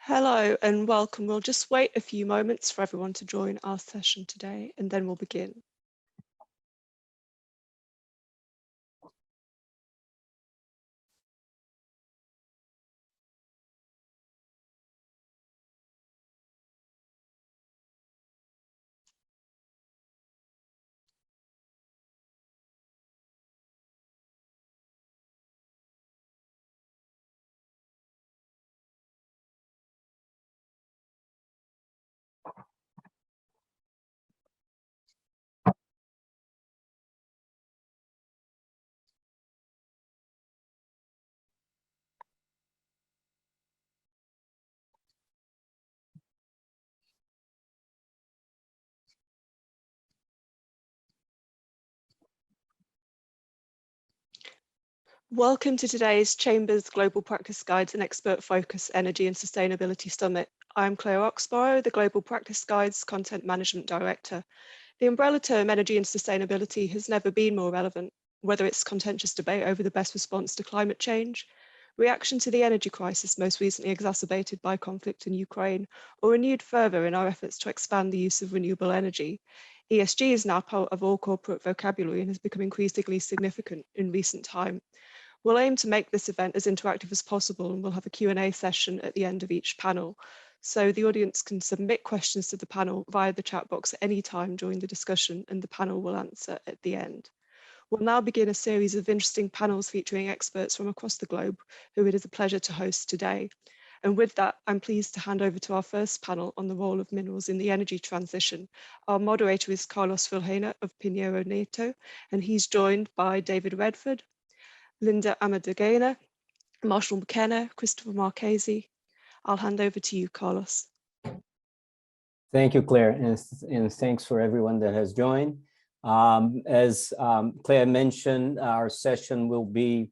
Hello and welcome. We'll just wait a few moments for everyone to join our session today and then we'll begin. Welcome to today's Chambers Global Practice Guides and Expert Focus Energy and Sustainability Summit. I'm Claire Oxborough, the Global Practice Guides Content Management Director. The umbrella term energy and sustainability has never been more relevant, whether it's contentious debate over the best response to climate change, reaction to the energy crisis most recently exacerbated by conflict in Ukraine, or renewed further in our efforts to expand the use of renewable energy. ESG is now part of all corporate vocabulary and has become increasingly significant in recent time. We'll aim to make this event as interactive as possible and we'll have a Q&A session at the end of each panel. So the audience can submit questions to the panel via the chat box at any time during the discussion and the panel will answer at the end. We'll now begin a series of interesting panels featuring experts from across the globe who it is a pleasure to host today. And with that, I'm pleased to hand over to our first panel on the role of minerals in the energy transition. Our moderator is Carlos Vilhena of Pinheiro, Neto, and he's joined by David Redford, Linda Amadagana, Marshall McKenna, Christopher Marchese. I'll hand over to you, Carlos. Thank you, Claire, and thanks for everyone that has joined. As Claire mentioned, our session will be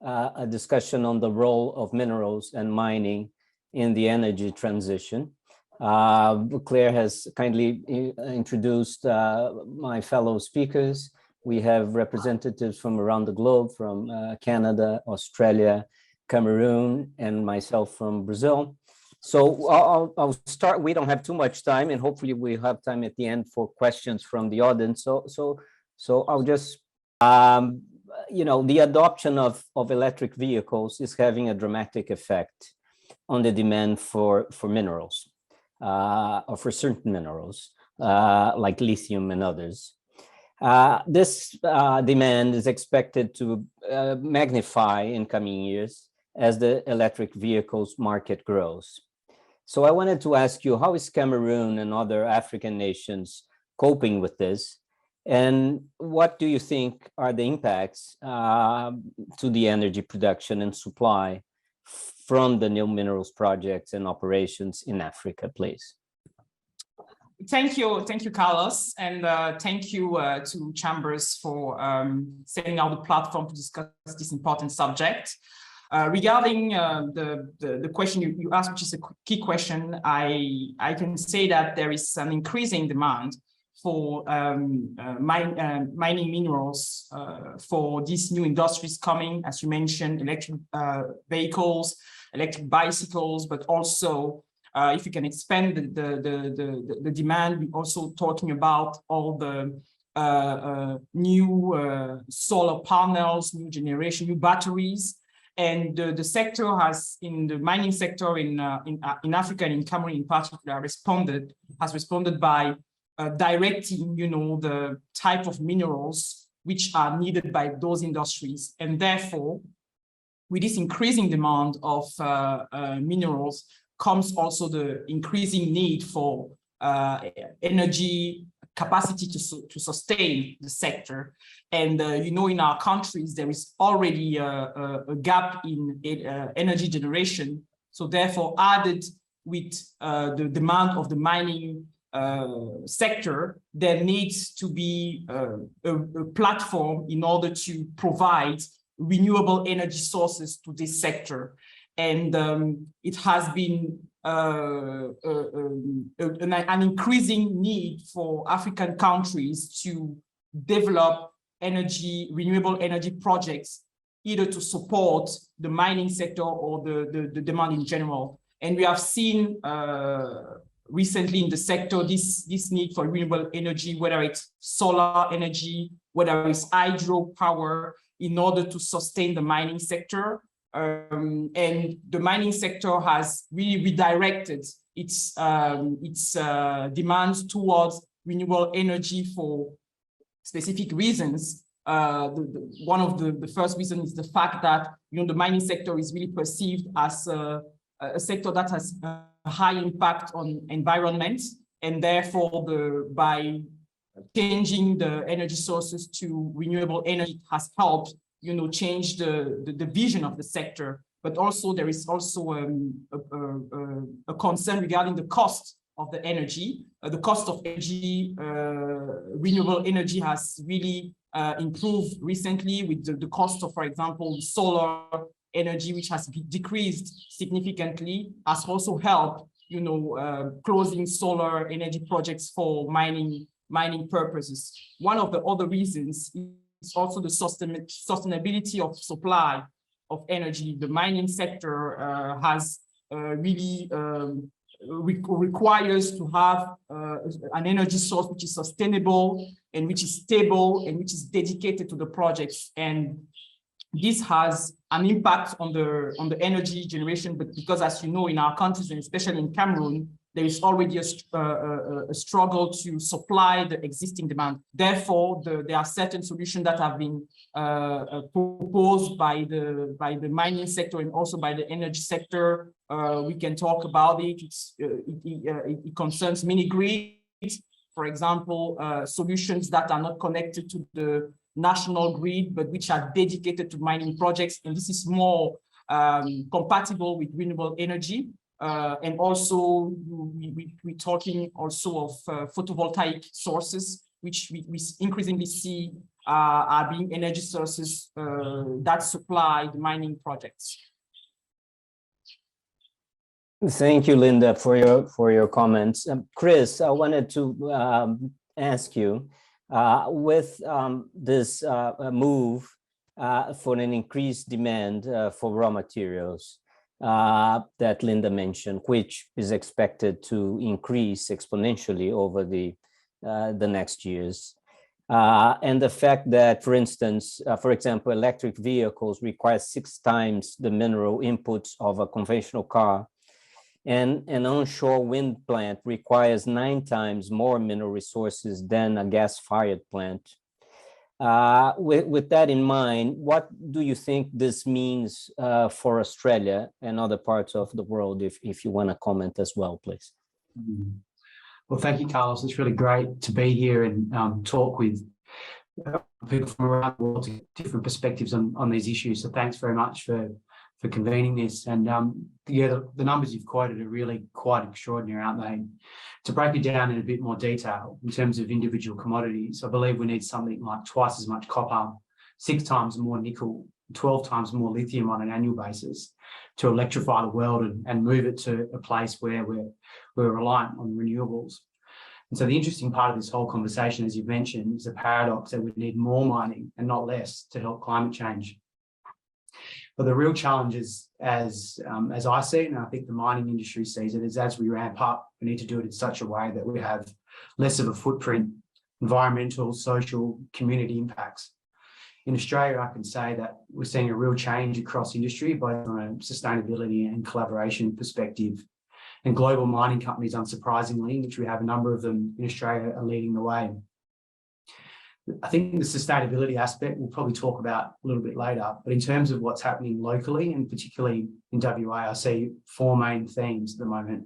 a discussion on the role of minerals and mining in the energy transition. Claire has kindly introduced my fellow speakers. We have representatives from around the globe, from Canada, Australia, Cameroon, and myself from Brazil. So I'll start. We don't have too much time, and hopefully we'll have time at the end for questions from the audience. So I'll just, the adoption of electric vehicles is having a dramatic effect on the demand for minerals, or for certain minerals, like lithium and others. This demand is expected to magnify in coming years as the electric vehicles market grows. So I wanted to ask you, how is Cameroon and other African nations coping with this? And what do you think are the impacts to the energy production and supply from the new minerals projects and operations in Africa, please? Thank you, Carlos, and thank you to Chambers for setting out the platform to discuss this important subject. Regarding the question you asked, which is a key question, I can say that there is an increasing demand for mining minerals for these new industries coming, as you mentioned, electric vehicles, electric bicycles, but also if you can expand the demand, we're also talking about all the new solar panels, new generation, new batteries. And the sector has, in the mining sector in Africa and in Cameroon in particular, has responded by directing, the type of minerals which are needed by those industries. And therefore, with this increasing demand of minerals, comes also the increasing need for energy capacity to sustain the sector. And in our countries, there is already a gap in energy generation. So therefore, added with the demand of the mining sector, there needs to be a platform in order to provide renewable energy sources to this sector. And it has been an increasing need for African countries to develop renewable energy projects, either to support the mining sector or the demand in general. And we have seen recently in the sector this need for renewable energy, whether it's solar energy, whether it's hydropower, in order to sustain the mining sector. And the mining sector has really redirected its demands towards renewable energy for specific reasons. One of the first reasons is the fact that the mining sector is really perceived as a sector that has a high impact on environment, and therefore by changing the energy sources to renewable energy has helped change the vision of the sector. But also there is also a concern regarding the cost of the energy. The cost of energy, renewable energy has really improved recently with the cost of, for example, solar energy, which has decreased significantly, has also helped, closing solar energy projects for mining purposes. One of the other reasons is also the sustainability of supply of energy. The mining sector has really requires to have an energy source which is sustainable and which is stable and which is dedicated to the projects. And this has an impact on the energy generation, but because, as you know, in our countries, and especially in Cameroon, there is already a struggle to supply the existing demand. Therefore, there are certain solutions that have been proposed by the mining sector and also by the energy sector. We can talk about it. It concerns mini grids, for example, solutions that are not connected to the national grid, but which are dedicated to mining projects. And this is more compatible with renewable energy. And also, we're talking also of photovoltaic sources, which we increasingly see are being energy sources that supply the mining projects. Thank you, Linda, for your comments. Chris, I wanted to ask you, with this move for an increased demand for raw materials that Linda mentioned, which is expected to increase exponentially over the next years, and the fact that, for instance, for example, electric vehicles require 6 times the mineral inputs of a conventional car, and an onshore wind plant requires 9 times more mineral resources than a gas-fired plant. With that in mind, what do you think this means for Australia and other parts of the world, if you want to comment as well, please? Well, thank you, Carlos. It's really great to be here and talk with people from around the world to get different perspectives on these issues. So thanks very much for convening this. And yeah, the numbers you've quoted are really quite extraordinary, aren't they? To break it down in a bit more detail, in terms of individual commodities, I believe we need something like twice as much copper, 6 times more nickel, 12 times more lithium on an annual basis to electrify the world and move it to a place where we're reliant on renewables. And so the interesting part of this whole conversation, as you've mentioned, is the paradox that we need more mining and not less to help climate change. But the real challenge is, as I see it, and I think the mining industry sees it, is as we ramp up, we need to do it in such a way that we have less of a footprint, environmental, social, community impacts. In Australia, I can say that we're seeing a real change across industry, both from a sustainability and collaboration perspective. And global mining companies, unsurprisingly, which we have a number of them in Australia, are leading the way. I think the sustainability aspect we'll probably talk about a little bit later, but in terms of what's happening locally, and particularly in WA, I see 4 main themes at the moment.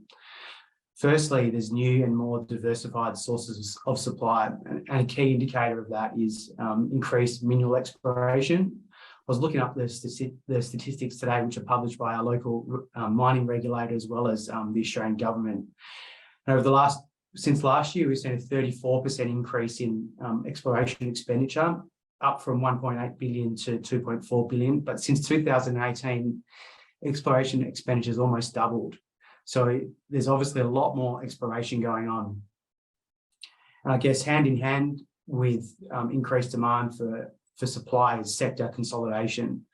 Firstly, there's new and more diversified sources of supply, and a key indicator of that is increased mineral exploration. I was looking up the statistics today, which are published by our local mining regulator as well as the Australian government. And over since last year, we've seen a 34% increase in exploration expenditure, up from 1.8 billion to 2.4 billion. But since 2018, exploration expenditure has almost doubled. So there's obviously a lot more exploration going on. And I guess hand in hand with increased demand for supply is sector consolidation.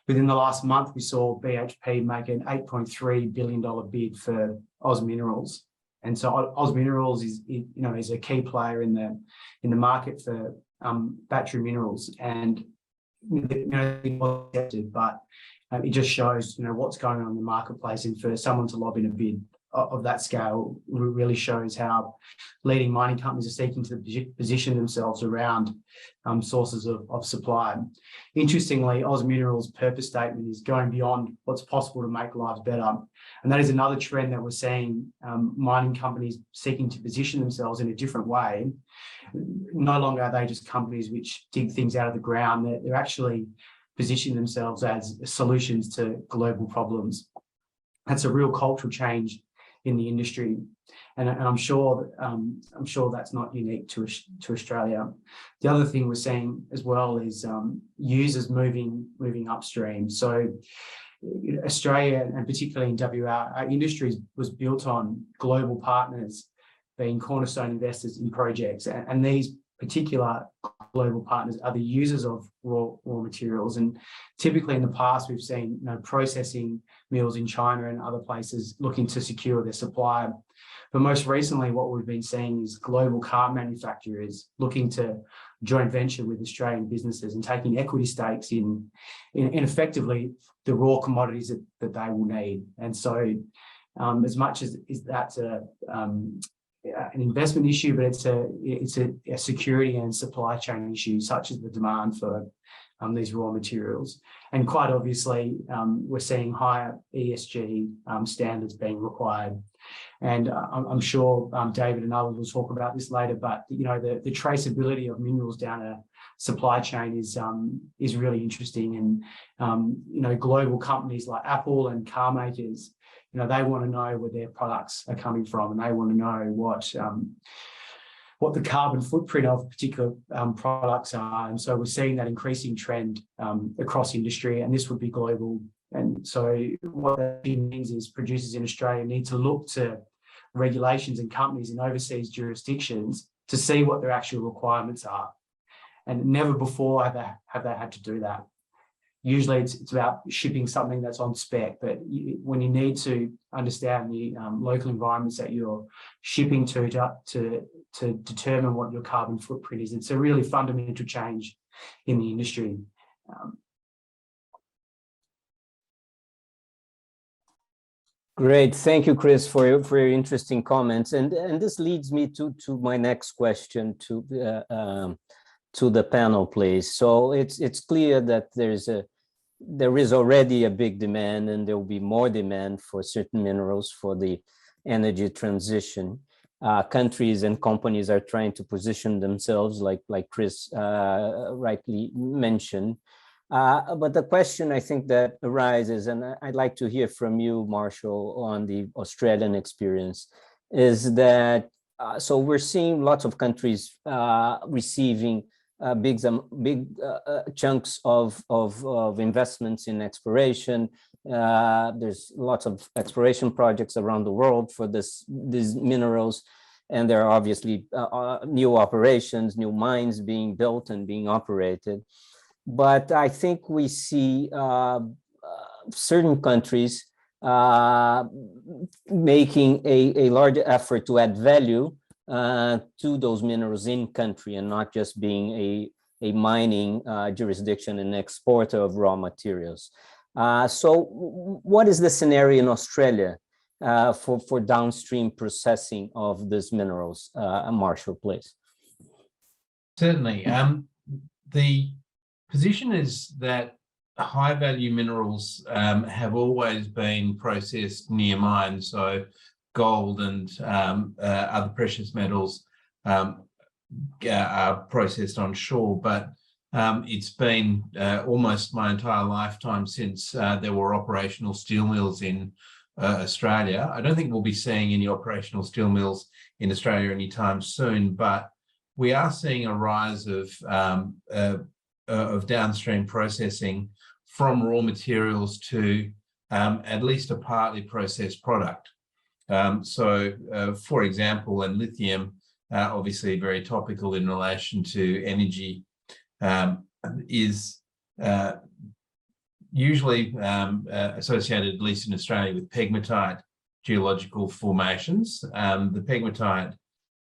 Within the last month, we saw BHP make an $8.3 billion bid for Oz Minerals. And so Oz Minerals is a key player in the market for battery minerals. And but it just shows what's going on in the marketplace, and for someone to lob in a bid of that scale really shows how leading mining companies are seeking to position themselves around sources of supply. Interestingly, Oz Minerals' purpose statement is going beyond what's possible to make lives better. And that is another trend that we're seeing, mining companies seeking to position themselves in a different way. No longer are they just companies which dig things out of the ground, they're actually positioning themselves as solutions to global problems. That's a real cultural change in the industry, and I'm sure that's not unique to Australia. The other thing we're seeing as well is users moving upstream. So Australia, and particularly in WA, our industry was built on global partners being cornerstone investors in projects, and these particular global partners are the users of raw materials. And typically in the past, we've seen processing mills in China and other places looking to secure their supply. But most recently, what we've been seeing is global car manufacturers looking to joint venture with Australian businesses and taking equity stakes in effectively the raw commodities that they will need. And so as much as that's an investment issue, but it's a security and supply chain issue, such as the demand for these raw materials. And quite obviously, we're seeing higher ESG standards being required. And I'm sure David and others will talk about this later, but the traceability of minerals down a supply chain is really interesting. And global companies like Apple and car makers, they want to know where their products are coming from, and they want to know what the carbon footprint of particular products are. And so we're seeing that increasing trend across industry, and this would be global. And so what that means is producers in Australia need to look to regulations and companies in overseas jurisdictions to see what their actual requirements are. And never before have they had to do that. Usually it's about shipping something that's on spec, but when you need to understand the local environments that you're shipping to determine what your carbon footprint is, it's a really fundamental change in the industry. Great, thank you, Chris, for your interesting comments, and this leads me to my next question to the panel, please. So it's clear that there is already a big demand, and there will be more demand for certain minerals for the energy transition. Countries and companies are trying to position themselves, like Chris rightly mentioned. But the question I think that arises, and I'd like to hear from you, Marshall, on the Australian experience, is that so we're seeing lots of countries receiving big chunks of investments in exploration. There's lots of exploration projects around the world for these minerals, and there are obviously new operations, new mines being built and being operated. But I think we see certain countries making a large effort to add value to those minerals in country, and not just being a mining jurisdiction and exporter of raw materials. So what is the scenario in Australia for downstream processing of these minerals? Marshall, please. Certainly. The position is that high value minerals have always been processed near mines. So gold and other precious metals are processed on shore, but it's been almost my entire lifetime since there were operational steel mills in Australia. I don't think we'll be seeing any operational steel mills in Australia anytime soon, but we are seeing a rise of downstream processing from raw materials to at least a partly processed product. For example, in lithium, obviously very topical in relation to energy, is usually associated, at least in Australia, with pegmatite geological formations. The pegmatite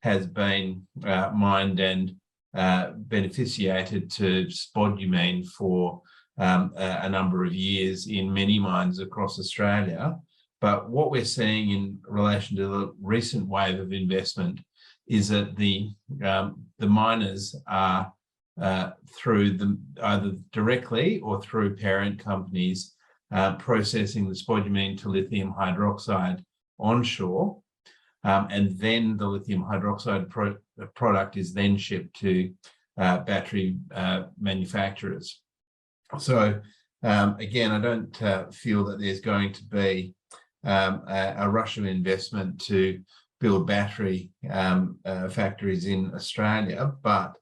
has been mined and beneficiated to spodumene for a number of years in many mines across Australia. But what we're seeing in relation to the recent wave of investment is that the miners are through either directly or through parent companies processing the spodumene to lithium hydroxide onshore, and then the lithium hydroxide product is then shipped to battery manufacturers. So again, I don't feel that there's going to be a rush of investment to build battery factories in Australia, but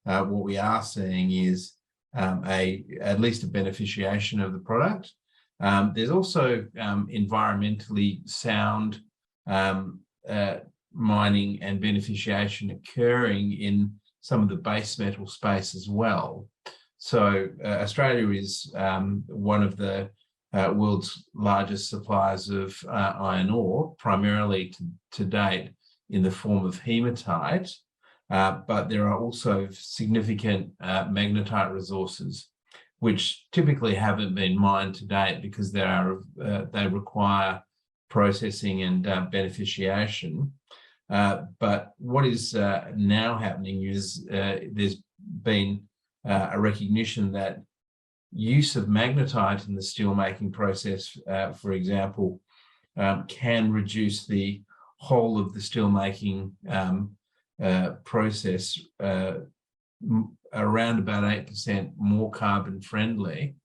what we are seeing is at least a beneficiation of the product. There's also environmentally sound mining and beneficiation occurring in some of the base metal space as well. So Australia is one of the world's largest suppliers of iron ore, primarily to date in the form of hematite, but there are also significant magnetite resources, which typically haven't been mined to date because they require processing and beneficiation. But what is now happening is there's been a recognition that use of magnetite in the steelmaking process, for example, can reduce the whole of the steelmaking process around about 8% more carbon friendly,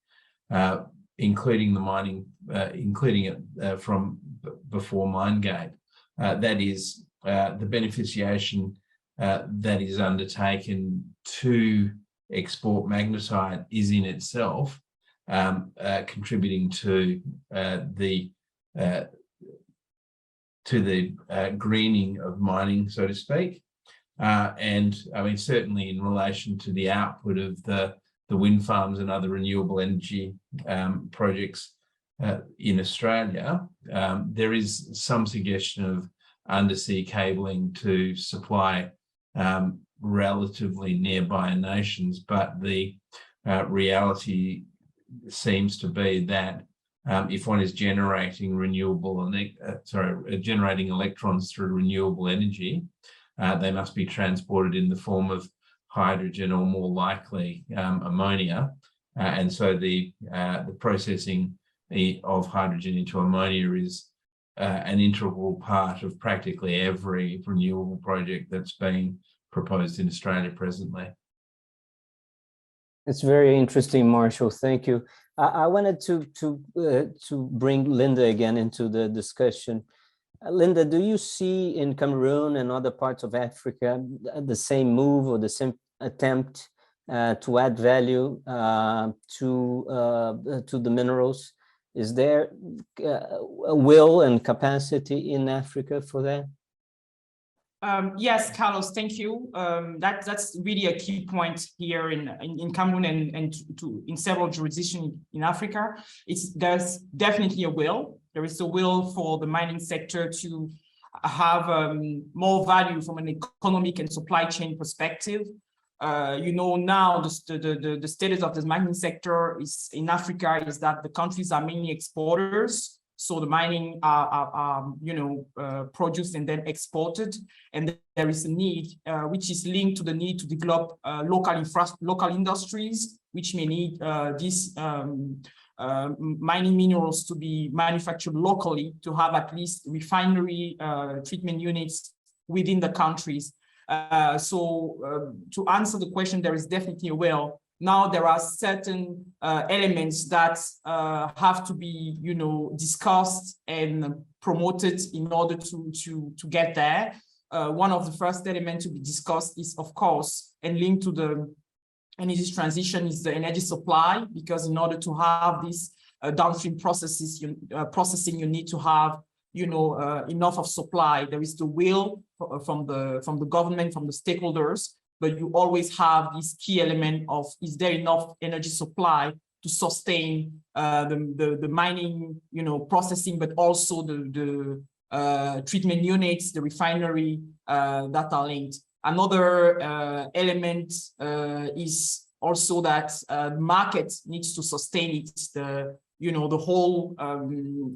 including the mining, including it from before mine gate. That is the beneficiation that is undertaken to export magnetite is in itself contributing to the greening of mining, so to speak. And I mean, certainly in relation to the output of the wind farms and other renewable energy projects in Australia, there is some suggestion of undersea cabling to supply relatively nearby nations, but the reality seems to be that if one is generating generating electrons through renewable energy, they must be transported in the form of hydrogen or more likely ammonia, and so the processing of hydrogen into ammonia is an integral part of practically every renewable project that's being proposed in Australia presently. It's very interesting, Marshall. Thank you. I wanted to bring Linda again into the discussion. Linda, do you see in Cameroon and other parts of Africa the same move or the same attempt to add value to the minerals? Is there a will and capacity in Africa for that? Yes, Carlos, thank you. That's really a key point here in Cameroon and in several jurisdictions in Africa. There's definitely a will. There is a will for the mining sector to have more value from an economic and supply chain perspective. You know, now the status of the mining sector is in Africa is that the countries are mainly exporters. So the mining are produced and then exported, and there is a need which is linked to the need to develop local industries, which may need these mining minerals to be manufactured locally to have at least refinery treatment units within the countries. So to answer the question, there is definitely a will. Now there are certain elements that have to be, discussed and promoted in order to get there. One of the first elements to be discussed is, of course, and linked to the energy transition is the energy supply, because in order to have these downstream processing, you need to have, enough of supply. There is the will from the government, from the stakeholders, but you always have this key element of, is there enough energy supply to sustain the mining, processing, but also the treatment units, the refinery that are linked. Another element is also that the market needs to sustain it. The whole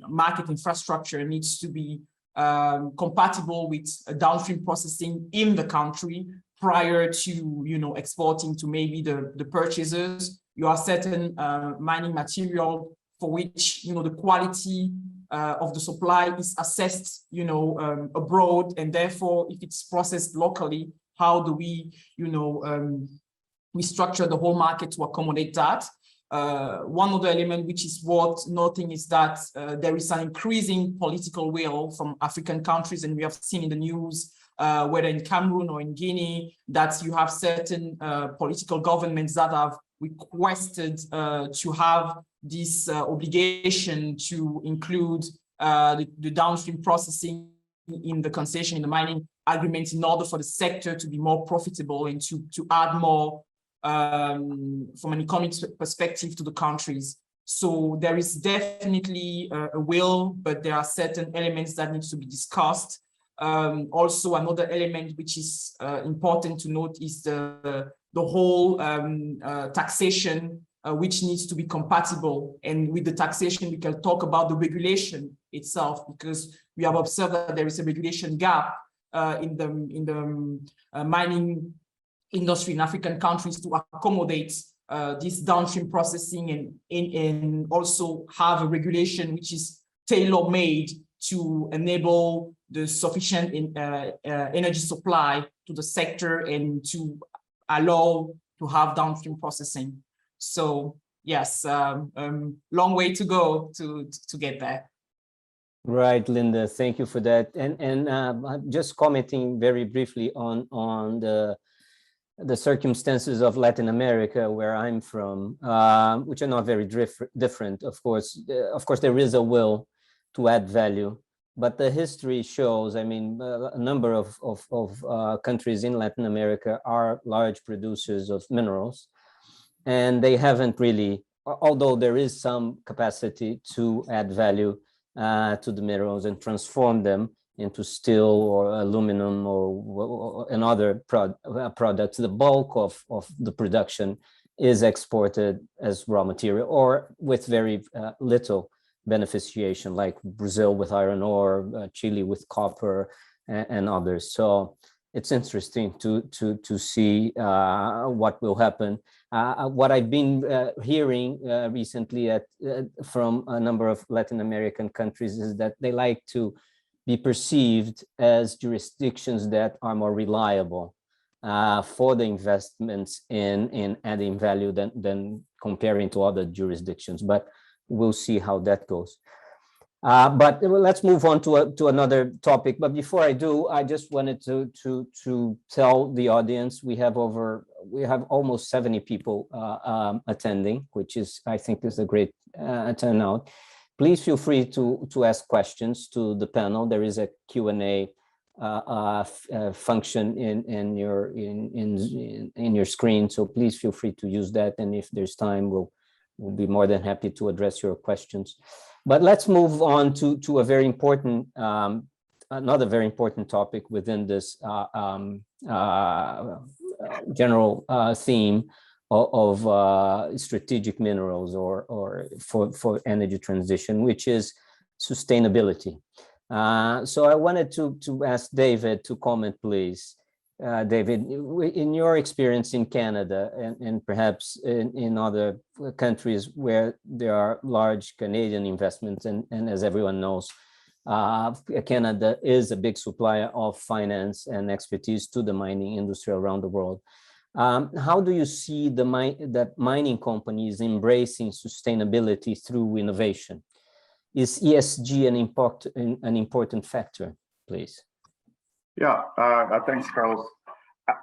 market infrastructure needs to be compatible with downstream processing in the country prior to, exporting to maybe the purchasers. You have certain mining material for which, the quality of the supply is assessed, abroad, and therefore, if it's processed locally, how do we, we structure the whole market to accommodate that? One other element which is worth noting is that there is an increasing political will from African countries, and we have seen in the news, whether in Cameroon or in Guinea, that you have certain political governments that have requested to have this obligation to include the downstream processing in the concession, in the mining agreements, in order for the sector to be more profitable and to add more from an economic perspective to the countries. So there is definitely a will, but there are certain elements that need to be discussed. Also, another element which is important to note is the whole taxation, which needs to be compatible. And with the taxation, we can talk about the regulation itself, because we have observed that there is a regulation gap in the mining industry in African countries to accommodate this downstream processing and also have a regulation which is tailor-made to enable the sufficient energy supply to the sector and to allow to have downstream processing. So yes, long way to go to get there. Right, Linda, thank you for that. And just commenting very briefly on the circumstances of Latin America, where I'm from, which are not very different. Of course, there is a will to add value, but the history shows, I mean, a number of countries in Latin America are large producers of minerals, and they haven't really, although there is some capacity to add value to the minerals and transform them into steel or aluminum and other products. The bulk of the production is exported as raw material or with very little beneficiation, like Brazil with iron ore, Chile with copper, and others. So it's interesting to see what will happen. What I've been hearing recently from a number of Latin American countries is that they like to be perceived as jurisdictions that are more reliable for the investments in adding value than comparing to other jurisdictions. But we'll see how that goes. But let's move on to another topic. But before I do, I just wanted to tell the audience we have almost 70 people attending, which is, I think, is a great turnout. Please feel free to ask questions to the panel. There is a Q&A function in your screen, so please feel free to use that. And if there's time, we'll be more than happy to address your questions. But let's move on to a very important, another very important topic within this general theme of strategic minerals or for energy transition, which is sustainability. So I wanted to ask David to comment, please. David, in your experience in Canada and perhaps in other countries where there are large Canadian investments, and as everyone knows, Canada is a big supplier of finance and expertise to the mining industry around the world. How do you see that mining companies embracing sustainability through innovation? Is ESG an important factor, please? Yeah, thanks, Carlos.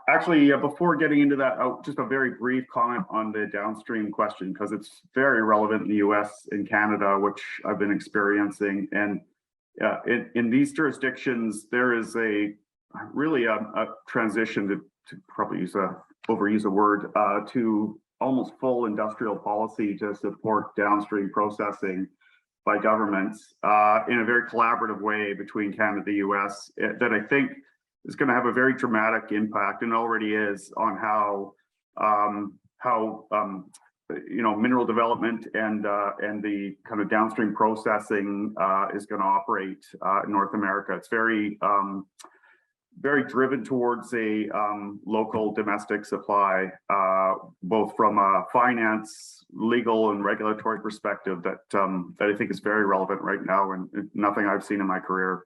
Actually, before getting into that, just a very brief comment on the downstream question, because it's very relevant in the US and Canada, which I've been experiencing. And in these jurisdictions, there is really a transition to probably overuse a word, to almost full industrial policy to support downstream processing by governments in a very collaborative way between Canada and the US that I think is going to have a very dramatic impact, and already is, on how mineral development and the kind of downstream processing is going to operate in North America. It's very driven towards a local domestic supply, both from a finance, legal, and regulatory perspective that I think is very relevant right now, and nothing I've seen in my career.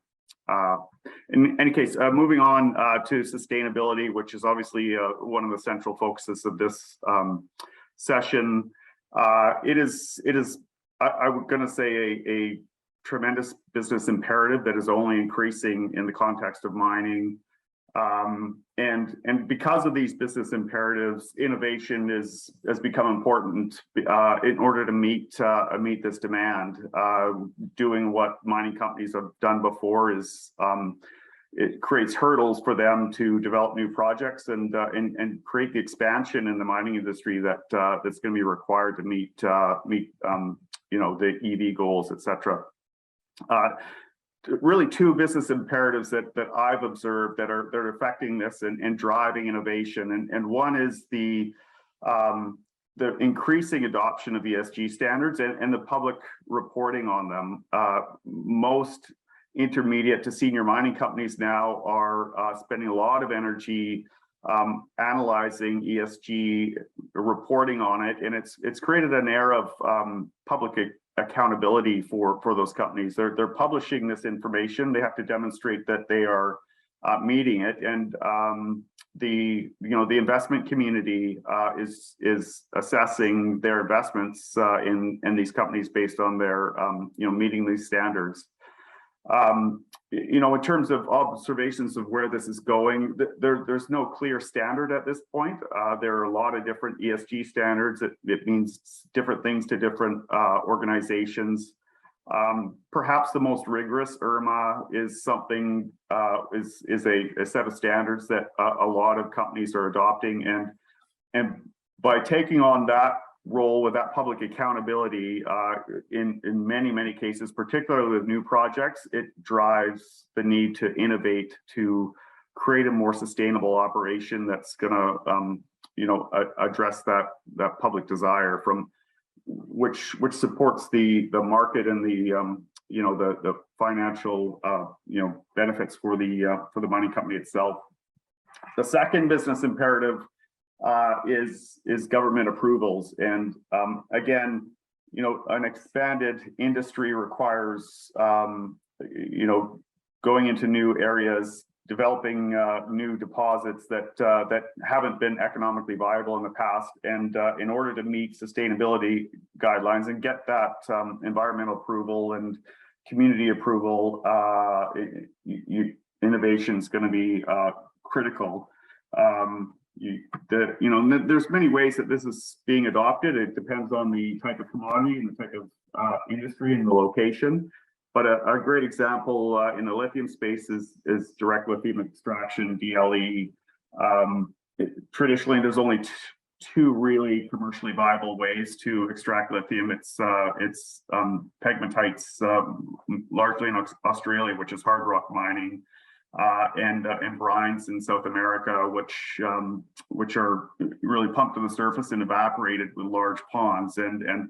In any case, moving on to sustainability, which is obviously one of the central focuses of this session. It is I'm going to say a tremendous business imperative that is only increasing in the context of mining. And because of these business imperatives, innovation has become important in order to meet this demand. Doing what mining companies have done before is it creates hurdles for them to develop new projects and create the expansion in the mining industry that's going to be required to meet the EV goals, etc. Really, two business imperatives that I've observed that are affecting this and driving innovation, and one is the increasing adoption of ESG standards and the public reporting on them. Most intermediate to senior mining companies now are spending a lot of energy analyzing ESG, reporting on it, and it's created an air of public accountability for those companies. They're publishing this information. They have to demonstrate that they are meeting it, and the investment community is assessing their investments in these companies based on their meeting these standards. In terms of observations of where this is going, there's no clear standard at this point. There are a lot of different ESG standards. It means different things to different organizations. Perhaps the most rigorous, IRMA, is something is a set of standards that a lot of companies are adopting, and by taking on that role with that public accountability, in many cases, particularly with new projects, it drives the need to innovate, to create a more sustainable operation that's going to address that public desire, from which supports the market and the financial benefits for the mining company itself. The second business imperative is government approvals, and again, an expanded industry requires going into new areas, developing new deposits that haven't been economically viable in the past, and in order to meet sustainability guidelines and get that environmental approval and community approval, innovation is going to be critical. There's many ways that this is being adopted. It depends on the type of commodity and the type of industry and the location. But a great example in the lithium space is direct lithium extraction, DLE. Traditionally, there's only two really commercially viable ways to extract lithium. It's pegmatites, largely in Australia, which is hard rock mining, and brines in South America, which are really pumped to the surface and evaporated with large ponds. And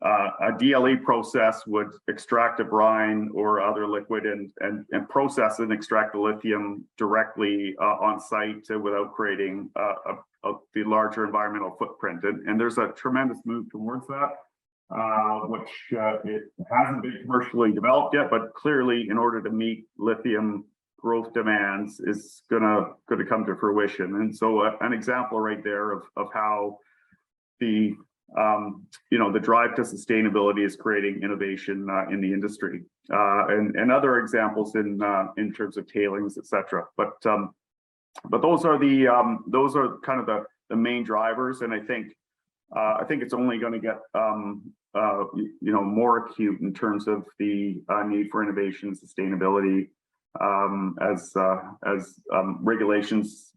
a DLE process would extract a brine or other liquid and process and extract the lithium directly on site without creating the larger environmental footprint. And there's a tremendous move towards that, which it hasn't been commercially developed yet, but clearly, in order to meet lithium growth demands, is gonna come to fruition. And so an example right there of how the drive to sustainability is creating innovation in the industry, and other examples in terms of tailings, etc. But those are kind of the main drivers, and I think it's only going to get more acute in terms of the need for innovation and sustainability as regulations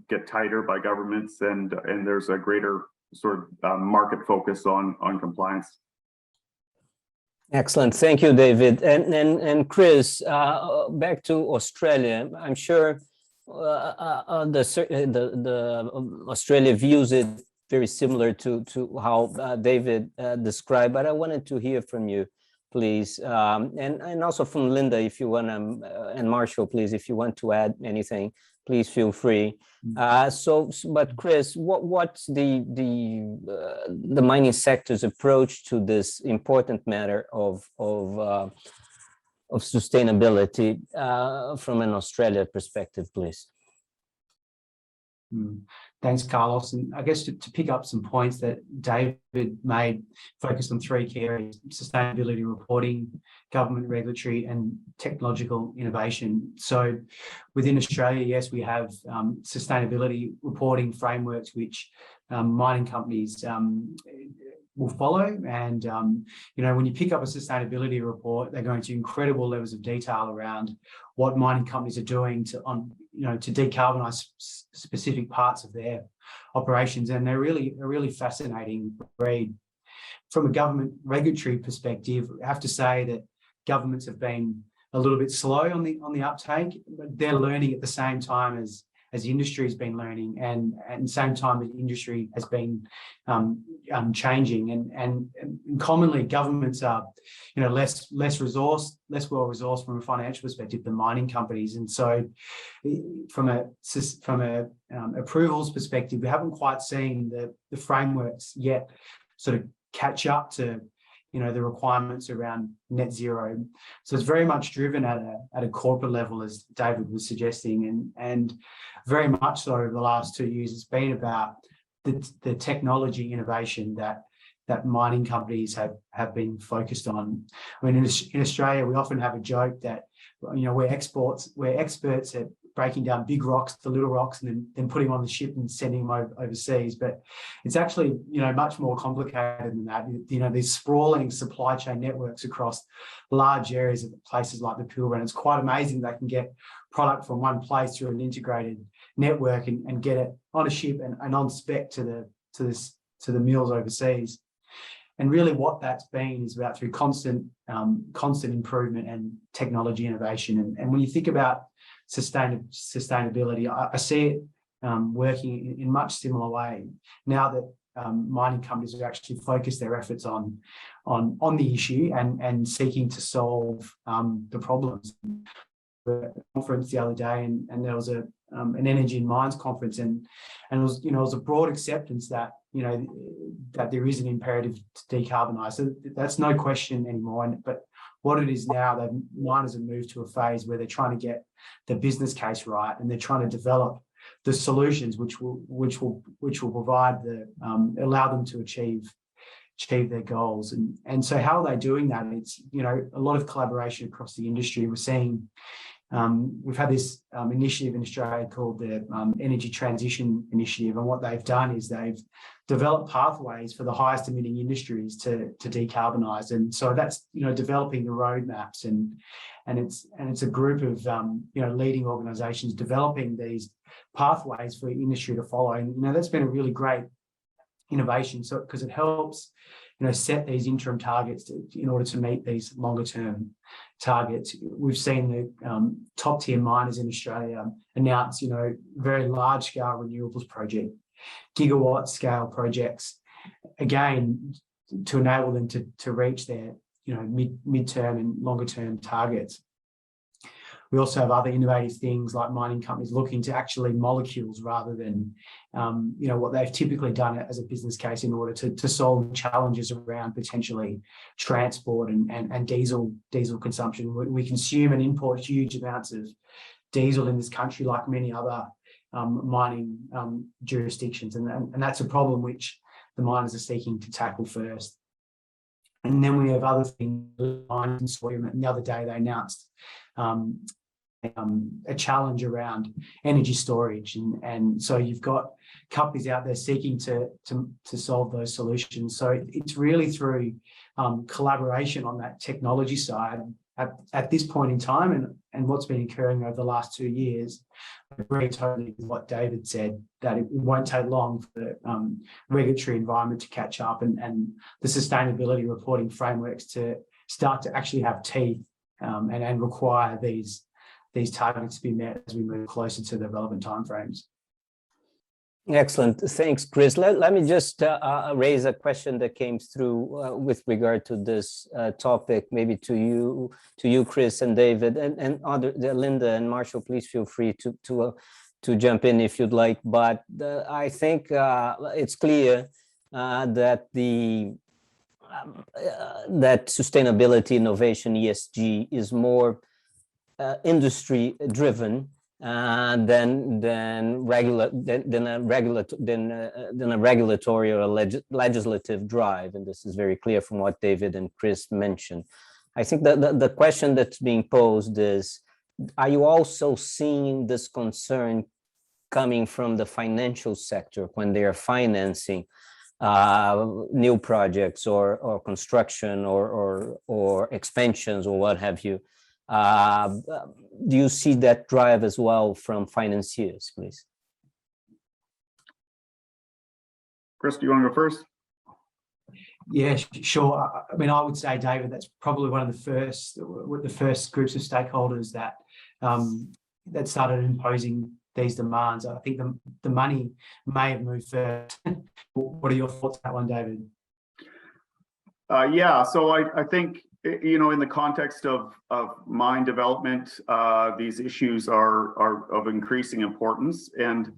get tighter by governments, and there's a greater sort of market focus on compliance. Excellent, thank you, David. And Chris, back to Australia. I'm sure the Australia views it very similar to how David described, but I wanted to hear from you, please, and also from Linda, if you want, and Marshall, please, if you want to add anything, please feel free. But Chris, what's the mining sector's approach to this important matter of sustainability from an Australia perspective, please? Thanks, Carlos. And I guess to pick up some points that David made, focused on three key areas: sustainability reporting, government regulatory, and technological innovation. So within Australia, yes, we have sustainability reporting frameworks which mining companies will follow. And, when you pick up a sustainability report, they're going to incredible levels of detail around what mining companies are doing to decarbonize specific parts of their operations. And they're really fascinating read. From a government regulatory perspective, I have to say that governments have been a little bit slow on the uptake, but they're learning at the same time as the industry has been learning, and at the same time the industry has been changing, and commonly governments are less well resourced from a financial perspective than mining companies. And so from a approvals perspective, we haven't quite seen the frameworks yet sort of catch up to the requirements around net zero. So it's very much driven at a corporate level, as David was suggesting, and very much so over the last 2 years, it's been about the technology innovation that mining companies have been focused on. I mean, in Australia, we often have a joke that we're experts at breaking down big rocks to little rocks and then putting them on the ship and sending them overseas. But it's actually, much more complicated than that. These sprawling supply chain networks across large areas of places like the Pilbara, and it's quite amazing they can get product from one place through an integrated network and get it on a ship and on spec to the mills overseas. And really what that's been is about through constant improvement and technology innovation. And when you think about sustainability, I see it working in much similar way now that mining companies have actually focused their efforts on the issue and seeking to solve the problems. A conference the other day, and there was an energy and mines conference, and it was it was a broad acceptance that that there is an imperative to decarbonise. So that's no question anymore. But what it is now, that miners have moved to a phase where they're trying to get the business case right, and they're trying to develop the solutions which will provide allow them to achieve their goals. And so how are they doing that? It's a lot of collaboration across the industry. We're seeing we've had this initiative in Australia called the Energy Transition Initiative, and what they've done is they've developed pathways for the highest emitting industries to decarbonise. And so that's developing the roadmaps, and it's a group of leading organisations developing these pathways for industry to follow. And that's been a really great innovation, so because it helps set these interim targets in order to meet these longer term targets. We've seen the top tier miners in Australia announce very large scale renewables project, gigawatt scale projects, again to enable them to reach their mid-term and longer term targets. We also have other innovative things like mining companies looking to actually molecules rather than, what they've typically done as a business case in order to solve challenges around potentially transport and diesel consumption. We consume and import huge amounts of diesel in this country, like many other mining jurisdictions, and that's a problem which the miners are seeking to tackle first. And then we have other things, mines and soil. And the other day they announced a challenge around energy storage, and so you've got companies out there seeking to solve those solutions. So it's really through collaboration on that technology side at this point in time and what's been occurring over the last 2 years, I agree totally with what David said, that it won't take long for the regulatory environment to catch up and the sustainability reporting frameworks to start to actually have teeth and require these targets to be met as we move closer to the relevant timeframes. Excellent. Thanks, Chris. Let me just raise a question that came through with regard to this topic, maybe to you, Chris and David, and other Linda and Marshall. Please feel free to jump in if you'd like. But I think it's clear that that sustainability, innovation, ESG is more industry driven than a regulatory or a legislative drive, and this is very clear from what David and Chris mentioned. I think that the question that's being posed is, are you also seeing this concern coming from the financial sector when they are financing new projects or construction or expansions or what have you? Do you see that drive as well from financiers, please? Chris, do you want to go first? Yeah, sure. I mean, I would say, David, that's probably one of the first groups of stakeholders that that started imposing these demands. I think the money may have moved first. What are your thoughts on that one, David? Yeah, so I think, you know, in the context of mine development, these issues are of increasing importance, and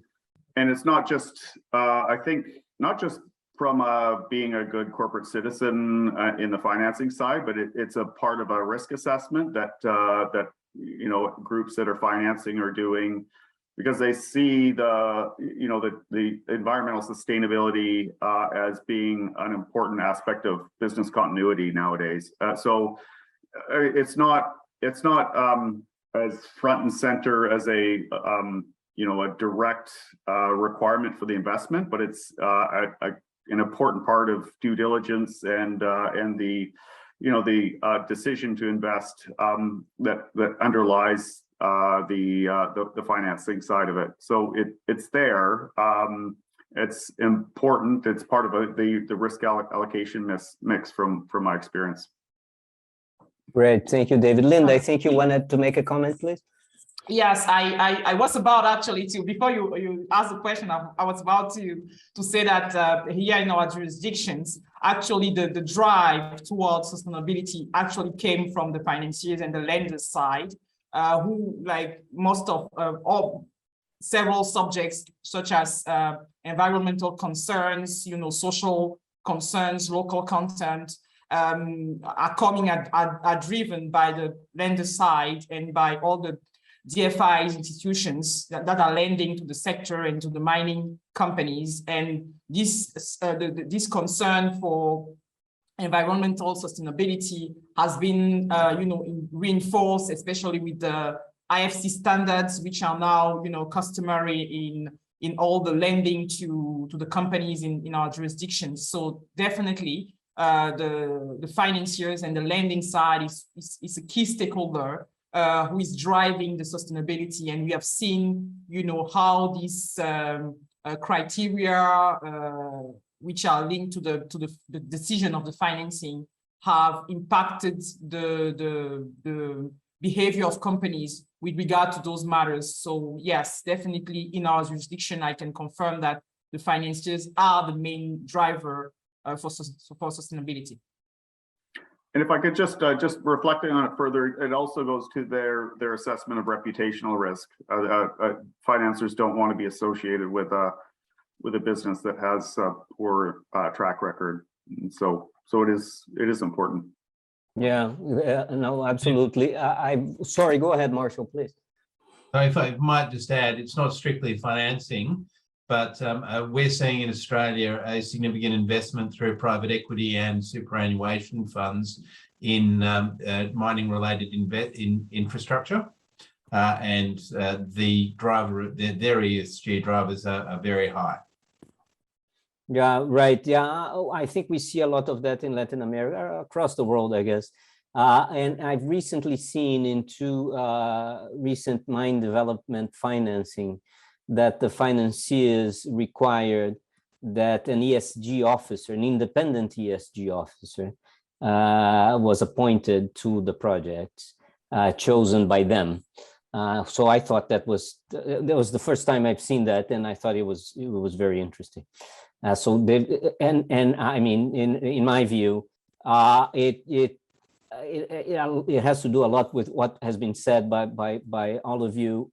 it's not just I think not just from being a good corporate citizen in the financing side, but it's a part of a risk assessment that you know, groups that are financing are doing, because they see the environmental sustainability as being an important aspect of business continuity nowadays. So it's not as front and center as a direct requirement for the investment, but it's an important part of due diligence and the decision to invest that underlies the financing side of it. So it's there. It's important. It's part of the risk allocation mix from my experience. Great, thank you, David. Linda, I think you wanted to make a comment, please. Yes, I was about actually to, before you asked the question, I was about to say that here in our jurisdictions, actually the drive towards sustainability actually came from the financiers and the lenders side, who, like most of several subjects such as environmental concerns, social concerns, local content, are driven by the lender side and by all the DFIs institutions that are lending to the sector and to the mining companies. And this concern for environmental sustainability has been reinforced, especially with the IFC standards, which are now customary in all the lending to the companies in our jurisdictions. So definitely the financiers and the lending side is a key stakeholder who is driving the sustainability. And we have seen, how these criteria, which are linked to the decision of the financing, have impacted the behavior of companies with regard to those matters. So yes, definitely in our jurisdiction, I can confirm that the financiers are the main driver for sustainability. And if I could just reflecting on it further, it also goes to their assessment of reputational risk. Financiers don't want to be associated with a business that has a poor track record. And so it is important. Yeah, no, absolutely. I'm sorry, go ahead, Marshall, please. If I might just add, it's not strictly financing, but we're seeing in Australia a significant investment through private equity and superannuation funds in mining-related infrastructure, and their ESG drivers are very high. Yeah, right. Yeah, I think we see a lot of that in Latin America, across the world, I guess. And I've recently seen in two recent mine development financing that the financiers required that an ESG officer, an independent ESG officer, was appointed to the project, chosen by them. So I thought that was the first time I've seen that, and I thought it was very interesting. So they, and I mean, in my view, it has to do a lot with what has been said by all of you,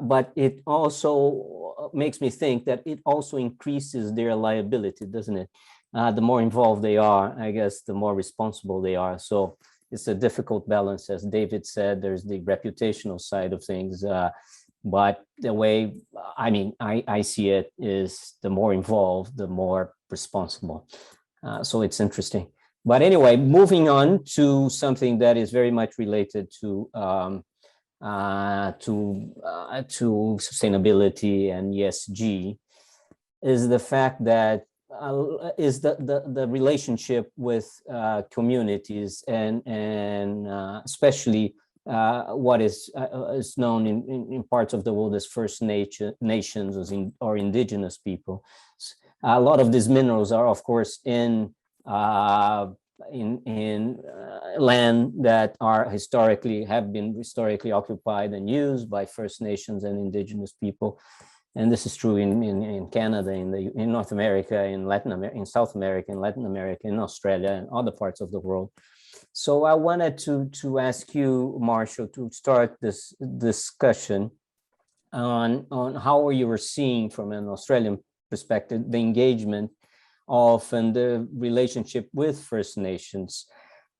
but it also makes me think that it also increases their liability, doesn't it? The more involved they are, I guess, the more responsible they are. So it's a difficult balance, as David said. There's the reputational side of things, but the way I see it is the more involved, the more responsible. So it's interesting. But anyway, moving on to something that is very much related to sustainability and ESG, is the fact that is the relationship with communities and especially what is known in parts of the world as First Nations or indigenous people. A lot of these minerals are, of course, in land that have been historically occupied and used by First Nations and indigenous people. And this is true in Canada, in North America, in Latin America, in South America, in Latin America, in Australia, and other parts of the world. So I wanted to ask you, Marshall, to start this discussion on how you were seeing, from an Australian perspective, the engagement of and the relationship with First Nations.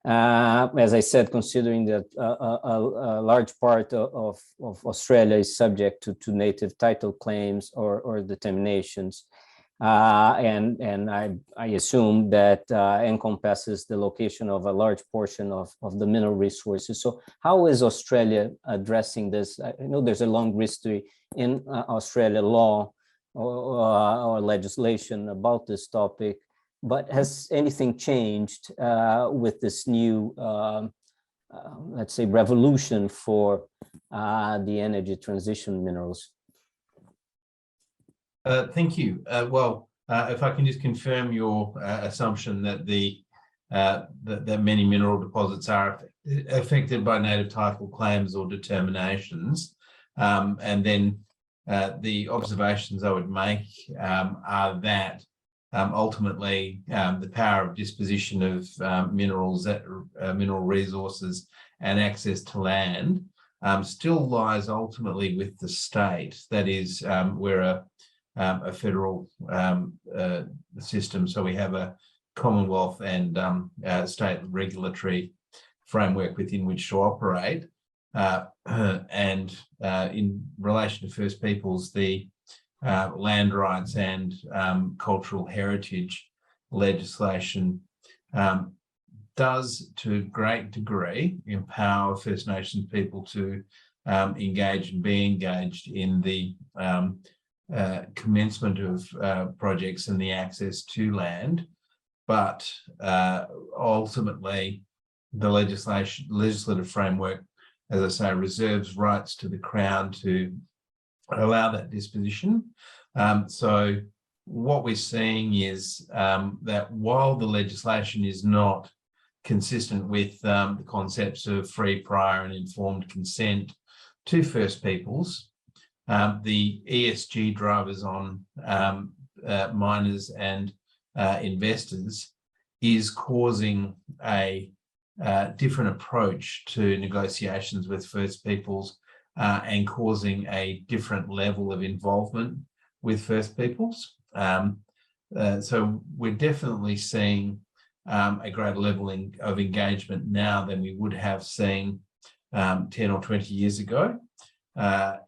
As I said, considering that a large part of Australia is subject to native title claims or determinations, and I assume that encompasses the location of a large portion of the mineral resources. So how is Australia addressing this? I know there's a long history in Australia law or legislation about this topic, but has anything changed with this new, let's say, revolution for the energy transition minerals? Thank you. Well, if I can just confirm your assumption that that many mineral deposits are affected by native title claims or determinations, and then the observations I would make are that ultimately the power of disposition of minerals, mineral resources, and access to land still lies ultimately with the state. That is, we're a federal system, so we have a Commonwealth and state regulatory framework within which to operate. And in relation to First Peoples, the land rights and cultural heritage legislation does, to a great degree, empower First Nations people to engage and be engaged in the commencement of projects and the access to land. But ultimately, the legislative framework, as I say, reserves rights to the Crown to allow that disposition. So what we're seeing is that while the legislation is not consistent with the concepts of free, prior and informed consent to First Peoples, the ESG drivers on miners and investors is causing a different approach to negotiations with First Peoples and causing a different level of involvement with First Peoples. So we're definitely seeing a greater level of engagement now than we would have seen 10 or 20 years ago.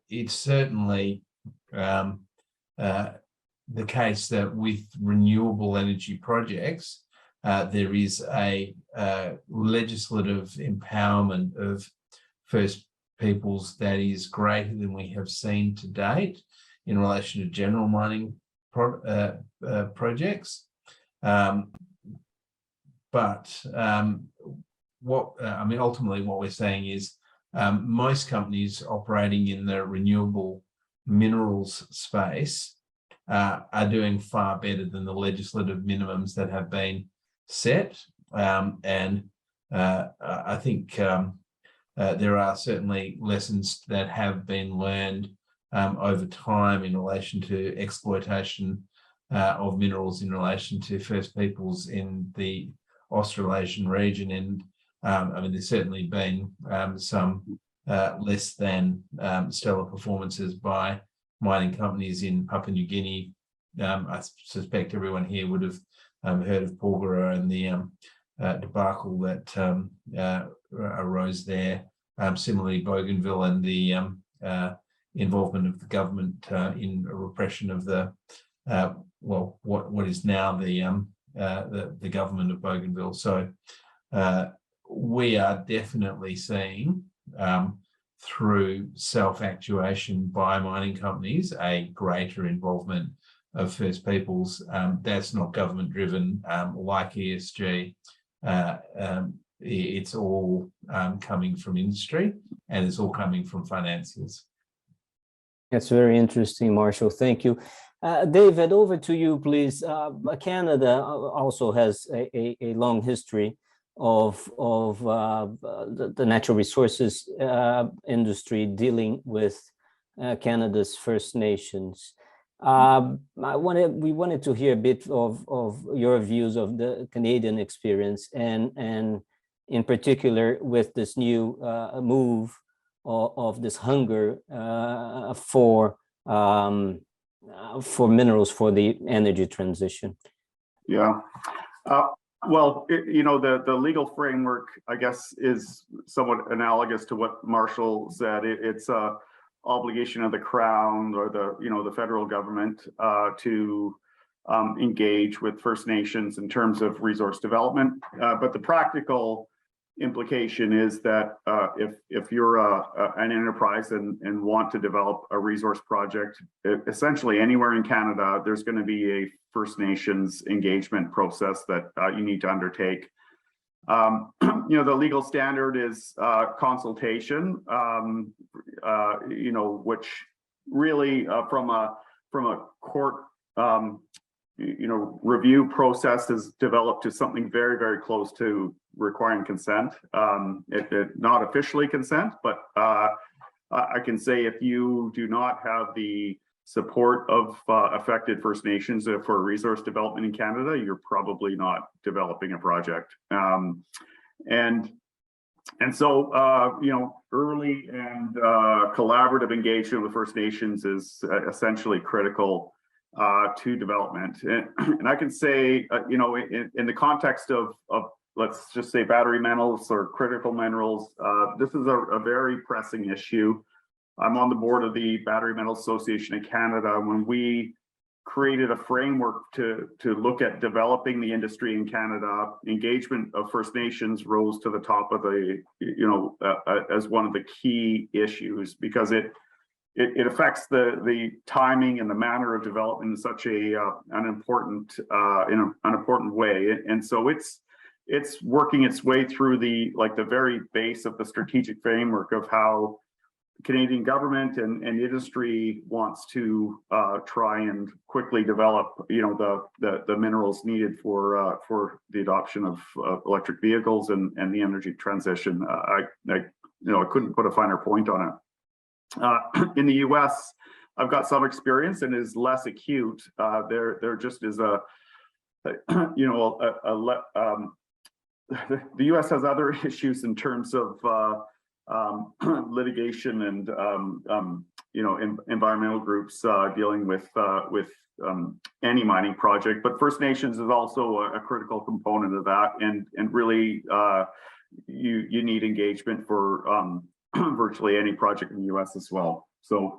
It's certainly the case that with renewable energy projects, there is a legislative empowerment of First Peoples that is greater than we have seen to date in relation to general mining projects. But I mean, ultimately what we're saying is most companies operating in the renewable minerals space are doing far better than the legislative minimums that have been set. And I think there are certainly lessons that have been learned over time in relation to exploitation of minerals in relation to First Peoples in the Australasian region. And I mean, there's certainly been some less than stellar performances by mining companies in Papua New Guinea. I suspect everyone here would have heard of Porgera and the debacle that arose there. Similarly, Bougainville and the involvement of the government in a repression of the what is now the government of Bougainville. So we are definitely seeing through self-actuation by mining companies a greater involvement of First Peoples. That's not government driven like ESG. It's all coming from industry, and it's all coming from financiers. That's very interesting, Marshall. Thank you. David, over to you, please. Canada also has a long history of the natural resources industry dealing with Canada's First Nations. We wanted to hear a bit of your views of the Canadian experience, and in particular with this new move of this hunger for minerals for the energy transition. Yeah. Well, the legal framework, I guess, is somewhat analogous to what Marshall said. It's a obligation of the Crown or the federal government to engage with First Nations in terms of resource development. But the practical implication is that if you're an enterprise and want to develop a resource project, essentially anywhere in Canada, there's going to be a First Nations engagement process that you need to undertake. The legal standard is consultation, which really from a court review process has developed to something very, very close to requiring consent. Not officially consent, but I can say if you do not have the support of affected First Nations for resource development in Canada, you're probably not developing a project. And so early and collaborative engagement with First Nations is essentially critical to development. And I can say, in the context of let's just say battery metals or critical minerals, this is a very pressing issue. I'm on the board of the Battery Metals Association of Canada. When we created a framework to look at developing the industry in Canada, engagement of First Nations rose to the top of the, as one of the key issues, because it affects the timing and the manner of development in such an important way. And so it's working its way through the very base of the strategic framework of how Canadian government and industry wants to try and quickly develop, the minerals needed for the adoption of electric vehicles and the energy transition. I couldn't put a finer point on it. In the U.S., I've got some experience and is less acute. There just is the U.S. has other issues in terms of litigation and environmental groups dealing with any mining project, but First Nations is also a critical component of that, and really you need engagement for virtually any project in the U.S. as well. So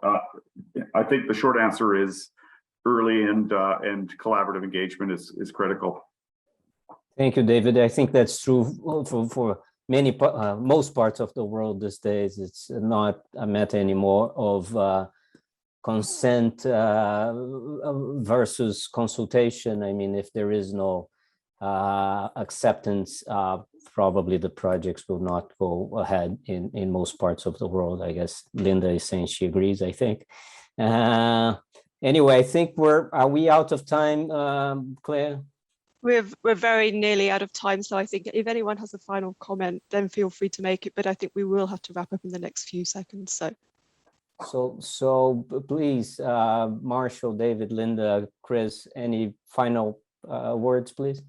I think the short answer is early and collaborative engagement is critical. Thank you, David. I think that's true for most parts of the world these days. It's not a matter anymore of consent versus consultation. I mean, if there is no acceptance, probably the projects will not go ahead in most parts of the world. I guess Linda is saying she agrees, I think. Anyway, I think are we out of time, Claire? We're very nearly out of time, so I think if anyone has a final comment, then feel free to make it, but I think we will have to wrap up in the next few seconds. So please, Marshall, David, Linda, Chris, any final words, please,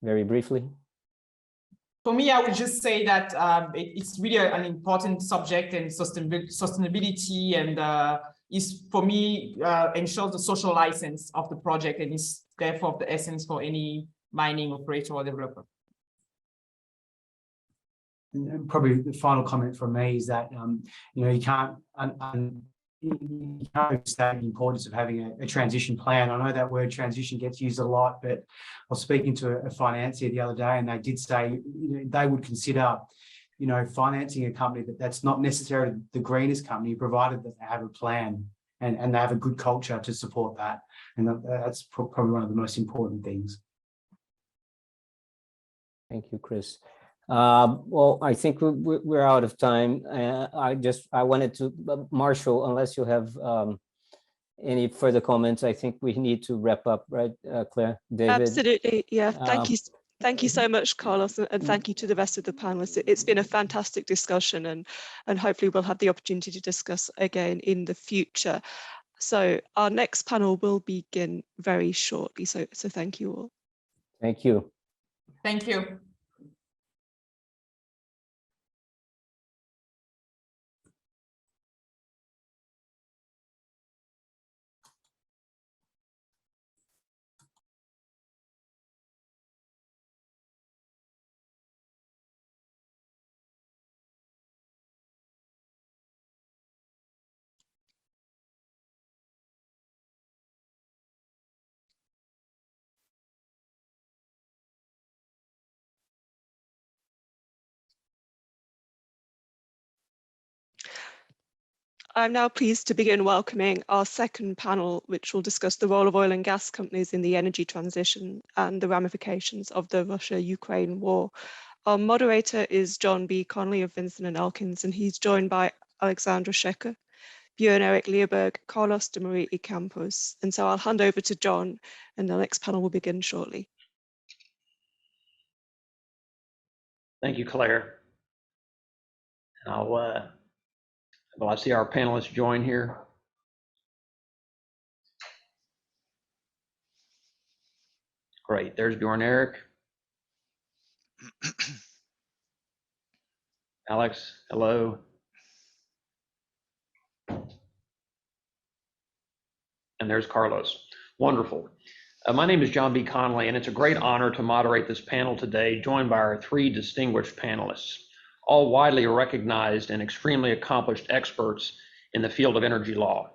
very briefly? For me, I would just say that it's really an important subject, and sustainability and is, for me, ensures the social license of the project, and is therefore the essence for any mining operator or developer. And probably the final comment from me is that you can't overstate the importance of having a transition plan. I know that word transition gets used a lot, but I was speaking to a financier the other day, and they did say they would consider financing a company that's not necessarily the greenest company, provided that they have a plan and they have a good culture to support that. And that's probably one of the most important things. Thank you, Chris. Well, I think we're out of time. I wanted to, Marshall, unless you have any further comments, I think we need to wrap up, right, Claire? David? Absolutely, yeah. Thank you so much, Carlos, and thank you to the rest of the panelists. It's been a fantastic discussion, and hopefully we'll have the opportunity to discuss again in the future. So our next panel will begin very shortly. So thank you all. Thank you. Thank you. I'm now pleased to begin welcoming our second panel, which will discuss the role of oil and gas companies in the energy transition and the ramifications of the Russia-Ukraine war. Our moderator is John B. Connolly of Vinson and Elkins, and he's joined by Alexandra Schecker, Björn-Erik Leerberg, Carlos de Maria y Campos. And so I'll hand over to John, and the next panel will begin shortly. Thank you, Claire. I see our panelists join here. Great, there's Björn-Erik. Alex, hello. And there's Carlos. Wonderful. My name is John B. Connolly, and it's a great honor to moderate this panel today, joined by our three distinguished panelists, all widely recognized and extremely accomplished experts in the field of energy law.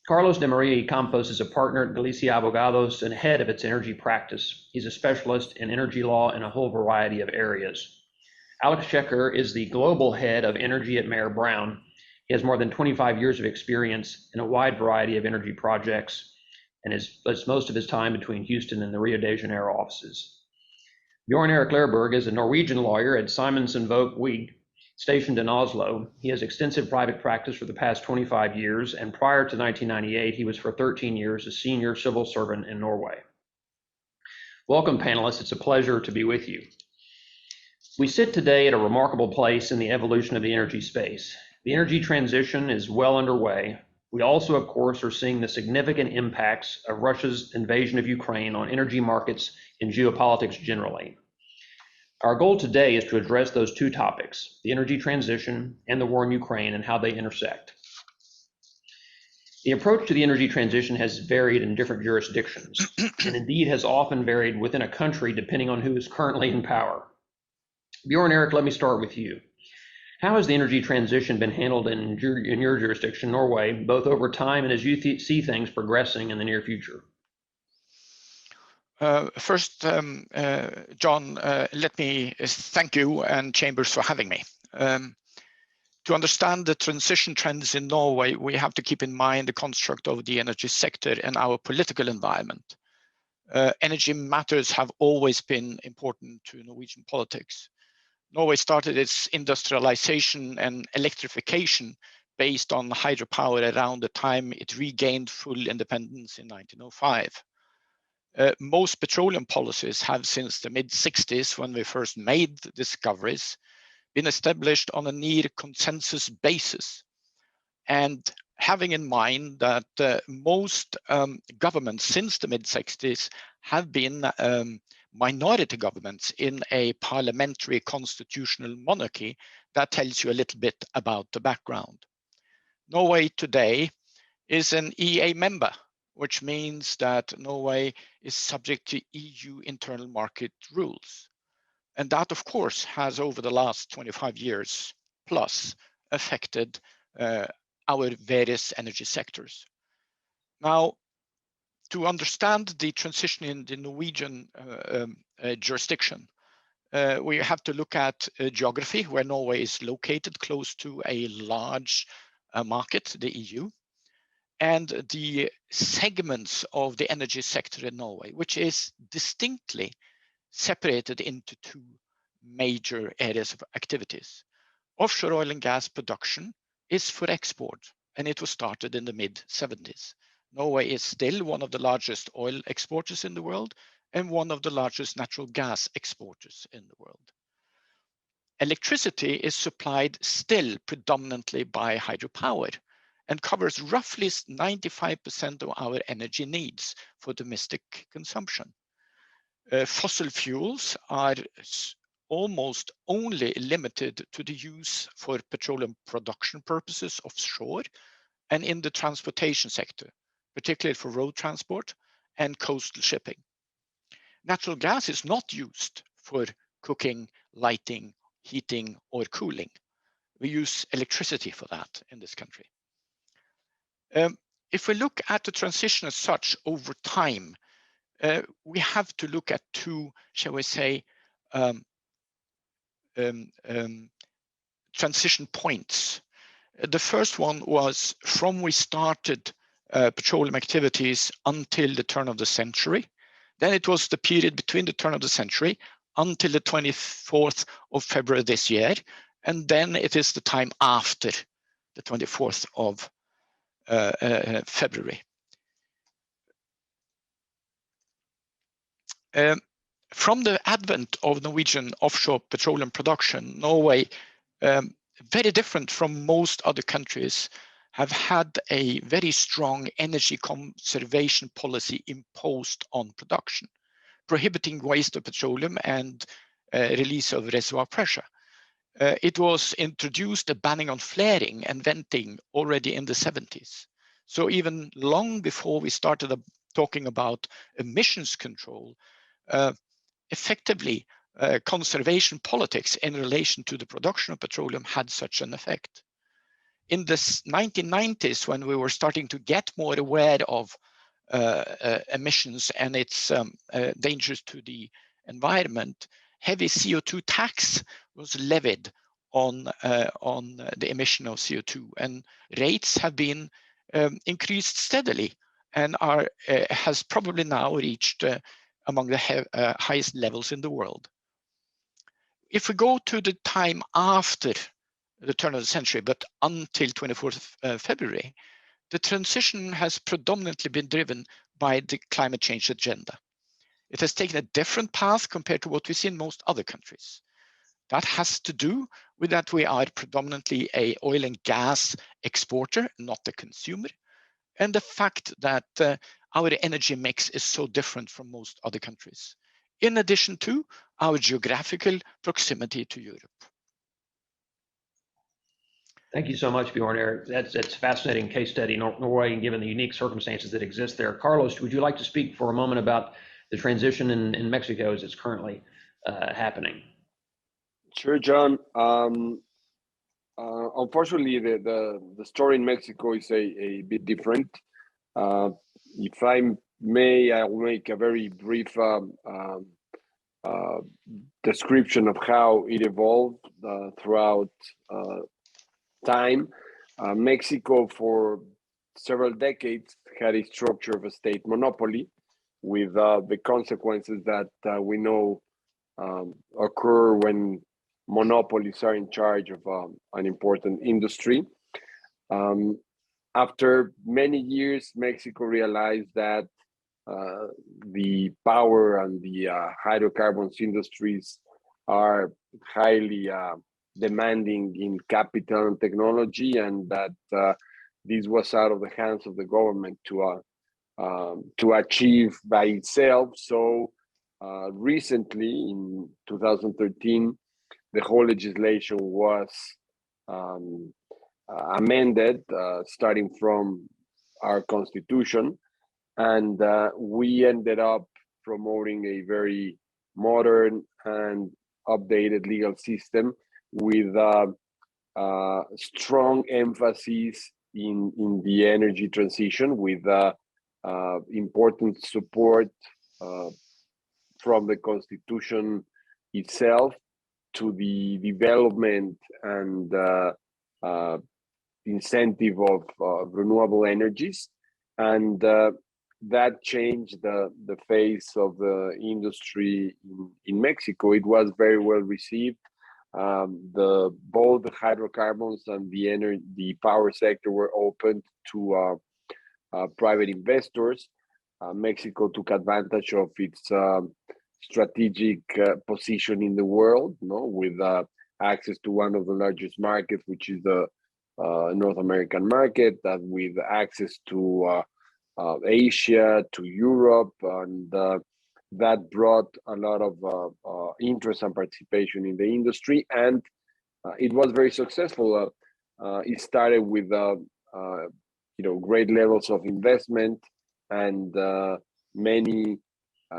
Carlos de Maria y Campos is a partner at Galicia Abogados and head of its energy practice. He's a specialist in energy law in a whole variety of areas. Alex Schecker is the global head of energy at Mayer Brown. He has more than 25 years of experience in a wide variety of energy projects and splits most of his time between Houston and the Rio de Janeiro offices. Björn-Erik Leerberg is a Norwegian lawyer at Simonsen, Vogt, Wiig, stationed in Oslo. He has extensive private practice for the past 25 years, and prior to 1998, he was for 13 years a senior civil servant in Norway. Welcome, panelists. It's a pleasure to be with you. We sit today at a remarkable place in the evolution of the energy space. The energy transition is well underway. We also, of course, are seeing the significant impacts of Russia's invasion of Ukraine on energy markets and geopolitics generally. Our goal today is to address those two topics, the energy transition and the war in Ukraine and how they intersect. The approach to the energy transition has varied in different jurisdictions, and indeed has often varied within a country depending on who is currently in power. Björn-Erik, let me start with you. How has the energy transition been handled in your jurisdiction, Norway, both over time and as you see things progressing in the near future? First, John, let me thank you and Chambers for having me. To understand the transition trends in Norway, we have to keep in mind the construct of the energy sector and our political environment. energy matters have always been important to Norwegian politics. Norway started its industrialization and electrification based on hydropower around the time it regained full independence in 1905. Most petroleum policies have since the mid-60s, when we first made the discoveries, been established on a near consensus basis. And having in mind that most governments since the mid-60s have been minority governments in a parliamentary constitutional monarchy, that tells you a little bit about the background. Norway today is an EA member, which means that Norway is subject to EU internal market rules. And that, of course, has over the last 25 years plus affected our various energy sectors. Now, to understand the transition in the Norwegian jurisdiction, we have to look at geography, where Norway is located close to a large market, the EU, and the segments of the energy sector in Norway, which is distinctly separated into two major areas of activities. Offshore oil and gas production is for export, and it was started in the mid-70s. Norway is still one of the largest oil exporters in the world and one of the largest natural gas exporters in the world. Electricity is supplied still predominantly by hydropower and covers roughly 95% of our energy needs for domestic consumption. Fossil fuels are almost only limited to the use for petroleum production purposes offshore and in the transportation sector, particularly for road transport and coastal shipping. Natural gas is not used for cooking, lighting, heating, or cooling. We use electricity for that in this country. If we look at the transition as such over time, we have to look at two, shall we say, transition points. The first one was from we started petroleum activities until the turn of the century. Then it was the period between the turn of the century until the 24th of February this year. And then it is the time after the 24th of February. From the advent of Norwegian offshore petroleum production, Norway, very different from most other countries, have had a very strong energy conservation policy imposed on production, prohibiting waste of petroleum and release of reservoir pressure. It was introduced a banning on flaring and venting already in the 70s. So even long before we started talking about emissions control, effectively conservation politics in relation to the production of petroleum had such an effect. In the 1990s, when we were starting to get more aware of emissions and its dangers to the environment, heavy CO2 tax was levied on the emission of CO2, and rates have been increased steadily and has probably now reached among the highest levels in the world. If we go to the time after the turn of the century, but until 24th February, the transition has predominantly been driven by the climate change agenda. It has taken a different path compared to what we see in most other countries. That has to do with that we are predominantly an oil and gas exporter, not a consumer, and the fact that our energy mix is so different from most other countries, in addition to our geographical proximity to Europe. Thank you so much, Bjorn. That's a fascinating case study in Norway, and given the unique circumstances that exist there. Carlos, would you like to speak for a moment about the transition in Mexico as it's currently happening? Sure, John. Unfortunately, the story in Mexico is a bit different. If I may, I will make a very brief description of how it evolved throughout time. Mexico, for several decades, had a structure of a state monopoly, with the consequences that we know occur when monopolies are in charge of an important industry. After many years, Mexico realized that the power and the hydrocarbons industries are highly demanding in capital and technology, and that this was out of the hands of the government to achieve by itself. So recently, in 2013, the whole legislation was amended, starting from our constitution, and we ended up promoting a very modern and updated legal system with strong emphasis in the energy transition, with important support from the constitution itself to the development and incentive of renewable energies. And that changed the face of the industry in Mexico. It was very well received. Both the hydrocarbons and the power sector were opened to private investors. Mexico took advantage of its strategic position in the world, with access to one of the largest markets, which is the North American market, and with access to Asia, to Europe, and that brought a lot of interest and participation in the industry, and it was very successful. It started with great levels of investment, and many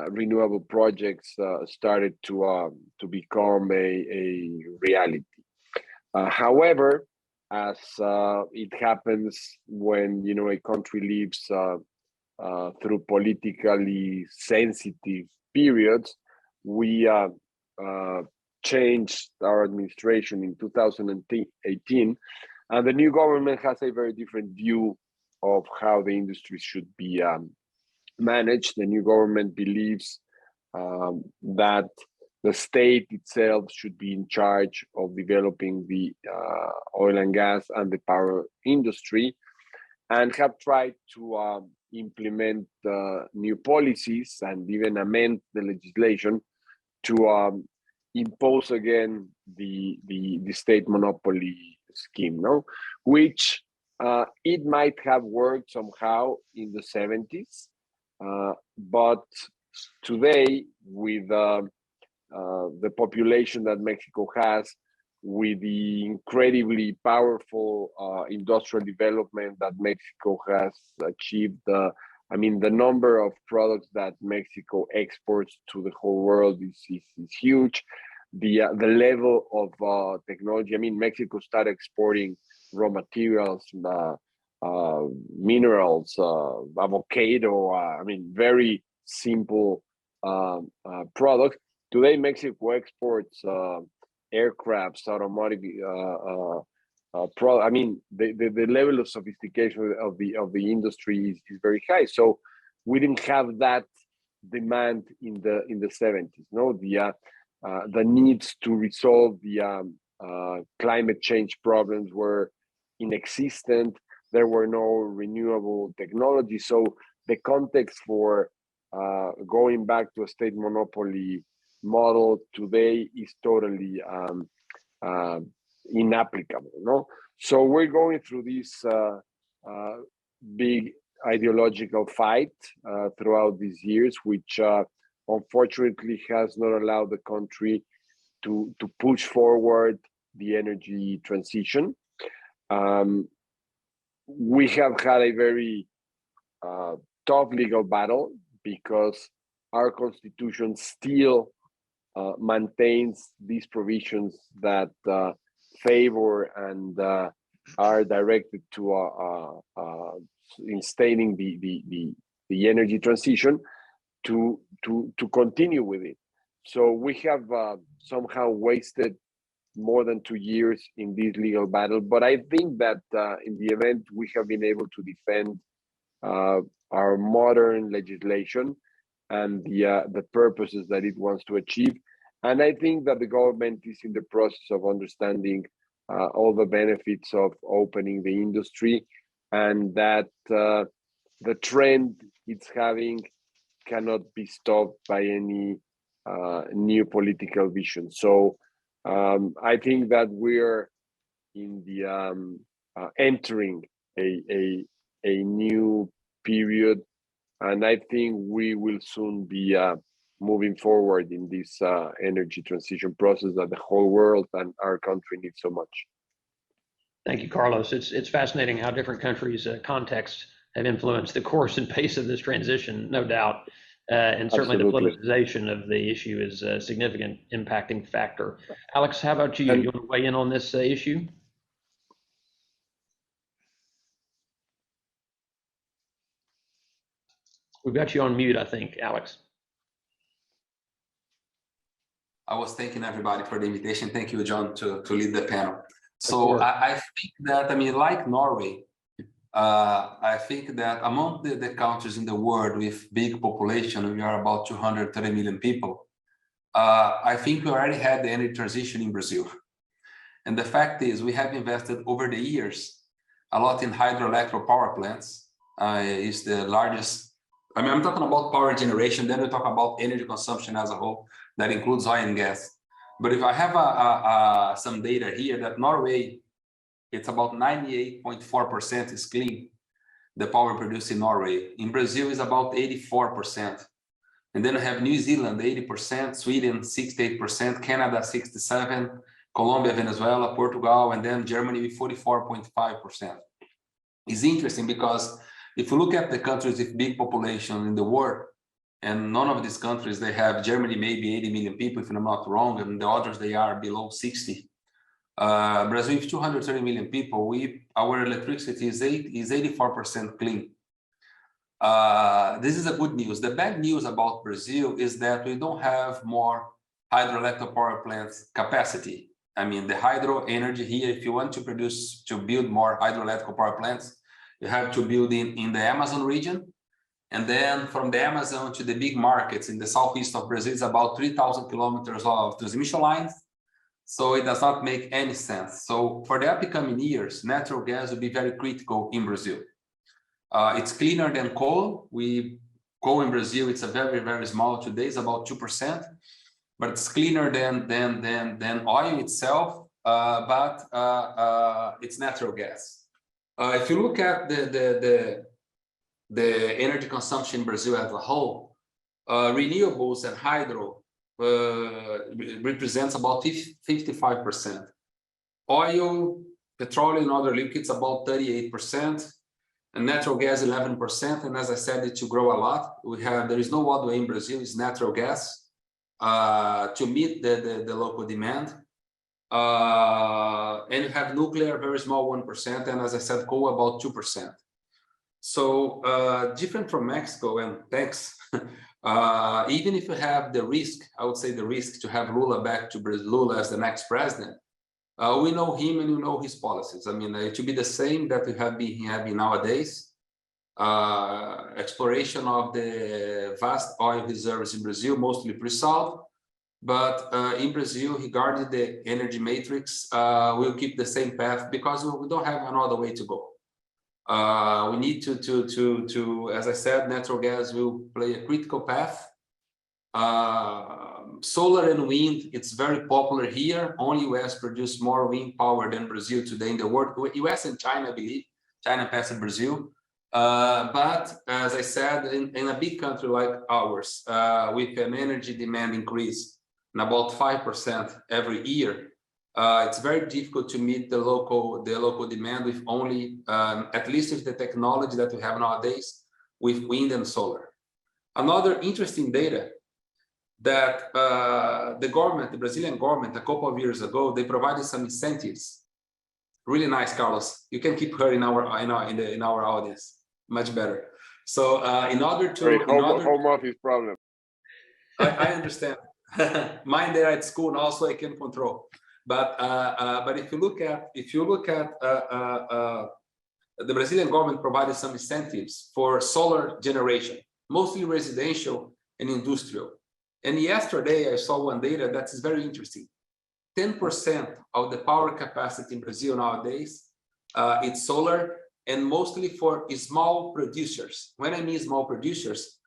renewable projects started to become a reality. However, as it happens when a country lives through politically sensitive periods, we changed our administration in 2018, and the new government has a very different view of how the industry should be managed. The new government believes that the state itself should be in charge of developing the oil and gas and the power industry, and have tried to implement new policies and even amend the legislation to impose again the state monopoly scheme, which it might have worked somehow in the 70s, but today, with the population that Mexico has, with the incredibly powerful industrial development that Mexico has achieved, the number of products that Mexico exports to the whole world is huge. The level of technology, Mexico started exporting raw materials, minerals, avocado, very simple products. Today, Mexico exports aircrafts, automotive the level of sophistication of the industry is very high. So we didn't have that demand in the 70s. The needs to resolve the climate change problems were inexistent. There were no renewable technologies. So the context for going back to a state monopoly model today is totally inapplicable. So we're going through this big ideological fight throughout these years, which unfortunately has not allowed the country to push forward the energy transition. We have had a very tough legal battle because our constitution still maintains these provisions that favor and are directed to instating the energy transition to continue with it. So we have somehow wasted more than 2 years in this legal battle, but I think that in the event we have been able to defend our modern legislation, and the purposes that it wants to achieve. And I think that the government is in the process of understanding all the benefits of opening the industry, and that the trend it's having cannot be stopped by any new political vision. So I think that we're in the entering a new period, and I think we will soon be moving forward in this energy transition process that the whole world and our country needs so much. Thank you, Carlos. It's fascinating how different countries' contexts have influenced the course and pace of this transition, no doubt. And certainly Absolutely. the politicization of the issue is a significant impacting factor. Alex, how about you? You want to weigh in on this issue? We've got you on mute, I think, Alex. I was thanking everybody for the invitation. Thank you, John, to lead the panel. So I think that, I mean, like Norway, I think that among the countries in the world with big population, we are about 230 million people. I think we already had the energy transition in Brazil. And the fact is, we have invested over the years a lot in hydroelectric power plants. It's the largest. I mean, I'm talking about power generation, then we talk about energy consumption as a whole, that includes oil and gas. But if I have some data here that Norway, it's about 98.4% is clean, the power produced in Norway. In Brazil is about 84%. And then I have New Zealand, 80%, Sweden, 68%, Canada, 67%, Colombia, Venezuela, Portugal, and then Germany with 44.5%. It's interesting because if you look at the countries with big population in the world, and none of these countries, they have Germany, maybe 80 million people, if I'm not wrong, and the others, they are below 60. Brazil with 230 million people, our electricity is 84% clean. This is a good news. The bad news about Brazil is that we don't have more hydroelectric power plants capacity. I mean, the hydro energy here, if you want to build more hydroelectric power plants, you have to build in the Amazon region. And then from the Amazon to the big markets in the southeast of Brazil is about 3,000 kilometers of transmission lines. So it does not make any sense. So for the upcoming years, natural gas will be very critical in Brazil. It's cleaner than coal. Coal in Brazil, it's a very, very small today, it's about 2%, but it's cleaner than oil itself, but it's natural gas. If you look at the energy consumption in Brazil as a whole, renewables and hydro represents about 55%. Oil, petroleum, and other liquids about 38%, and natural gas 11%. And as I said, it will grow a lot. There is no other way in Brazil, it's natural gas to meet the local demand. And you have nuclear, very small 1%, and as I said, coal about 2%. So different from Mexico, and thanks. Even if you have the risk, I would say the risk to have Lula back to Lula as the next president, we know him and we know his policies. I mean, it should be the same that we have been having nowadays. Exploration of the vast oil reserves in Brazil, mostly pre-salt. But in Brazil, regarding the energy matrix, we'll keep the same path because we don't have another way to go. We need to, as I said, natural gas will play a critical path. Solar and wind, it's very popular here. Only US produce more wind power than Brazil today in the world. US and China, I believe. China passed Brazil. But as I said, in a big country like ours, with an energy demand increase in about 5% every year, it's very difficult to meet the local demand with only, at least with the technology that we have nowadays, with wind and solar. Another interesting data that the Brazilian government, a couple of years ago, they provided some incentives. Really nice, Carlos. You can keep her in our audience, much better. So in order to home office problem. I understand. Mine there at school, and also I can control. But if you look at the Brazilian government provided some incentives for solar generation, mostly residential and industrial. And yesterday I saw one data that is very interesting. 10% of the power capacity in Brazil nowadays, it's solar, and mostly for small producers. When I mean small producers,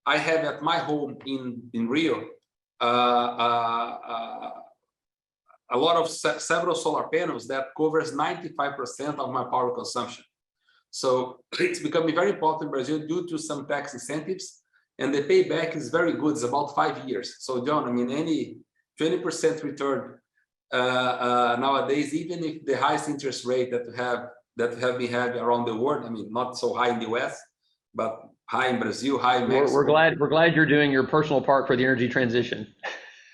I have at my home in Rio, a lot of several solar panels that covers 95% of my power consumption. So it's becoming very important in Brazil due to some tax incentives, and the payback is very good. It's about 5 years. So John, I mean, any 20% return nowadays, even if the highest interest rate that we have been having around the world, I mean, not so high in the US, but high in Brazil, high in Mexico. We're glad you're doing your personal part for the energy transition.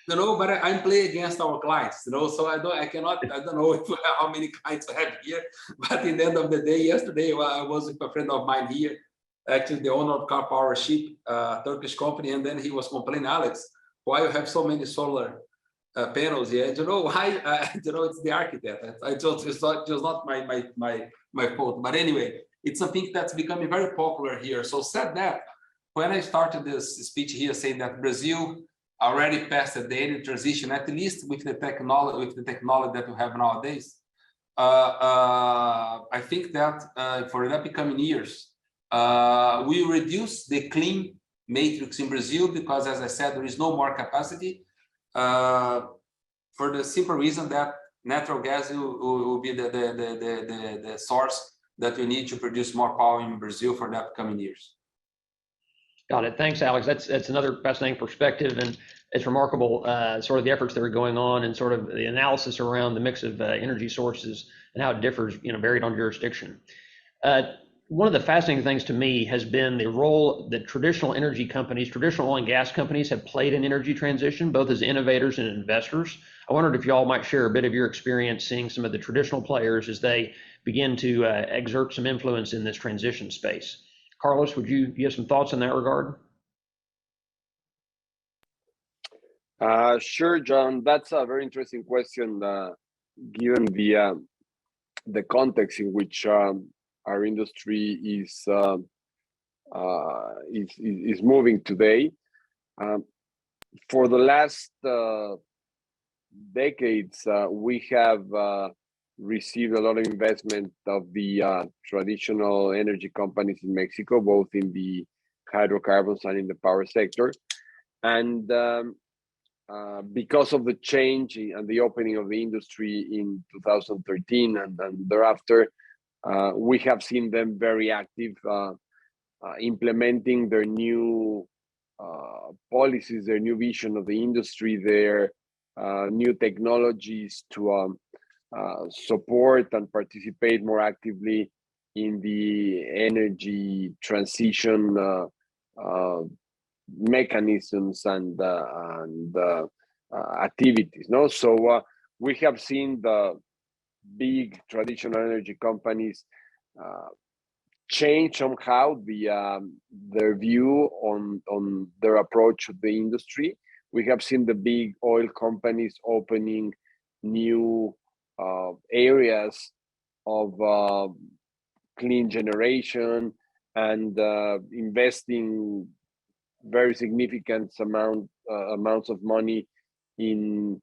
But I'm playing against our clients, so I don't know how many clients I have here, but in the end of the day, yesterday I was with a friend of mine here, actually the owner of Car Power Ship, Turkish company, and then he was complaining, Alex, why you have so many solar panels here? Why? It's the architect. It's not my fault, but anyway, it's something that's becoming very popular here. So said that, when I started this speech here saying that Brazil already passed the energy transition, at least with the technology that we have nowadays. I think that for the upcoming years, we reduce the clean matrix in Brazil because, as I said, there is no more capacity. For the simple reason that natural gas will be the source that we need to produce more power in Brazil for the upcoming years. Got it. Thanks, Alex. That's another fascinating perspective, and it's remarkable sort of the efforts that are going on and sort of the analysis around the mix of energy sources and how it differs, varied on jurisdiction. One of the fascinating things to me has been the role that traditional energy companies, traditional oil and gas companies have played in energy transition, both as innovators and investors. I wondered if y'all might share a bit of your experience seeing some of the traditional players as they begin to exert some influence in this transition space. Carlos, would you have some thoughts in that regard? Sure, John. That's a very interesting question, given the context in which our industry is moving today. For the last decades, we have received a lot of investment of the traditional energy companies in Mexico, both in the hydrocarbons and in the power sector. And because of the change and the opening of the industry in 2013 and thereafter, we have seen them very active, implementing their new policies, their new vision of the industry, their new technologies to support and participate more actively in the energy transition mechanisms and activities. So we have seen the big traditional energy companies change somehow their view on their approach to the industry. We have seen the big oil companies opening new areas of clean generation and investing very significant amounts of money in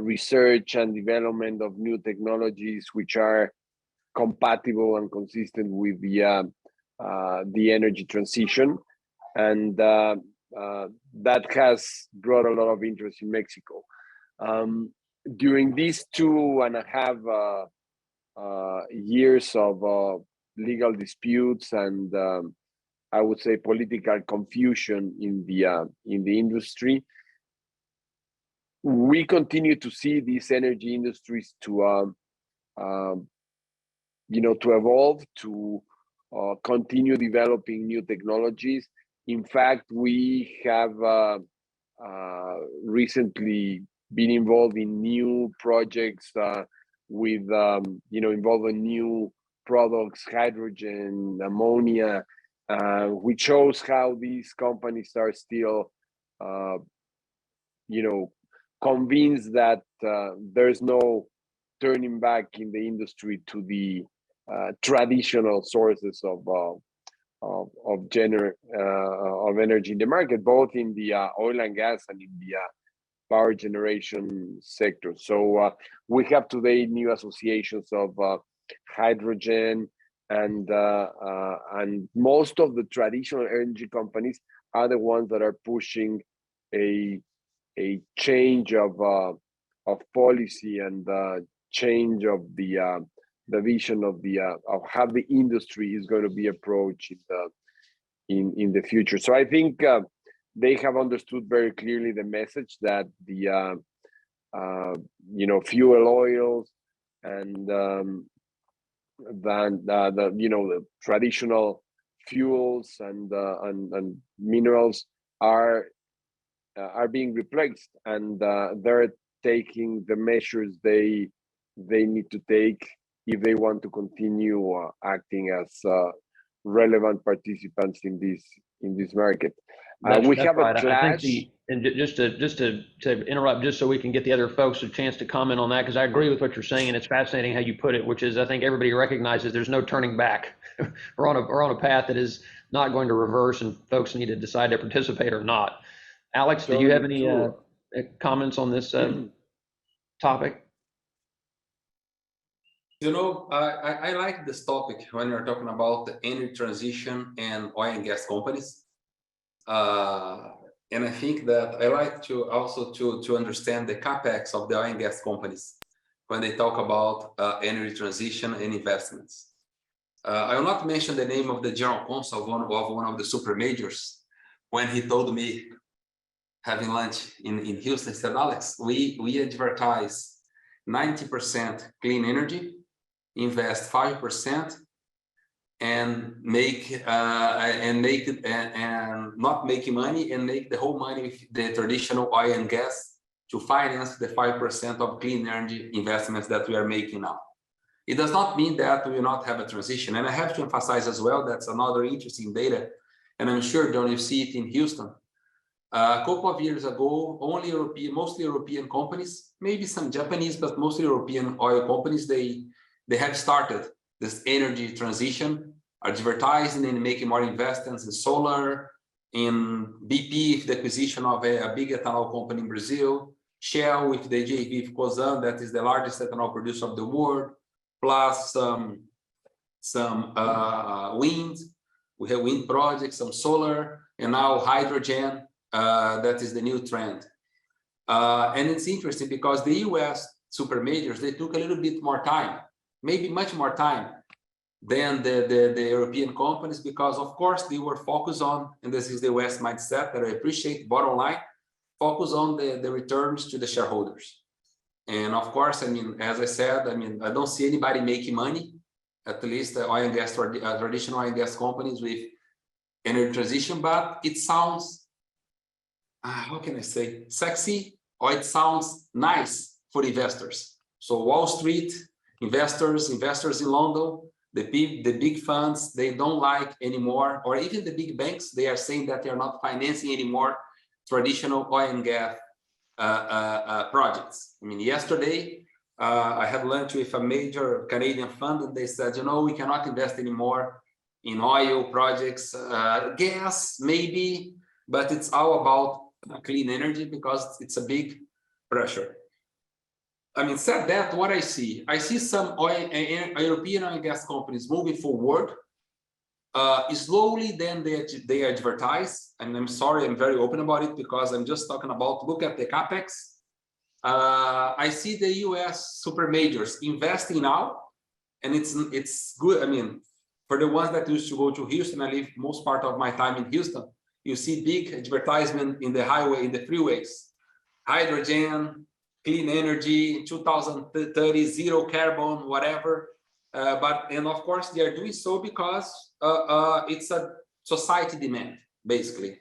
research and development of new technologies which are compatible and consistent with the energy transition, and that has brought a lot of interest in Mexico. During these 2.5 years of legal disputes and I would say political confusion in the industry, we continue to see these energy industries to evolve, to continue developing new technologies. In fact, we have recently been involved in new projects with involving new products, hydrogen, ammonia, which shows how these companies are still convinced that there's no turning back in the industry to the traditional sources energy in the market, both in the oil and gas and in the power generation sector. So we have today new associations of hydrogen, and most of the traditional energy companies are the ones that are pushing a change of policy and change of the vision of how the industry is going to be approached in the future. So I think they have understood very clearly the message that the fuel oils and the traditional fuels and minerals are being replaced, and they're taking the measures they need to take if they want to continue acting as relevant participants in this market. We have right. a clash. I think and just to interrupt, just so we can get the other folks a chance to comment on that, because I agree with what you're saying, and it's fascinating how you put it, which is I think everybody recognizes there's no turning back. We're on a path that is not going to reverse, and folks need to decide to participate or not. Alex, do you have any comments on this topic? I like this topic when you're talking about the energy transition and oil and gas companies. And I think that I like to also to understand the capex of the oil and gas companies when they talk about energy transition and investments. I will not mention the name of the general counsel of one of the super majors. When he told me, having lunch in Houston, he said, Alex, we advertise 90% clean energy, invest 5%, and not making money, and make the whole money with the traditional oil and gas to finance the 5% of clean energy investments that we are making now. It does not mean that we will not have a transition. And I have to emphasize as well, that's another interesting data, and I'm sure, John, you see it in Houston. A couple of years ago, mostly European companies, maybe some Japanese, but mostly European oil companies, they have started this energy transition, advertising and making more investments in solar, in BP with the acquisition of a big ethanol company in Brazil, Shell with the JV with Cosan, that is the largest ethanol producer of the world, plus some wind. We have wind projects, some solar, and now hydrogen. That is the new trend. And it's interesting because the US super majors, they took a little bit more time, maybe much more time than the European companies, because of course they were focused on, and this is the West mindset that I appreciate, bottom line, focus on the returns to the shareholders. And of course, I mean, as I said, I mean, I don't see anybody making money, at least the oil and gas, traditional oil and gas companies with energy transition, but it sounds, how can I say, sexy, or it sounds nice for investors. So Wall Street, investors in London, the big funds, they don't like anymore, or even the big banks, they are saying that they are not financing anymore traditional oil and gas projects. I mean, yesterday, I had lunch with a major Canadian fund, and they said, you know, we cannot invest anymore in oil projects, gas maybe, but it's all about clean energy because it's a big pressure. I mean, said that, what I see some European oil and gas companies moving forward slowly. Then they advertise, and I'm sorry, I'm very open about it because I'm just talking about, look at the capex. I see the US super majors investing now, and it's good. I mean, for the ones that used to go to Houston, I live most part of my time in Houston. You see big advertisement in the highway, in the freeways, hydrogen, clean energy, 2030, zero carbon, whatever. And of course, they are doing so because it's a society demand, basically.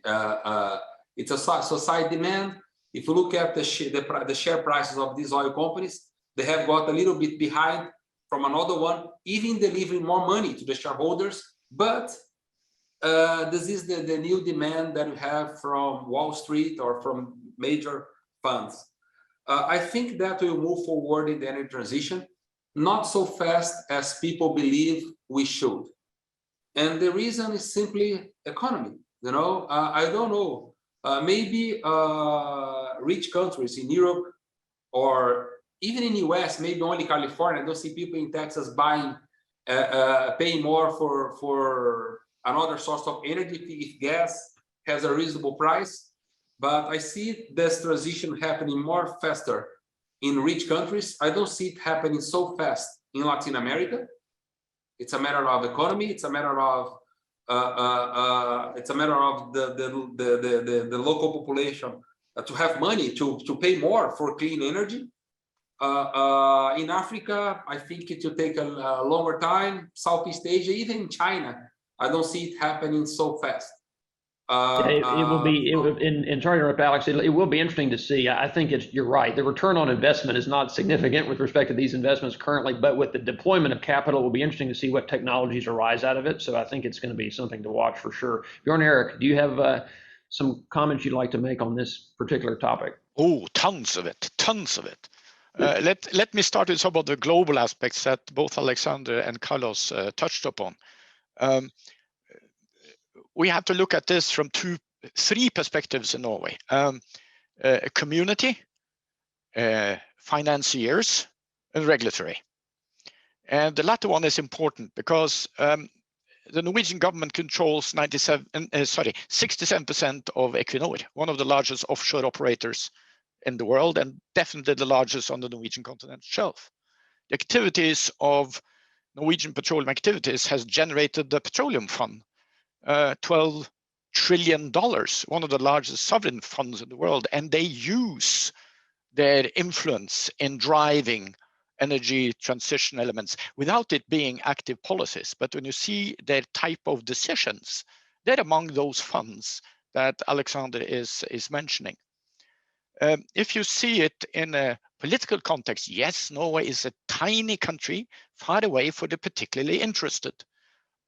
It's a society demand. If you look at the share prices of these oil companies, they have got a little bit behind from another one, even delivering more money to the shareholders. But this is the new demand that we have from Wall Street or from major funds. I think that we'll move forward in the energy transition, not so fast as people believe we should. And the reason is simply economy. You know, I don't know, maybe rich countries in Europe or even in US, maybe only California, I don't see people in Texas buying, paying more for another source of energy if gas has a reasonable price. But I see this transition happening more faster in rich countries. I don't see it happening so fast in Latin America. It's a matter of economy. It's a matter of the local population to have money to pay more for clean energy. In Africa, I think it will take a longer time. Southeast Asia, even in China, I don't see it happening so fast. It will be, in trying to interrupt Alex, it will be interesting to see. I think you're right. The return on investment is not significant with respect to these investments currently, but with the deployment of capital, it will be interesting to see what technologies arise out of it. So I think it's going to be something to watch for sure. Bjorn Erik, do you have some comments you'd like to make on this particular topic? Oh, tons of it, tons of it. Let me start with some of the global aspects that both Alexander and Carlos touched upon. We have to look at this from three perspectives in Norway: community, financiers, and regulatory. And the latter one is important because the Norwegian government controls 67% of Equinor, one of the largest offshore operators in the world, and definitely the largest on the Norwegian continental shelf. The activities of Norwegian petroleum activities has generated the petroleum fund, $12 trillion, one of the largest sovereign funds in the world, and they use their influence in driving energy transition elements without it being active policies. But when you see their type of decisions, they're among those funds that Alexander is mentioning. If you see it in a political context, yes, Norway is a tiny country, far away for the particularly interested,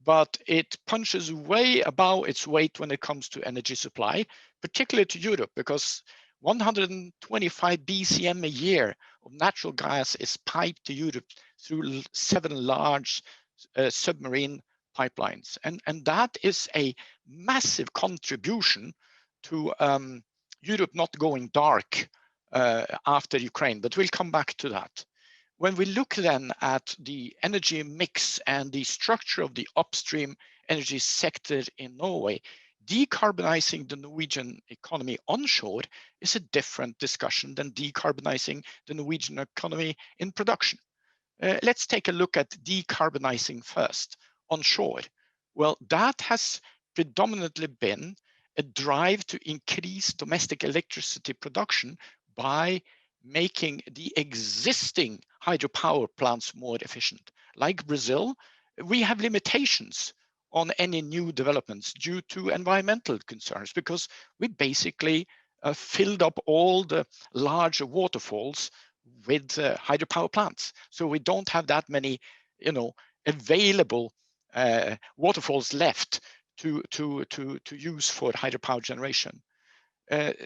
but it punches way above its weight when it comes to energy supply, particularly to Europe, because 125 BCM a year of natural gas is piped to Europe through 7 large submarine pipelines. And that is a massive contribution to Europe not going dark after Ukraine, but we'll come back to that. When we look then at the energy mix and the structure of the upstream energy sector in Norway, decarbonizing the Norwegian economy onshore is a different discussion than decarbonizing the Norwegian economy in production. Let's take a look at decarbonizing first, onshore. Well, that has predominantly been a drive to increase domestic electricity production by making the existing hydropower plants more efficient. Like Brazil, we have limitations on any new developments due to environmental concerns because we basically filled up all the large waterfalls with hydropower plants. So we don't have that many, available waterfalls left to use for hydropower generation.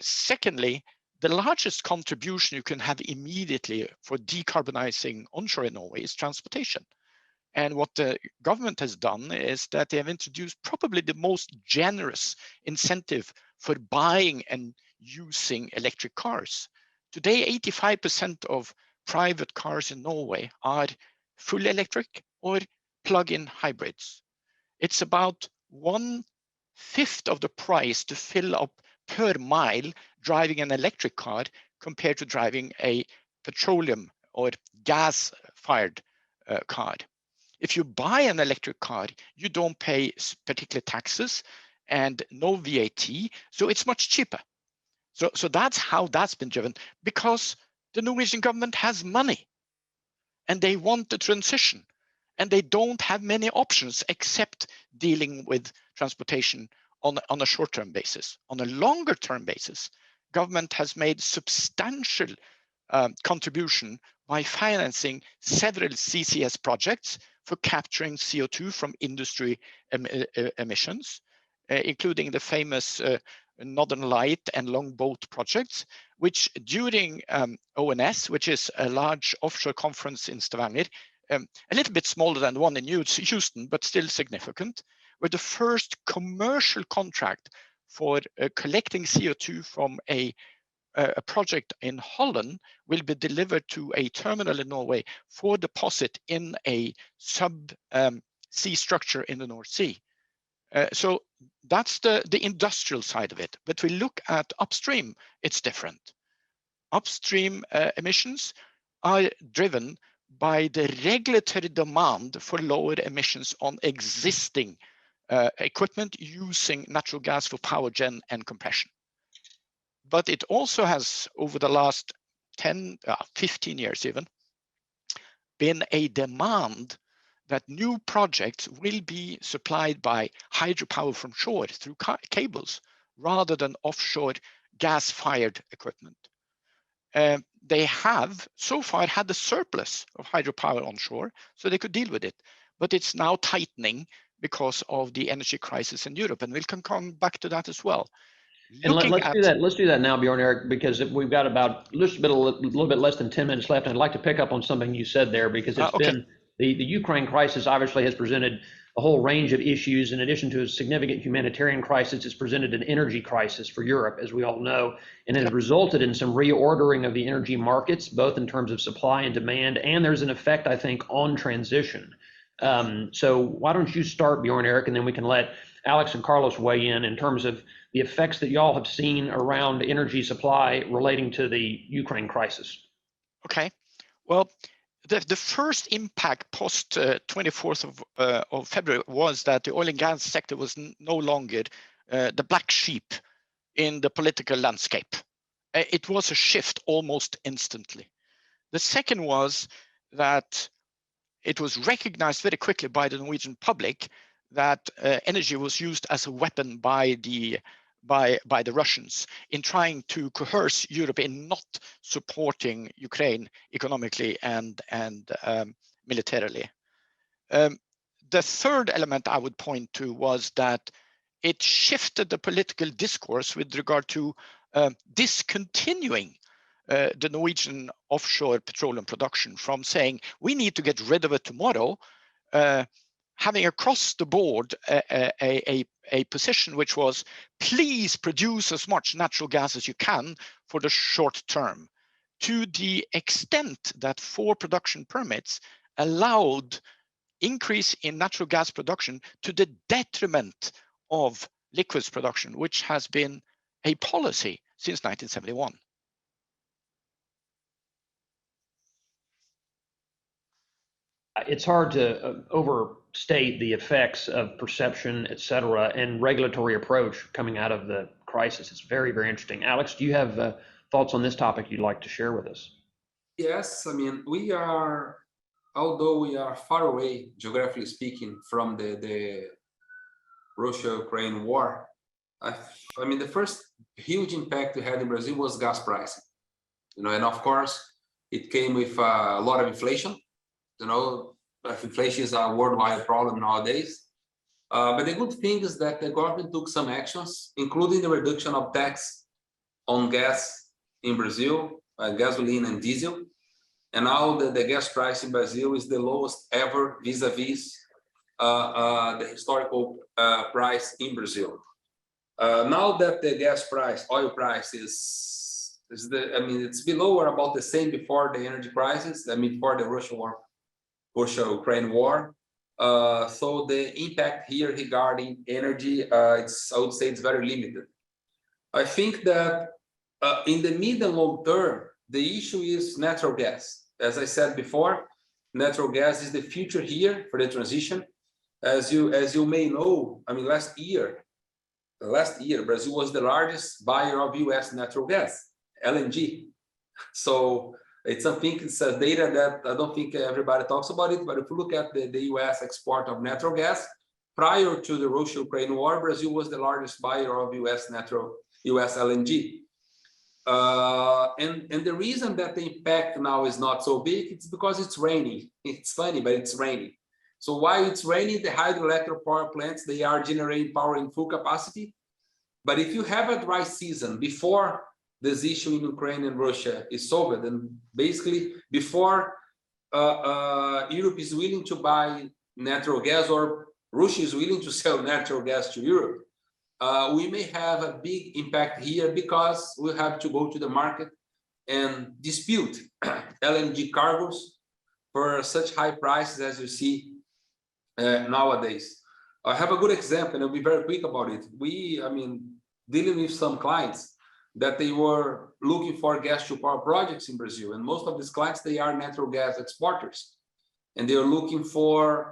Secondly, the largest contribution you can have immediately for decarbonizing onshore in Norway is transportation. And what the government has done is that they have introduced probably the most generous incentive for buying and using electric cars. Today, 85% of private cars in Norway are fully electric or plug-in hybrids. It's about 1/5 of the price to fill up per mile driving an electric car compared to driving a petroleum or gas-fired car. If you buy an electric car, you don't pay particular taxes and no VAT, so it's much cheaper. So that's how that's been driven, because the Norwegian government has money and they want the transition and they don't have many options except dealing with transportation on a short-term basis. On a longer-term basis, government has made substantial contribution by financing several CCS projects for capturing CO2 from industry emissions, including the famous Northern Light and Longboat projects, which during ONS, which is a large offshore conference in Stavanger, a little bit smaller than the one in Houston, but still significant, where the first commercial contract for collecting CO2 from a project in Holland will be delivered to a terminal in Norway for deposit in a sub-sea structure in the North Sea. So that's the industrial side of it. But we look at upstream, it's different. Upstream emissions are driven by the regulatory demand for lower emissions on existing equipment using natural gas for power gen and compression. But it also has, over the last 10, 15 years even, been a demand that new projects will be supplied by hydropower from shore through cables rather than offshore gas-fired equipment. They have so far had a surplus of hydropower onshore, so they could deal with it. But it's now tightening because of the energy crisis in Europe, and we can come back to that as well. And let's do that. Let's do that now, Bjorn Erik, because we've got about a little bit less than 10 minutes left, and I'd like to pick up on something you said there, because it's been the Ukraine crisis obviously has presented a whole range of issues. In addition to a significant humanitarian crisis, it's presented an energy crisis for Europe, as we all know, and has resulted in some reordering of the energy markets, both in terms of supply and demand, and there's an effect, I think, on transition. So why don't you start, Bjorn Erik, and then we can let Alex and Carlos weigh in terms of the effects that y'all have seen around energy supply relating to the Ukraine crisis. Okay, well, the first impact post 24th of February was that the oil and gas sector was no longer the black sheep in the political landscape. It was a shift almost instantly. The second was that it was recognized very quickly by the Norwegian public that energy was used as a weapon by the Russians in trying to coerce Europe in not supporting Ukraine economically and militarily. The third element I would point to was that it shifted the political discourse with regard to discontinuing the Norwegian offshore petroleum production, from saying we need to get rid of it tomorrow, having across the board a position which was, please produce as much natural gas as you can for the short term, to the extent that 4 production permits allowed increase in natural gas production to the detriment of liquids production, which has been a policy since 1971. It's hard to overstate the effects of perception, et cetera, and regulatory approach coming out of the crisis. It's very, very interesting. Alex, do you have thoughts on this topic you'd like to share with us? Yes, I mean, although we are far away, geographically speaking, from the Russia-Ukraine war, I mean, the first huge impact we had in Brazil was gas pricing, and of course, it came with a lot of inflation. Inflation is a worldwide problem nowadays. But the good thing is that the government took some actions, including the reduction of tax on gas in Brazil, gasoline and diesel. And now the gas price in Brazil is the lowest ever vis-a-vis the historical price in Brazil. Now that the gas price, oil price it's below or about the same before the energy crisis, before the Russia-Ukraine war. So the impact here regarding energy, I would say it's very limited. I think that in the mid and long term, the issue is natural gas. As I said before, natural gas is the future here for the transition. As you may know, last year, Brazil was the largest buyer of US natural gas, LNG. So it's a data that I don't think everybody talks about it, but if you look at the US export of natural gas, prior to the Russia-Ukraine war, Brazil was the largest buyer of US LNG. And the reason that the impact now is not so big, it's because it's raining. It's funny, but it's raining. So while it's raining, the hydroelectric power plants, they are generating power in full capacity. But if you have a dry season before this issue in Ukraine and Russia is solved, and basically before Europe is willing to buy natural gas, or Russia is willing to sell natural gas to Europe, we may have a big impact here because we have to go to the market and dispute LNG cargoes for such high prices as you see nowadays. I have a good example, and I'll be very quick about it. Dealing with some clients that they were looking for gas to power projects in Brazil, and most of these clients, they are natural gas exporters, and they are looking for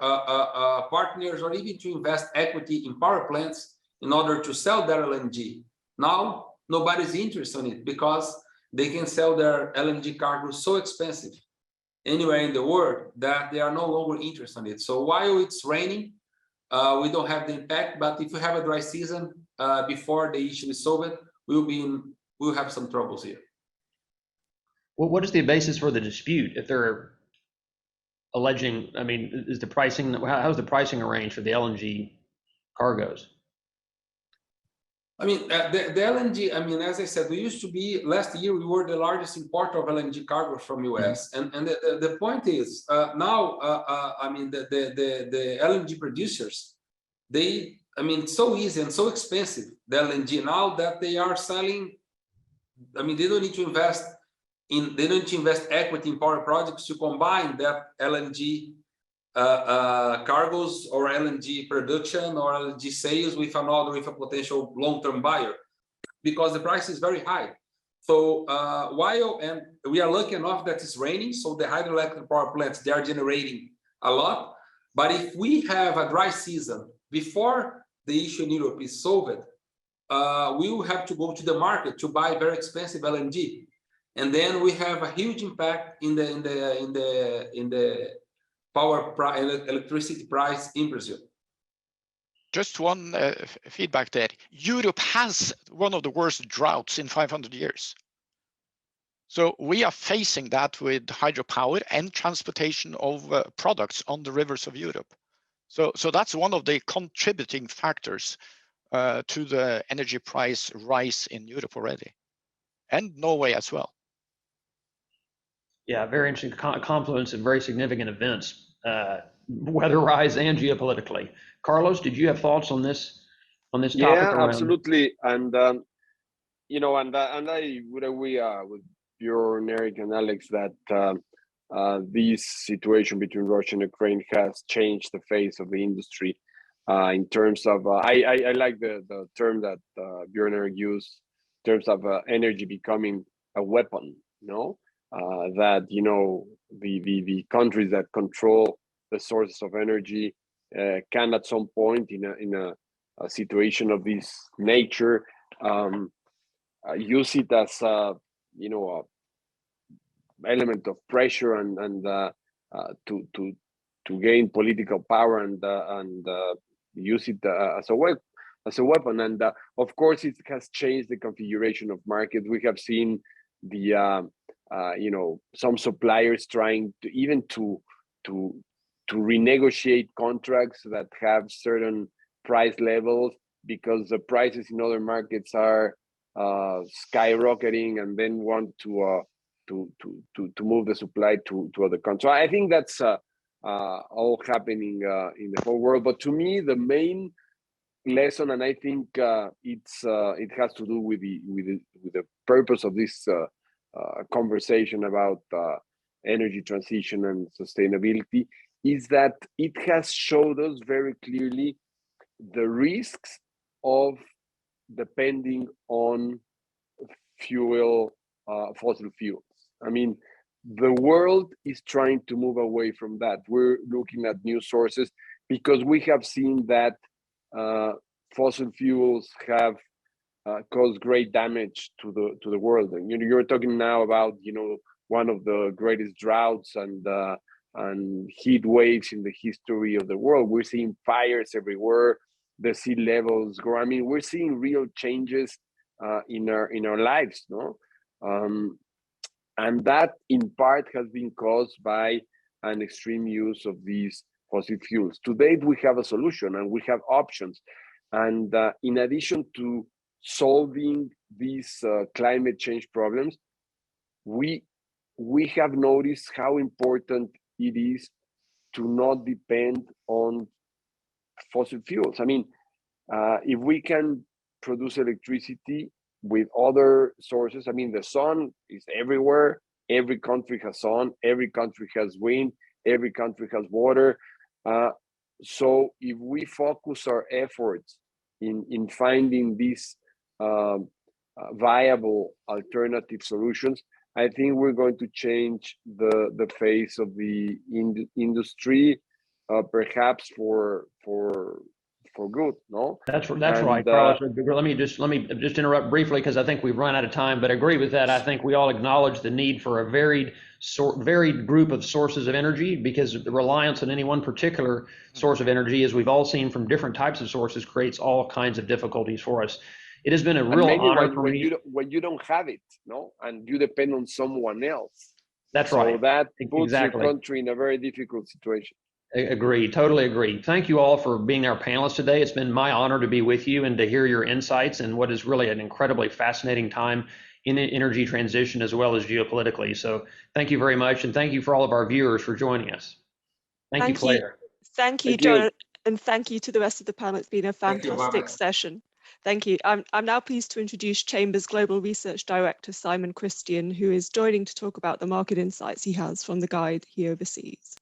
partners or even to invest equity in power plants in order to sell their LNG. Now, nobody's interested in it because they can sell their LNG cargo so expensive anywhere in the world that they are no longer interested in it. So while it's raining, we don't have the impact, but if you have a dry season before the issue is solved, we'll have some troubles here. Well, what is the basis for the dispute? If they're alleging, is the pricing, how's the pricing arranged for the LNG cargoes? The LNG, as I said, we used to be, last year, we were the largest importer of LNG cargo from US. And the point is, now, the LNG producers, it's so easy and so expensive, the LNG, now that they are selling, they don't need to invest equity in power projects to combine that LNG cargoes or LNG production or LNG sales with a potential long-term buyer, because the price is very high. So and we are lucky enough that it's raining, so the hydroelectric power plants, they are generating a lot. But if we have a dry season before the issue in Europe is solved, we will have to go to the market to buy very expensive LNG, and then we have a huge impact in the electricity price in Brazil. Just one feedback there. Europe has one of the worst droughts in 500 years. So we are facing that with hydropower and transportation of products on the rivers of Europe. So that's one of the contributing factors to the energy price rise in Europe already, and Norway as well. Yeah, very interesting confluence of very significant events, weather-wise and geopolitically. Carlos, did you have thoughts on this topic? Yeah, absolutely. And I would agree with Bjorn, Eric, and Alex that this situation between Russia and Ukraine has changed the face of the industry in terms of. I like the term that Bjorn and Eric used in terms of energy becoming a weapon. That the countries that control the sources of energy can at some point in a situation of this nature use it as a element of pressure and to gain political power and use it as a weapon. And of course, it has changed the configuration of markets. We have seen the some suppliers trying to renegotiate contracts that have certain price levels because the prices in other markets are skyrocketing, and then want to move the supply to other countries. So I think that's all happening in the whole world. But to me, the main lesson, and I think it has to do with the purpose of this conversation about energy transition and sustainability, is that it has showed us very clearly the risks of depending on fossil fuels. The world is trying to move away from that. We're looking at new sources because we have seen that fossil fuels have caused great damage to the world. And you're talking now about one of the greatest droughts and heat waves in the history of the world. We're seeing fires everywhere. The sea levels grow. We're seeing real changes in our lives, no? And that in part has been caused by an extreme use of these fossil fuels. To date, we have a solution and we have options. And in addition to solving these climate change problems, we have noticed how important it is to not depend on fossil fuels. I mean, if we can produce electricity with other sources, I mean, the sun is everywhere. Every country has sun, every country has wind, every country has water. So if we focus our efforts in finding these viable alternative solutions, I think we're going to change the face of the industry, perhaps for good. No, that's right, Carlos. Let me just interrupt briefly because I think we've run out of time. But I agree with that. I think we all acknowledge the need for a varied group of sources of energy, because the reliance on any one particular source of energy, as we've all seen from different types of sources, creates all kinds of difficulties for us. It has been a real honor for me. When you don't have it, no, and you depend on someone else. That's right. So that puts your country in a very difficult situation. Agree, totally agree. Thank you all for being our panelists today. It's been my honor to be with you and to hear your insights in what is really an incredibly fascinating time in the energy transition as well as geopolitically. So thank you very much, and thank you for all of our viewers for joining us. Thank you, Claire. Thank you, John, and thank you to the rest of the panel. It's been a fantastic session. Thank you. I'm now pleased to introduce Chambers Global Research Director Simon Christian, who is joining to talk about the market insights he has from the guide he oversees.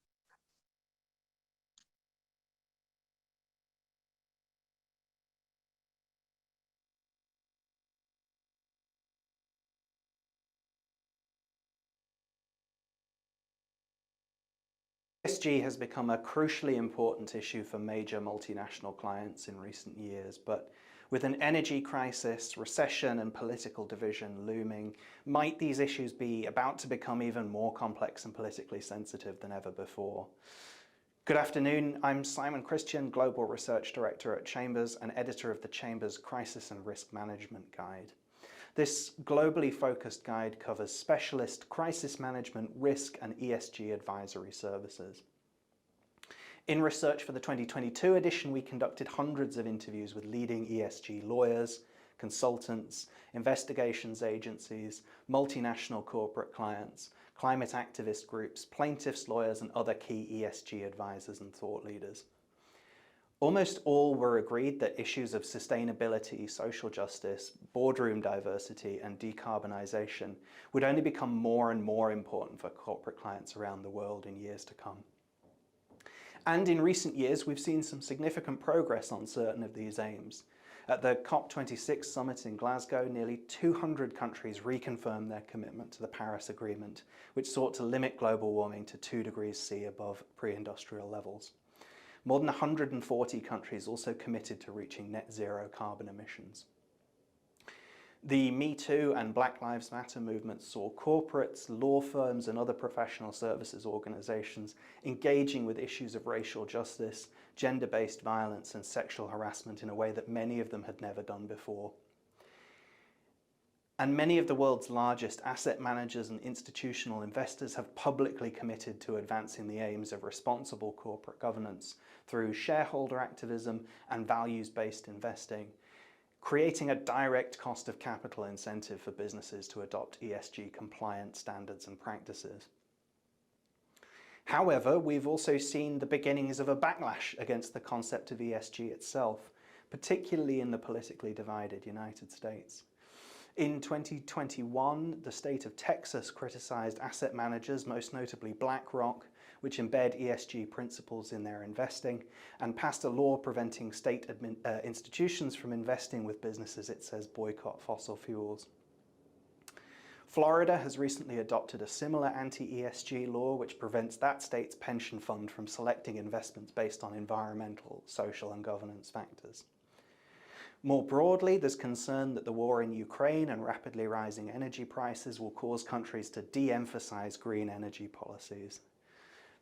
ESG has become a crucially important issue for major multinational clients in recent years, but with an energy crisis, recession and political division looming, might these issues be about to become even more complex and politically sensitive than ever before? Good afternoon, I'm Simon Christian, Global Research Director at Chambers and editor of the Chambers Crisis and Risk Management Guide. This globally focused guide covers specialist crisis management, risk and ESG advisory services. In research for the 2022 edition, we conducted hundreds of interviews with leading ESG lawyers, consultants, investigations agencies, multinational corporate clients, climate activist groups, plaintiffs' lawyers and other key ESG advisors and thought leaders. Almost all were agreed that issues of sustainability, social justice, boardroom diversity and decarbonisation would only become more and more important for corporate clients around the world in years to come. And in recent years, we've seen some significant progress on certain of these aims. At the COP26 summit in Glasgow, nearly 200 countries reconfirmed their commitment to the Paris Agreement, which sought to limit global warming to 2 degrees C above pre-industrial levels. More than 140 countries also committed to reaching net zero carbon emissions. The Me Too and Black Lives Matter movements saw corporates, law firms and other professional services organizations engaging with issues of racial justice, gender-based violence and sexual harassment in a way that many of them had never done before. And many of the world's largest asset managers and institutional investors have publicly committed to advancing the aims of responsible corporate governance through shareholder activism and values-based investing, creating a direct cost of capital incentive for businesses to adopt ESG compliant standards and practices. However, we've also seen the beginnings of a backlash against the concept of ESG itself, particularly in the politically divided United States. In 2021, the state of Texas criticized asset managers, most notably BlackRock, which embed ESG principles in their investing, and passed a law preventing state institutions from investing with businesses it says boycott fossil fuels. Florida has recently adopted a similar anti-ESG law which prevents that state's pension fund from selecting investments based on environmental, social and governance factors. More broadly, there's concern that the war in Ukraine and rapidly rising energy prices will cause countries to de-emphasize green energy policies.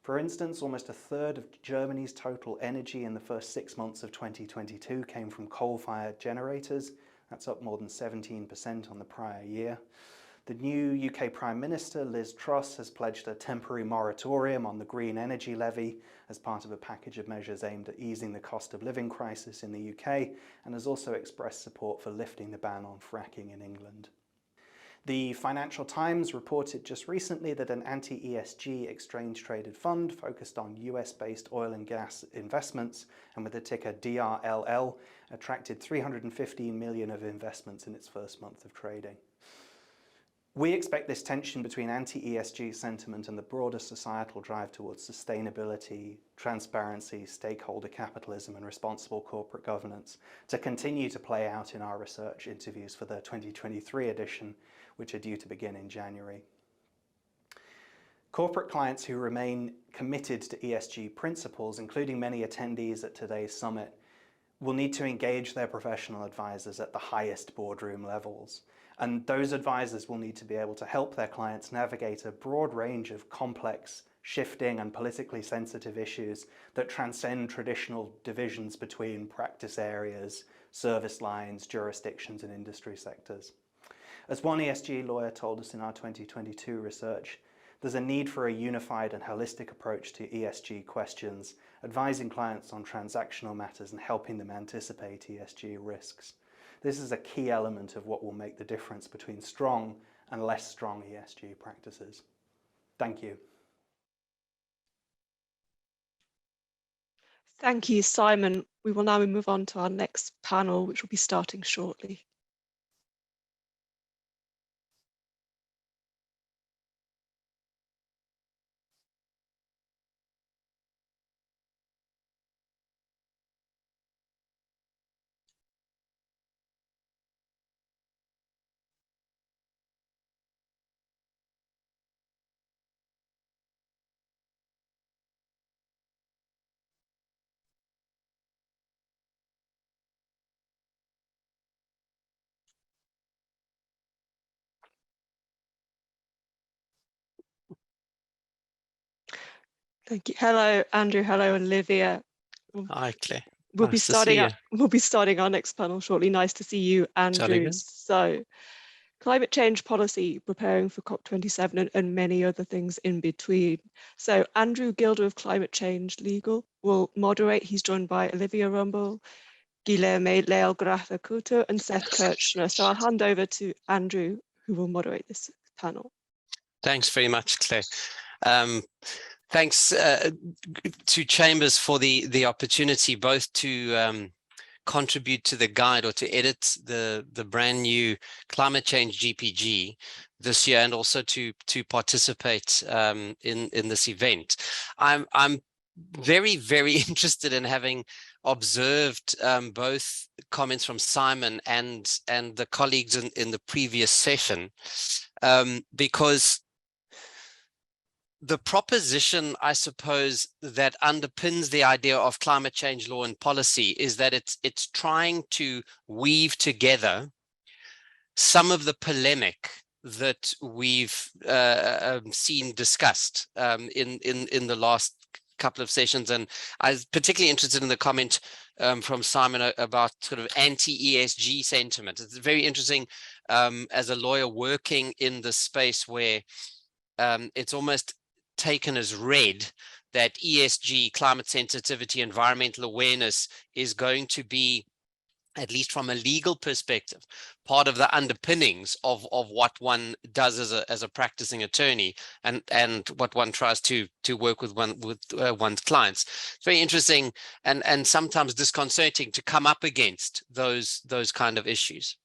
For instance, almost a third of Germany's total energy in the first 6 months of 2022 came from coal-fired generators. That's up more than 17% on the prior year. The new UK Prime Minister, Liz Truss, has pledged a temporary moratorium on the green energy levy as part of a package of measures aimed at easing the cost of living crisis in the UK, and has also expressed support for lifting the ban on fracking in England. The Financial Times reported just recently that an anti-ESG exchange-traded fund focused on US-based oil and gas investments and with the ticker DRLL attracted 315 million of investments in its first month of trading. We expect this tension between anti-ESG sentiment and the broader societal drive towards sustainability, transparency, stakeholder capitalism and responsible corporate governance to continue to play out in our research interviews for the 2023 edition, which are due to begin in January. Corporate clients who remain committed to ESG principles, including many attendees at today's summit, will need to engage their professional advisors at the highest boardroom levels. And those advisors will need to be able to help their clients navigate a broad range of complex, shifting and politically sensitive issues that transcend traditional divisions between practice areas, service lines, jurisdictions and industry sectors. As one ESG lawyer told us in our 2022 research, there's a need for a unified and holistic approach to ESG questions, advising clients on transactional matters and helping them anticipate ESG risks. This is a key element of what will make the difference between strong and less strong ESG practices. Thank you. Thank you, Simon. We will now move on to our next panel, which will be starting shortly. Thank you. Hello, Andrew. Hello, Olivia. Hi, Claire. We'll Nice be to starting see up. We'll be starting our next panel shortly. Nice to see you, Andrew. good. So, climate change policy, preparing for COP27 and many other things in between. So, Andrew Gilder of Climate Change Legal will moderate. He's joined by Olivia Rumble, Guilherme Leal Graça Couto, and Seth Kirchner. So, I'll hand over to Andrew, who will moderate this panel. Thanks very much, Claire. Thanks to Chambers for the opportunity both to contribute to the guide or to edit the brand new climate change GPG this year, and also to participate in this event. I'm very, very interested in having observed both comments from Simon and the colleagues in the previous session, because the proposition, I suppose, that underpins the idea of climate change law and policy is that it's trying to weave together some of the polemic that we've seen discussed in the last couple of sessions. And I was particularly interested in the comment from Simon about sort of anti-ESG sentiment. It's very interesting as a lawyer working in the space where it's almost taken as read that ESG, climate sensitivity, environmental awareness is going to be, at least from a legal perspective, part of the underpinnings of what one does as a practicing attorney and what one tries to work with one's clients. It's very interesting and sometimes disconcerting to come up against those kind of issues.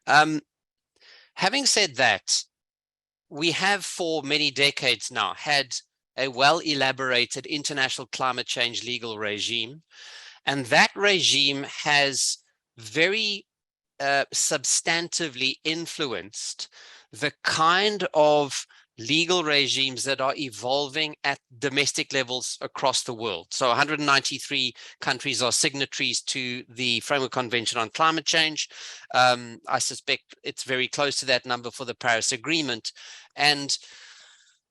Having said that, we have for many decades now had a well-elaborated international climate change legal regime, and that regime has very substantively influenced the kind of legal regimes that are evolving at domestic levels across the world. So 193 countries are signatories to the Framework Convention on Climate Change. I suspect it's very close to that number for the Paris Agreement. And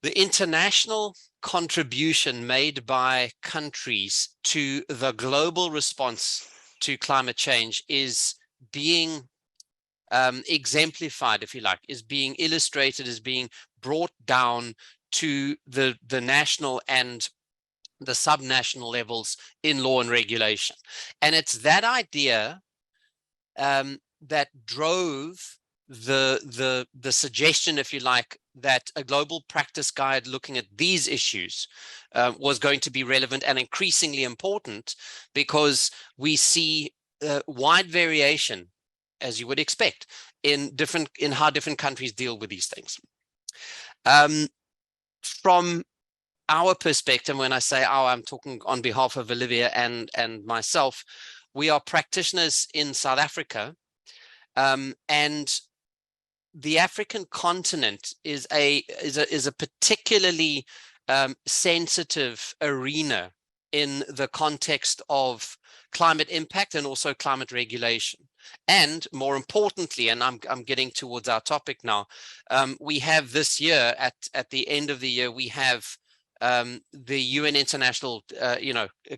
the international contribution made by countries to the global response to climate change is being exemplified, if you like, is being illustrated, is being brought down to the national and the subnational levels in law and regulation. And it's that idea that drove the suggestion, if you like, that a global practice guide looking at these issues was going to be relevant and increasingly important, because we see wide variation, as you would expect, in how different countries deal with these things. From our perspective, when I say our, I'm talking on behalf of Olivia and myself, we are practitioners in South Africa, and the African continent is a particularly sensitive arena in the context of climate impact and also climate regulation. And more importantly, and I'm getting towards our topic now, we have this year, at the end of the year, we have the UN International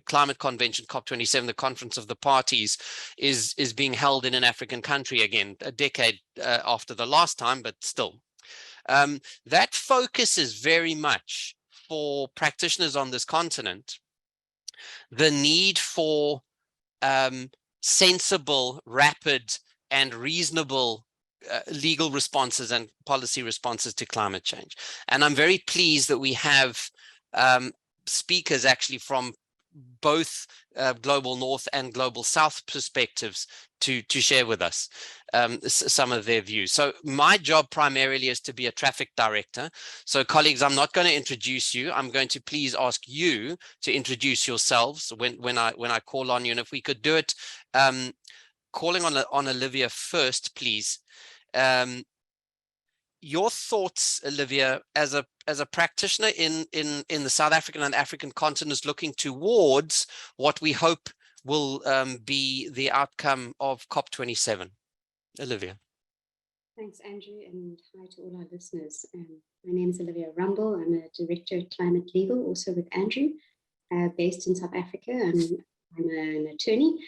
Climate Convention, COP27, the Conference of the Parties, is being held in an African country again, a decade after the last time, but still. That focuses very much for practitioners on this continent the need for sensible, rapid, and reasonable legal responses and policy responses to climate change. And I'm very pleased that we have speakers actually from both global north and global south perspectives to share with us some of their views. So my job primarily is to be a traffic director. So colleagues, I'm not going to introduce you. I'm going to please ask you to introduce yourselves when I call on you. And if we could do it, calling on Olivia first, please. Your thoughts, Olivia, as a practitioner in the South African and African continents, looking towards what we hope will be the outcome of COP27. Olivia. Thanks, Andrew, and hi to all our listeners. My name is Olivia Rumble. I'm a Director of Climate Legal, also with Andrew, based in South Africa. I'm an attorney,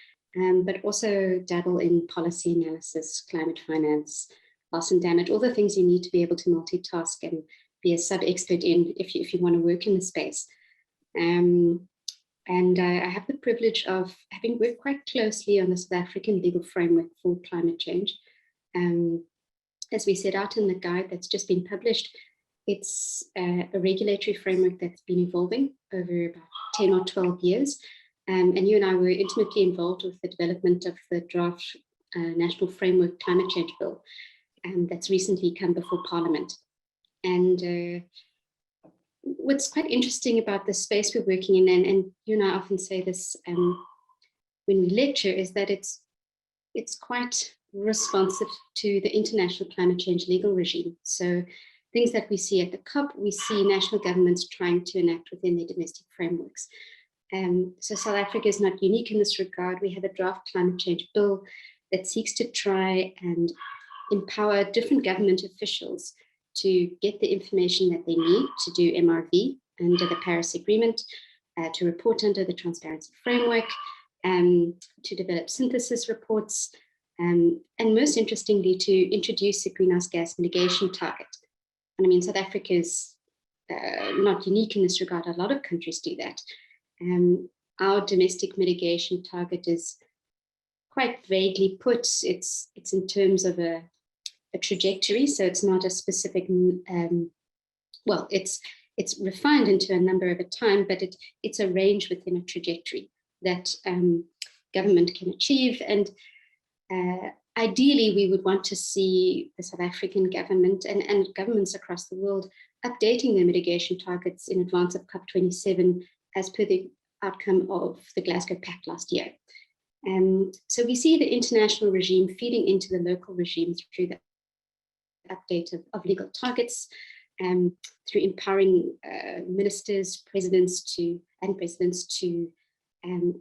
but also dabble in policy analysis, climate finance, loss and damage, all the things you need to be able to multitask and be a sub-expert in if you want to work in the space. And I have the privilege of having worked quite closely on the South African legal framework for climate change. As we set out in the guide that's just been published, it's a regulatory framework that's been evolving over about 10 or 12 years. And you and I were intimately involved with the development of the draft National Framework Climate Change Bill that's recently come before Parliament. And what's quite interesting about the space we're working in, and you and I often say this when we lecture, is that it's quite responsive to the international climate change legal regime. So things that we see at the COP, we see national governments trying to enact within their domestic frameworks. So South Africa is not unique in this regard. We have a draft climate change bill that seeks to try and empower different government officials to get the information that they need to do MRV under the Paris Agreement, to report under the transparency framework, to develop synthesis reports, and most interestingly, to introduce a greenhouse gas mitigation target. And I mean, South Africa is not unique in this regard. A lot of countries do that. Our domestic mitigation target is quite vaguely put. It's in terms of a trajectory, so it's not a specific, well, it's refined into a number over time, but it's a range within a trajectory that government can achieve. And ideally, we would want to see the South African government and governments across the world updating their mitigation targets in advance of COP27 as per the outcome of the Glasgow Pact last year. So we see the international regime feeding into the local regime through the update of legal targets, through empowering ministers, presidents to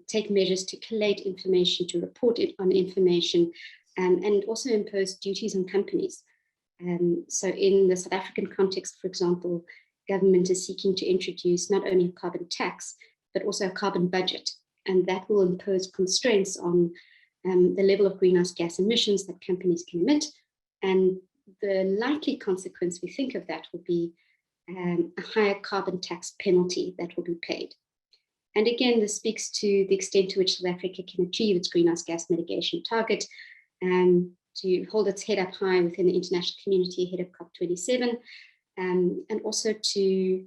take measures to collate information, to report it on information, and also impose duties on companies. So in the South African context, for example, government is seeking to introduce not only a carbon tax, but also a carbon budget, and that will impose constraints on the level of greenhouse gas emissions that companies can emit. And the likely consequence, we think of that, will be a higher carbon tax penalty that will be paid. And again, this speaks to the extent to which South Africa can achieve its greenhouse gas mitigation target. to hold its head up high within the international community ahead of COP27, and also to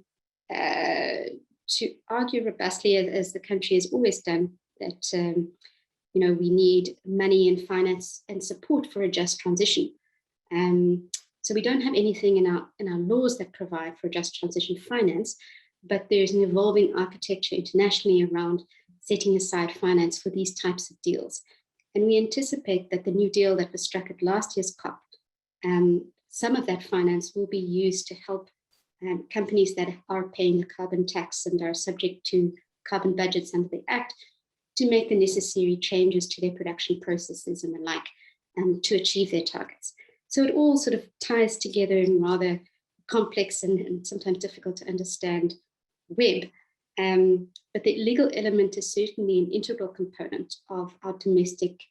argue robustly, as the country has always done, that we need money and finance and support for a just transition. So we don't have anything in our laws that provide for a just transition finance, but there's an evolving architecture internationally around setting aside finance for these types of deals. And we anticipate that the new deal that was struck at last year's COP, some of that finance will be used to help companies that are paying the carbon tax and are subject to carbon budgets under the Act to make the necessary changes to their production processes and the like, to achieve their targets. So it all sort of ties together in rather complex and sometimes difficult to understand web. But the legal element is certainly an integral component of our domestic,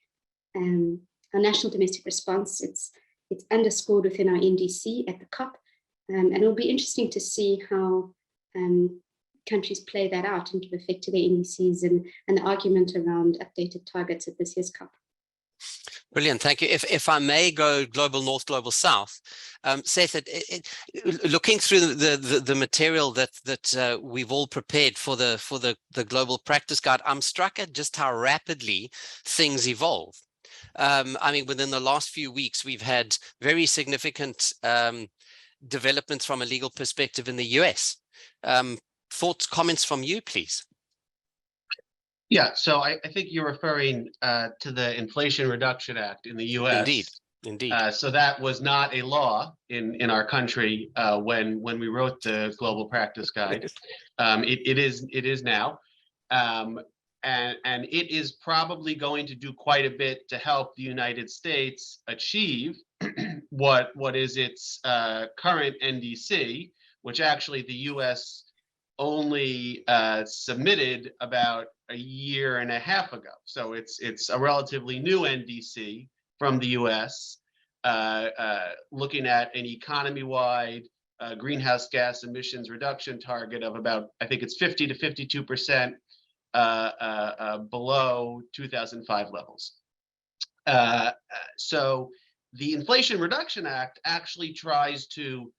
our national domestic response. It's underscored within our NDC at the COP, and it'll be interesting to see how countries play that out and give effect to their NDCs and the argument around updated targets at this year's COP. Brilliant, thank you. If I may go global north, global south, Seth, looking through the material that we've all prepared for the global practice guide, I'm struck at just how rapidly things evolve. I mean, within the last few weeks, we've had very significant developments from a legal perspective in the US. Thoughts, comments from you, please. Yeah, so I think you're referring to the Inflation Reduction Act in the US. Indeed. So that was not a law in our country when we wrote the Global Practice Guide. It is now, and it is probably going to do quite a bit to help the United States achieve what is its current NDC, which actually the US only submitted about a year and a half ago. So it's a relatively new NDC from the US, looking at an economy-wide greenhouse gas emissions reduction target of about, I think it's 50 to 52% below 2005 levels. So the Inflation Reduction Act actually tries to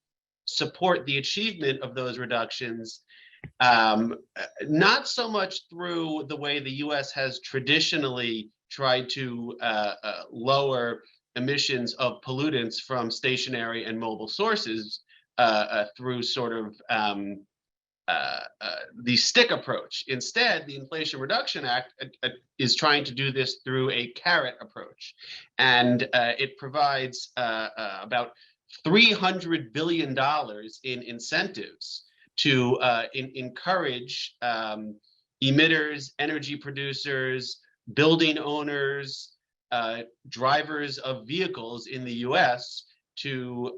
support the achievement of those reductions, not so much through the way the US has traditionally tried to lower emissions of pollutants from stationary and mobile sources through sort of the stick approach. Instead, the Inflation Reduction Act is trying to do this through a carrot approach. And it provides about $300 billion in incentives to encourage emitters, energy producers, building owners, drivers of vehicles in the US to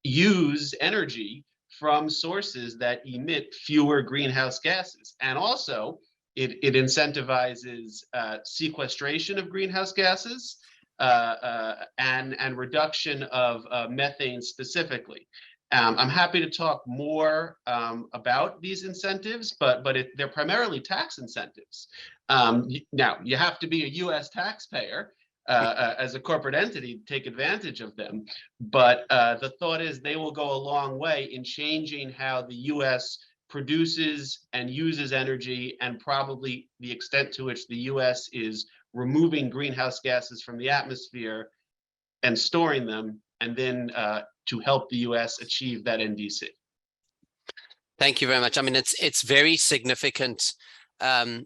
use energy from sources that emit fewer greenhouse gases. And also, it incentivizes sequestration of greenhouse gases and reduction of methane specifically. I'm happy to talk more about these incentives, but they're primarily tax incentives. Now, you have to be a US taxpayer as a corporate entity to take advantage of them. But the thought is they will go a long way in changing how the US produces and uses energy, and probably the extent to which the US is removing greenhouse gases from the atmosphere and storing them, and then to help the US achieve that NDC. Thank you very much. I mean, it's very significant. Well,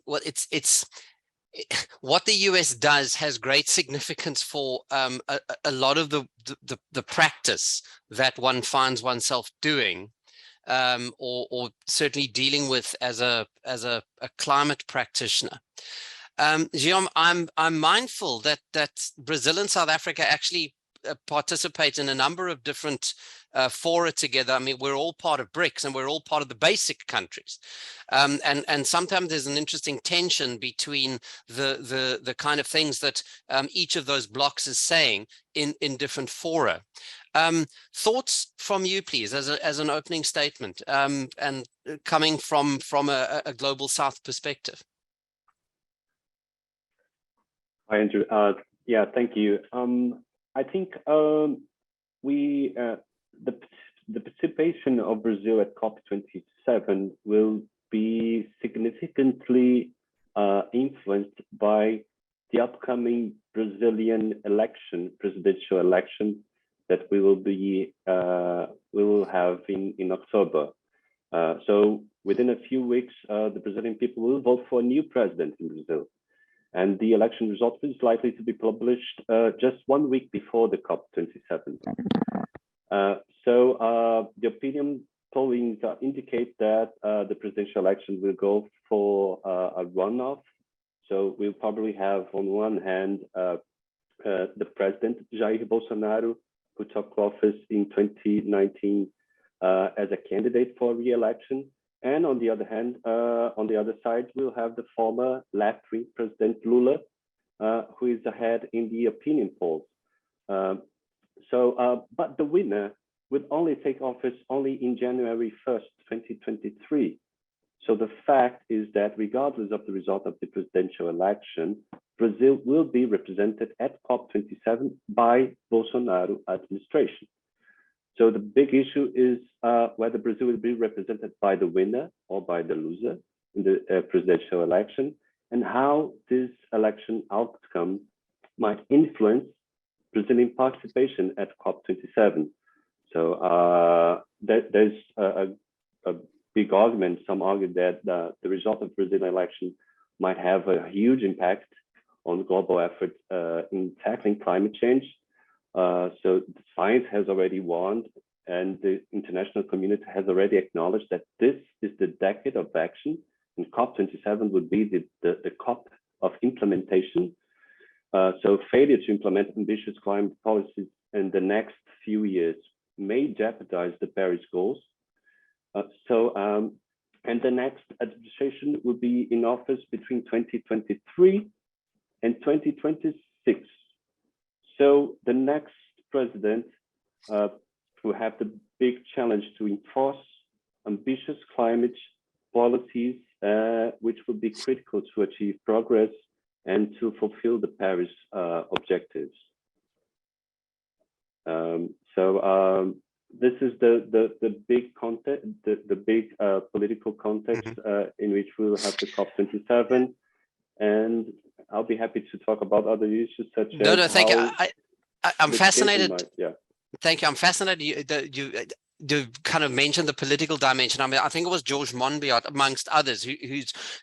what the US does has great significance for a lot of the practice that one finds oneself doing, or certainly dealing with as a climate practitioner. Guillaume, I'm mindful that Brazil and South Africa actually participate in a number of different fora together. I mean, we're all part of BRICS and we're all part of the basic countries. And sometimes there's an interesting tension between the kind of things that each of those blocks is saying in different fora. Thoughts from you, please, as an opening statement, and coming from a global South perspective. Hi, Andrew. Yeah, thank you. I think the participation of Brazil at COP27 will be significantly influenced by the upcoming Brazilian presidential election that we will have in October. So within a few weeks, the Brazilian people will vote for a new president in Brazil. And the election result is likely to be published just 1 week before the COP27. So the opinion polling indicate that the presidential election will go for a runoff. So we'll probably have, on one hand, the president, Jair Bolsonaro, who took office in 2019 as a candidate for re-election. And on the other hand, on the other side, we'll have the former left-wing President Lula, who is ahead in the opinion polls. But the winner would only take office only in January 1st, 2023. So the fact is that regardless of the result of the presidential election, Brazil will be represented at COP27 by Bolsonaro administration. So the big issue is whether Brazil will be represented by the winner or by the loser in the presidential election, and how this election outcome might influence Brazilian participation at COP27. So there's a big argument. Some argue that the result of the Brazilian election might have a huge impact on global efforts in tackling climate change. So science has already warned, and the international community has already acknowledged that this is the decade of action, and COP27 would be the COP of implementation. So failure to implement ambitious climate policies in the next few years may jeopardize the Paris goals. And the next administration will be in office between 2023 and 2026. So the next president will have the big challenge to enforce ambitious climate policies, which will be critical to achieve progress and to fulfill the Paris objectives. This is the big context, the big political context in which we will have the COP27, and I'll be happy to talk about other issues such as no, thank you. I'm fascinated. Yeah. Thank you. I'm fascinated. You kind of mentioned the political dimension. I mean, I think it was George Monbiot, amongst others,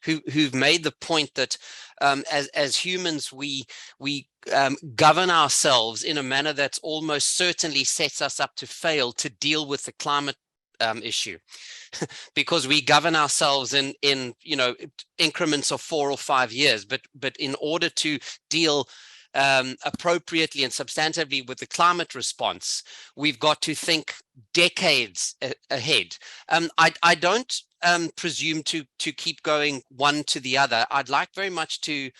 who've made the point that as humans we govern ourselves in a manner that's almost certainly sets us up to fail to deal with the climate issue, because we govern ourselves in increments of 4 or 5 years. But in order to deal appropriately and substantively with the climate response, we've got to think decades ahead. I don't presume to keep going one to the other. I'd like very much to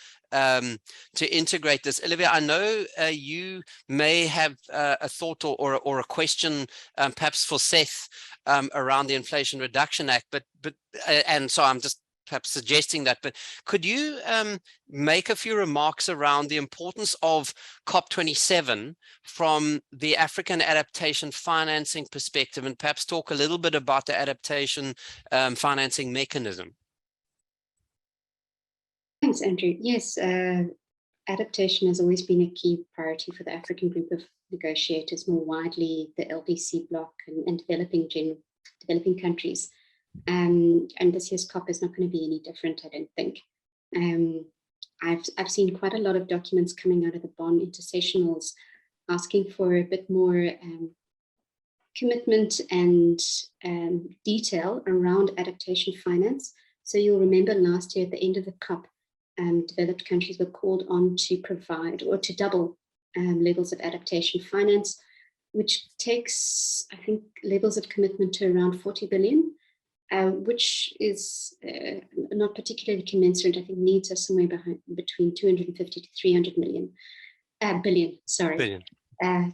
integrate this. Olivia, I know you may have a thought or a question perhaps for Seth around the Inflation Reduction Act, but and so I'm just perhaps suggesting that, but could you make a few remarks around the importance of COP27 from the African adaptation financing perspective, and perhaps talk a little bit about the adaptation financing mechanism? Thanks, Andrew. Yes, adaptation has always been a key priority for the African group of negotiators, more widely the LDC bloc and developing countries. And this year's COP is not going to be any different, I don't think. I've seen quite a lot of documents coming out of the Bonn intersessionals asking for a bit more commitment and detail around adaptation finance. So you'll remember last year at the end of the COP, developed countries were called on to provide or to double levels of adaptation finance, which takes, I think, levels of commitment to around 40 billion. Which is not particularly commensurate. I think needs are somewhere between 250 to 300 billion. Sorry. Billion.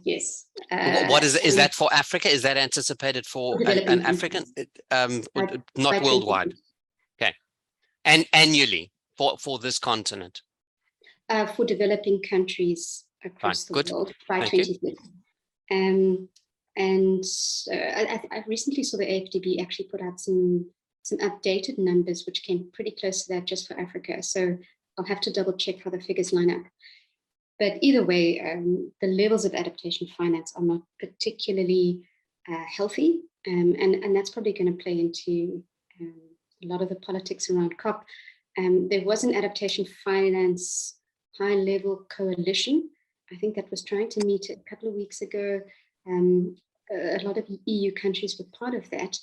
Yes. What is that for Africa? Is that anticipated for an African, not worldwide? Okay. And annually for this continent? for developing countries across the world by Thank 2030. I recently saw the AFDB actually put out some updated numbers, which came pretty close to that just for Africa. So I'll have to double check how the figures line up. But either way, the levels of adaptation finance are not particularly healthy. And that's probably going to play into a lot of the politics around COP. There was an adaptation finance high-level coalition. I think that was trying to meet a couple of weeks ago. A lot of EU countries were part of that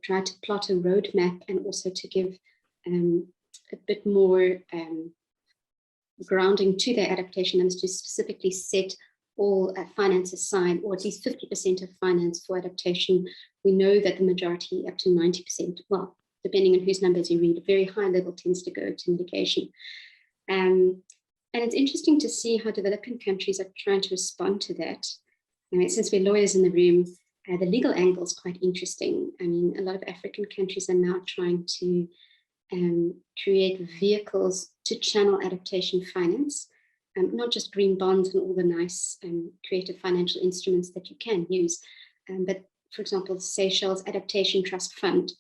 tried to plot a roadmap and also to give a bit more grounding to their adaptation and to specifically set all finance aside, or at least 50% of finance for adaptation. We know that the majority, up to 90%, well, depending on whose numbers you read, a very high level tends to go to mitigation. And it's interesting to see how developing countries are trying to respond to that. Since we're lawyers in the room, the legal angle is quite interesting. I mean, a lot of African countries are now trying to create vehicles to channel adaptation finance, not just green bonds and all the nice creative financial instruments that you can use, but for example, Seychelles Adaptation Trust Fund,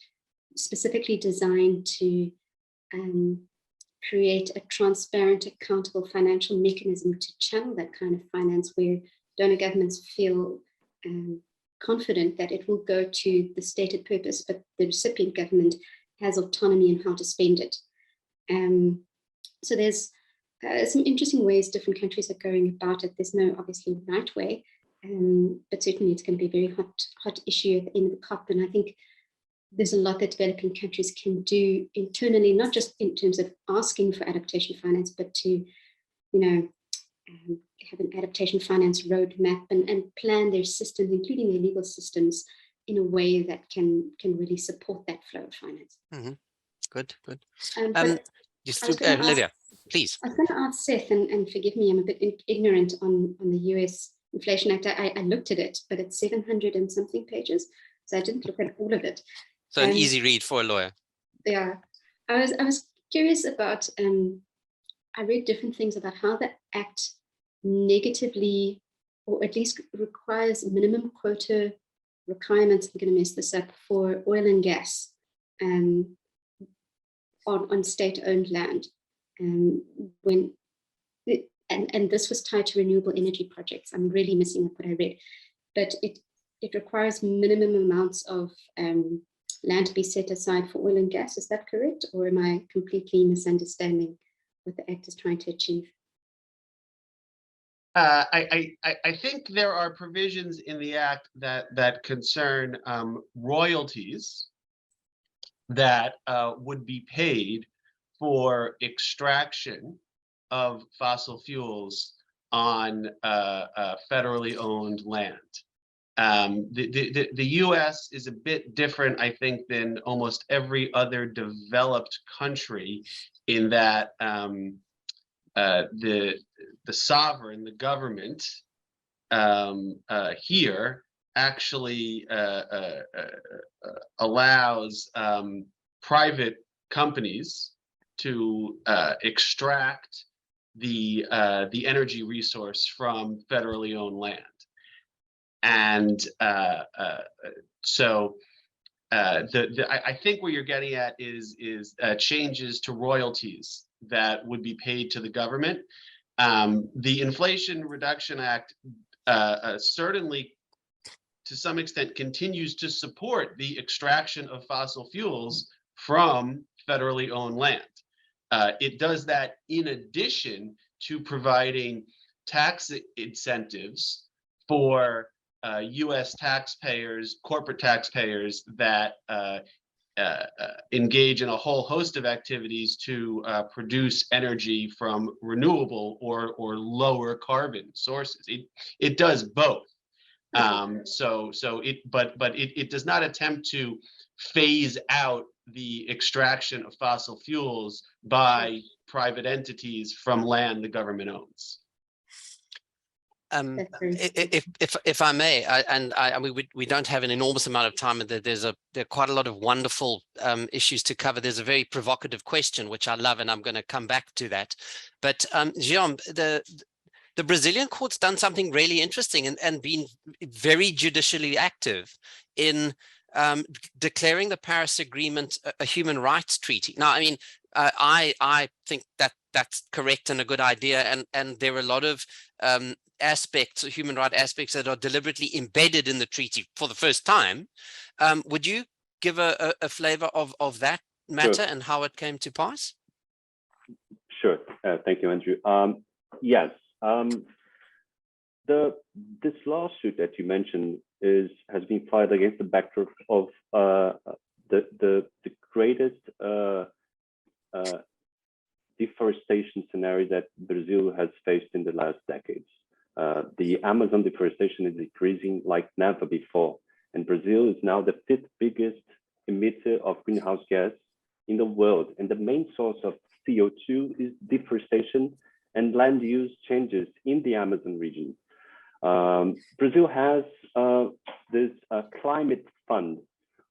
specifically designed to create a transparent, accountable financial mechanism to channel that kind of finance, where donor governments feel confident that it will go to the stated purpose, but the recipient government has autonomy in how to spend it. So there's some interesting ways different countries are going about it. There's no obviously right way, but certainly it's going to be a very hot issue at the end of the COP. And I think there's a lot that developing countries can do internally, not just in terms of asking for adaptation finance, but to, have an adaptation finance roadmap and plan their systems, including their legal systems, in a way that can really support that flow of finance. Mm-hmm. Good. Olivia, please. I was going to ask Seth, and forgive me, I'm a bit ignorant on the US Inflation Act. I looked at it, but it's 700 and something pages, so I didn't look at all of it. So an easy read for a lawyer. Yeah, I was curious about. I read different things about how the Act negatively, or at least requires minimum quota requirements, I'm going to mess this up, for oil and gas on state-owned land. And this was tied to renewable energy projects. I'm really missing up what I read, but it requires minimum amounts of land to be set aside for oil and gas. Is that correct, or am I completely misunderstanding what the Act is trying to achieve? I think there are provisions in the Act that concern royalties that would be paid for extraction of fossil fuels on federally owned land. The U.S. is a bit different, I think, than almost every other developed country in that the sovereign, the government here actually allows private companies to extract the energy resource from federally owned land. And so I think what you're getting at is changes to royalties that would be paid to the government. The Inflation Reduction Act certainly, to some extent, continues to support the extraction of fossil fuels from federally owned land. It does that in addition to providing tax incentives for U.S. taxpayers, corporate taxpayers that engage in a whole host of activities to produce energy from renewable or lower carbon sources. It does both. It does not attempt to phase out the extraction of fossil fuels by private entities from land the government owns. If I may, I mean, we don't have an enormous amount of time, and there are quite a lot of wonderful issues to cover. There's a very provocative question, which I love, and I'm going to come back to that. But Jean, the Brazilian court's done something really interesting and been very judicially active in declaring the Paris Agreement a human rights treaty. Now, I mean, I think that that's correct and a good idea, and there are a lot of aspects, human rights aspects, that are deliberately embedded in the treaty for the first time. Would you give a flavor of that matter and how it came to pass? Sure. Thank you, Andrew. Yes. This lawsuit that you mentioned has been filed against the backdrop of the greatest deforestation scenario that Brazil has faced in the last decades. The Amazon deforestation is decreasing like never before, and Brazil is now the 5th biggest emitter of greenhouse gas in the world, and the main source of CO2 is deforestation and land use changes in the Amazon region. Brazil has this climate fund,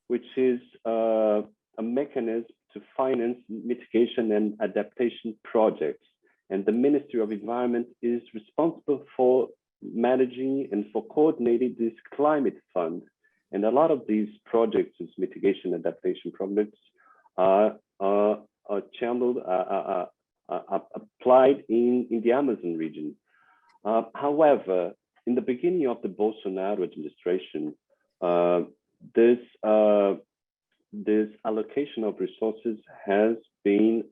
which is a mechanism to finance mitigation and adaptation projects. And the Ministry of Environment is responsible for managing and for coordinating this climate fund. And a lot of these projects, these mitigation adaptation projects, are channeled, applied in the Amazon region. However, in the beginning of the Bolsonaro administration, this allocation of resources has been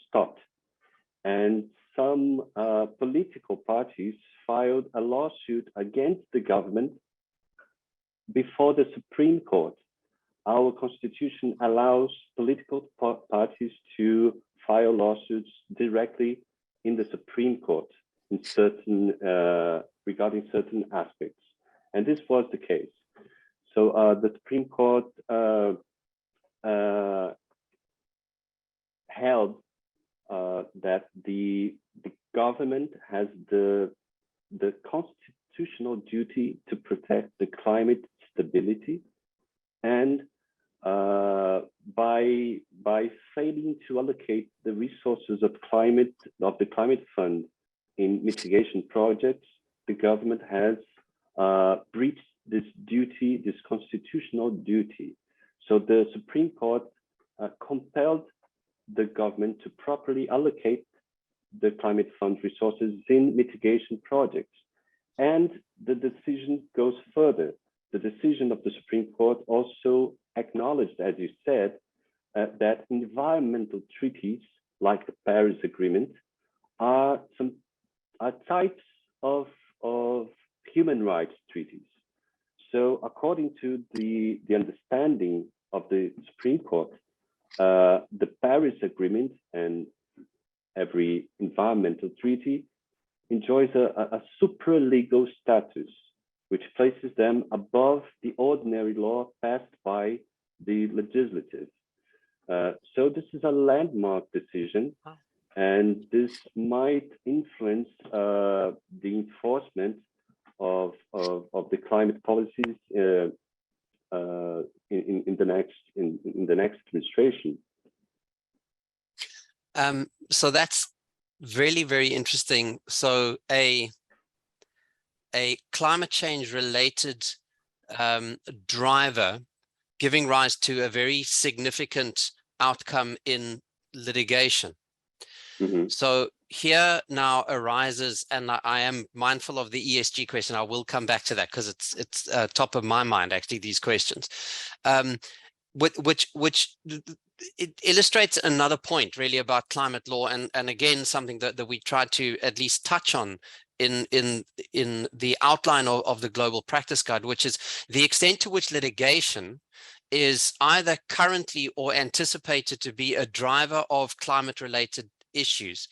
stopped, and some political parties filed a lawsuit against the government before the Supreme Court. Our constitution allows political parties to file lawsuits directly in the Supreme Court in certain regarding certain aspects, and this was the case. So the Supreme Court held that the government has the constitutional duty to protect the climate stability, and by failing to allocate the resources of the climate fund in mitigation projects, the government has breached this duty, this constitutional duty. So the Supreme Court compelled the government to properly allocate the climate fund resources in mitigation projects. And the decision goes further. The decision of the Supreme Court also acknowledged, as you said, that environmental treaties like the Paris Agreement are types of human rights treaties. So according to the understanding of the Supreme Court, the Paris Agreement and every environmental treaty enjoys a supra-legal status, which places them above the ordinary law passed by the legislative. So this is a landmark decision, and this might influence the enforcement of the climate policies in the next administration. So that's really, very interesting. So a climate change related driver giving rise to a very significant outcome in litigation. Mm-hmm. So here now arises, and I am mindful of the ESG question. I will come back to that because it's top of my mind, actually, these questions, which it illustrates another point really about climate law, and again something that we tried to at least touch on in the outline of the global practice guide, which is the extent to which litigation is either currently or anticipated to be a driver of climate related issues.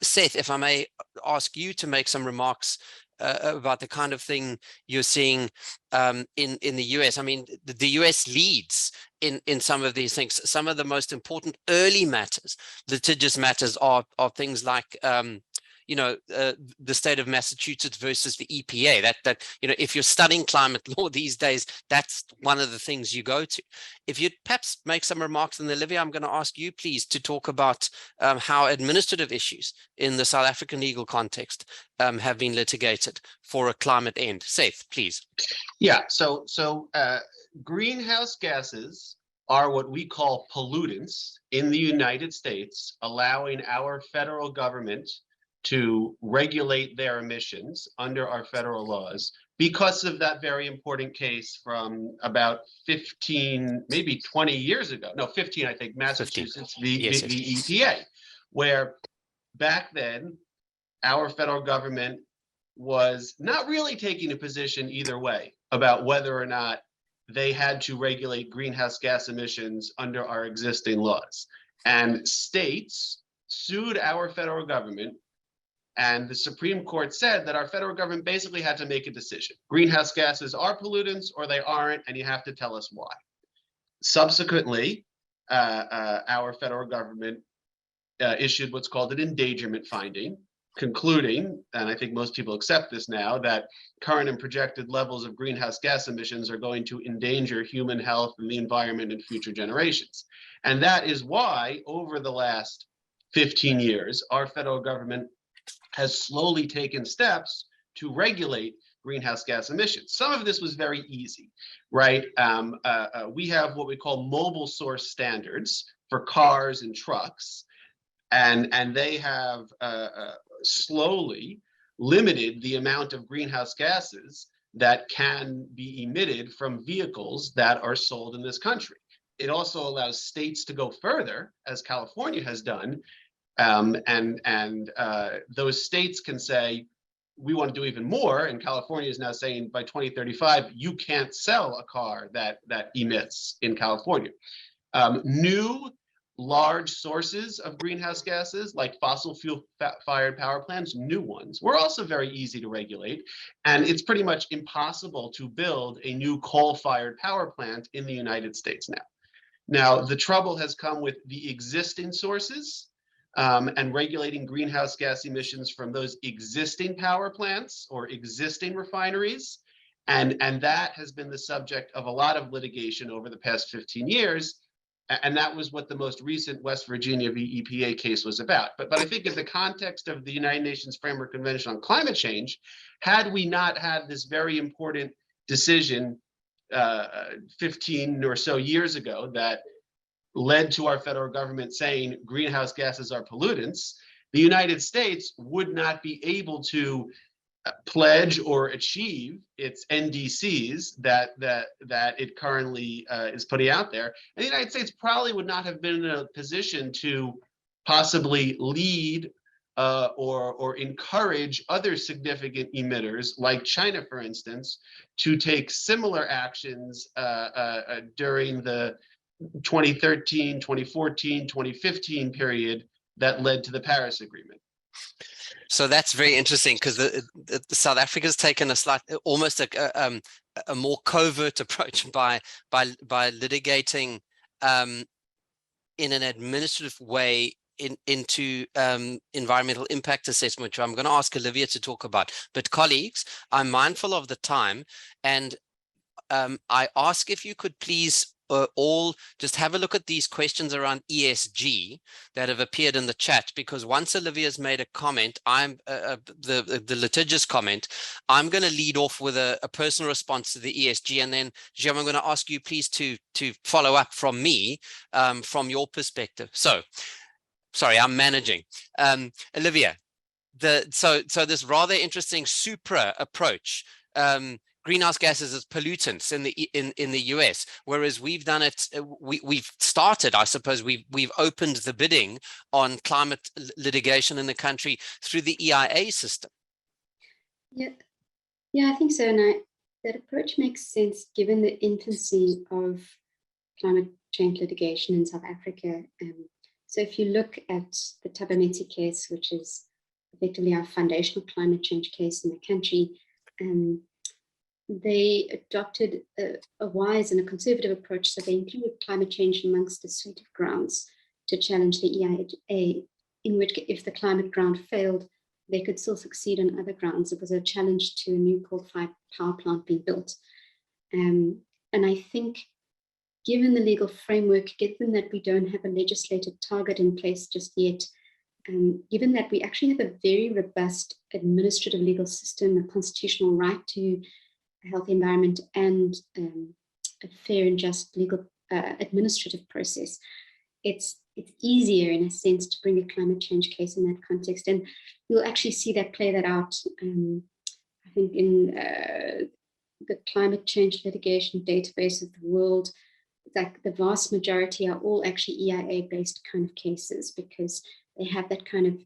Seth, if I may ask you to make some remarks about the kind of thing you're seeing in the US. I mean, the US leads in some of these things. Some of the most important early matters, litigious matters, are things like the state of Massachusetts versus the EPA. That if you're studying climate law these days, that's one of the things you go to. If you'd perhaps make some remarks, and Olivia, I'm going to ask you, please, to talk about how administrative issues in the South African legal context have been litigated for a climate end. Seth, please. Yeah, so greenhouse gases are what we call pollutants in the United States, allowing our federal government to regulate their emissions under our federal laws because of that very important case from about 15, maybe 20 years ago. No, 15, I think, Massachusetts, the EPA, where back then, our federal government was not really taking a position either way about whether or not they had to regulate greenhouse gas emissions under our existing laws. And states sued our federal government, and the Supreme Court said that our federal government basically had to make a decision. Greenhouse gases are pollutants or they aren't, and you have to tell us why. Subsequently, our federal government issued what's called an endangerment finding, concluding, and I think most people accept this now, that current and projected levels of greenhouse gas emissions are going to endanger human health and the environment in future generations. And that is why, over the last 15 years, our federal government has slowly taken steps to regulate greenhouse gas emissions. Some of this was very easy, right? We have what we call mobile source standards for cars and trucks, and they have slowly limited the amount of greenhouse gases that can be emitted from vehicles that are sold in this country. It also allows states to go further, as California has done, and those states can say, we want to do even more, and California is now saying by 2035, you can't sell a car that emits in California. New large sources of greenhouse gases, like fossil fuel-fired power plants, new ones, were also very easy to regulate, and it's pretty much impossible to build a new coal-fired power plant in the United States now. Now, the trouble has come with the existing sources, and regulating greenhouse gas emissions from those existing power plants or existing refineries. And that has been the subject of a lot of litigation over the past 15 years. And that was what the most recent West Virginia v. EPA case was about. But I think in the context of the United Nations Framework Convention on Climate Change, had we not had this very important decision 15 or so years ago that led to our federal government saying greenhouse gases are pollutants, the United States would not be able to pledge or achieve its NDCs that it currently is putting out there. And the United States probably would not have been in a position to possibly lead or encourage other significant emitters, like China, for instance, to take similar actions during the 2013, 2014, 2015 period that led to the Paris Agreement. So that's very interesting, because the South Africa's taken a slight, almost a more covert approach by litigating in an administrative way into environmental impact assessment, which I'm going to ask Olivia to talk about. But colleagues, I'm mindful of the time, and I ask if you could please all just have a look at these questions around ESG that have appeared in the chat, because once Olivia's made a comment, the litigious comment, I'm going to lead off with a personal response to the ESG, and then Jim, I'm going to ask you please to follow up from me from your perspective. So, sorry, I'm managing. Olivia, so this rather interesting supra approach. Greenhouse gases as pollutants in the US, whereas we've done it. We've started, I suppose, we've opened the bidding on climate litigation in the country through the EIA system. Yeah, I think so, and that approach makes sense given the infancy of climate change litigation in South Africa. So if you look at the Tobin case, which is effectively our foundational climate change case in the country, they adopted a wise and a conservative approach. So they included climate change amongst a suite of grounds to challenge the EIA, in which if the climate ground failed, they could still succeed on other grounds. It was a challenge to a new coal-fired power plant being built. And I think, given the legal framework, given that we don't have a legislated target in place just yet, given that we actually have a very robust administrative legal system, a constitutional right to a healthy environment, and a fair and just legal administrative process, it's easier in a sense to bring a climate change case in that context. And you'll actually see that play that out, I think, in the climate change litigation database of the world. Like the vast majority are all actually EIA-based kind of cases, because they have that kind of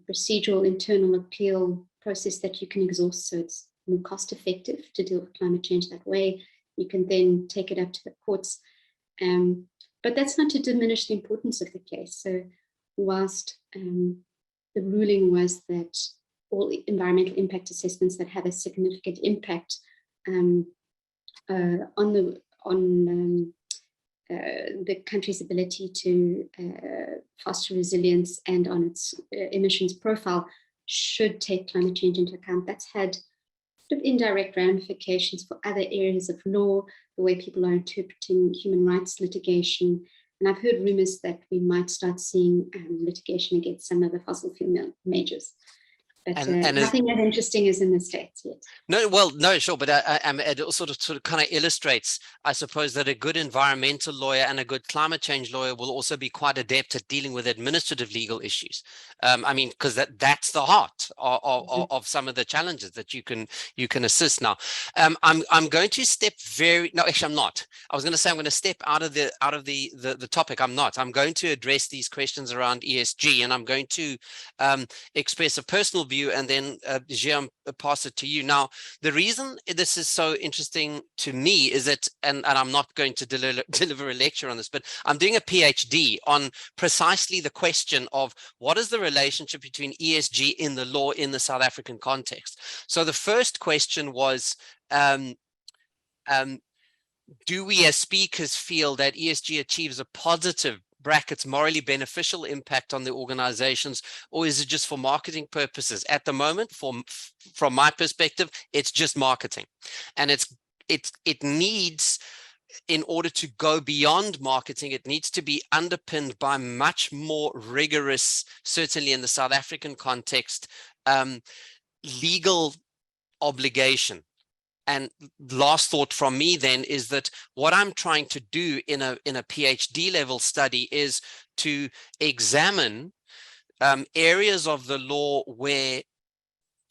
procedural internal appeal process that you can exhaust, so it's more cost effective to deal with climate change that way. You can then take it up to the courts. But that's not to diminish the importance of the case. So whilst the ruling was that all environmental impact assessments that have a significant impact on the country's ability to foster resilience and on its emissions profile should take climate change into account, that's had sort of indirect ramifications for other areas of law, the way people are interpreting human rights litigation. And I've heard rumors that we might start seeing litigation against some of the fossil fuel majors. But nothing as interesting as in the States yet. No, well, no, sure, but it sort of kind of illustrates, I suppose, that a good environmental lawyer and a good climate change lawyer will also be quite adept at dealing with administrative legal issues. I mean, because that's the heart of some of the challenges that you can assist. Now, I'm going to step actually I'm not. I was going to say I'm going to step out of the topic. I'm not. I'm going to address these questions around ESG, and I'm going to express a personal view, and then Jean, pass it to you. Now, the reason this is so interesting to me is that, and I'm not going to deliver a lecture on this, but I'm doing a PhD on precisely the question of what is the relationship between ESG in the law in the South African context. So the first question was, do we as speakers feel that ESG achieves a positive brackets morally beneficial impact on the organizations, or is it just for marketing purposes? At the moment, from my perspective, it's just marketing, and it needs, in order to go beyond marketing, it needs to be underpinned by much more rigorous, certainly in the South African context, legal obligation. And last thought from me then is that what I'm trying to do in a PhD level study is to examine areas of the law where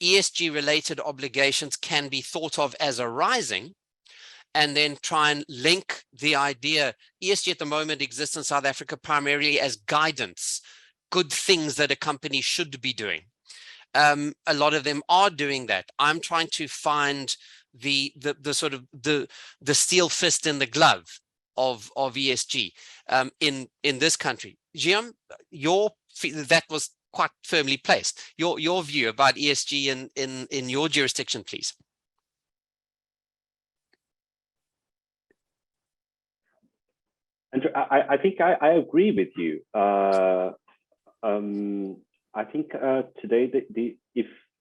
ESG related obligations can be thought of as arising, and then try and link the idea. ESG at the moment exists in South Africa primarily as guidance, good things that a company should be doing. A lot of them are doing that. I'm trying to find the sort of the steel fist in the glove of ESG in this country. Jean, that was quite firmly placed. Your view about ESG in your jurisdiction, please. Andrew, I think I agree with you. I think today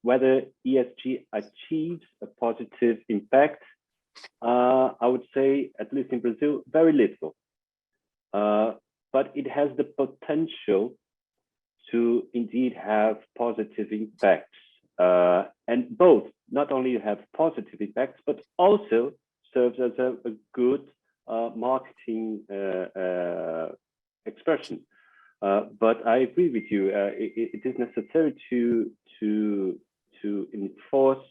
whether ESG achieves a positive impact, I would say, at least in Brazil, very little. But it has the potential to indeed have positive impacts. And both not only have positive impacts, but also serves as a good marketing expression. But I agree with you. It is necessary to enforce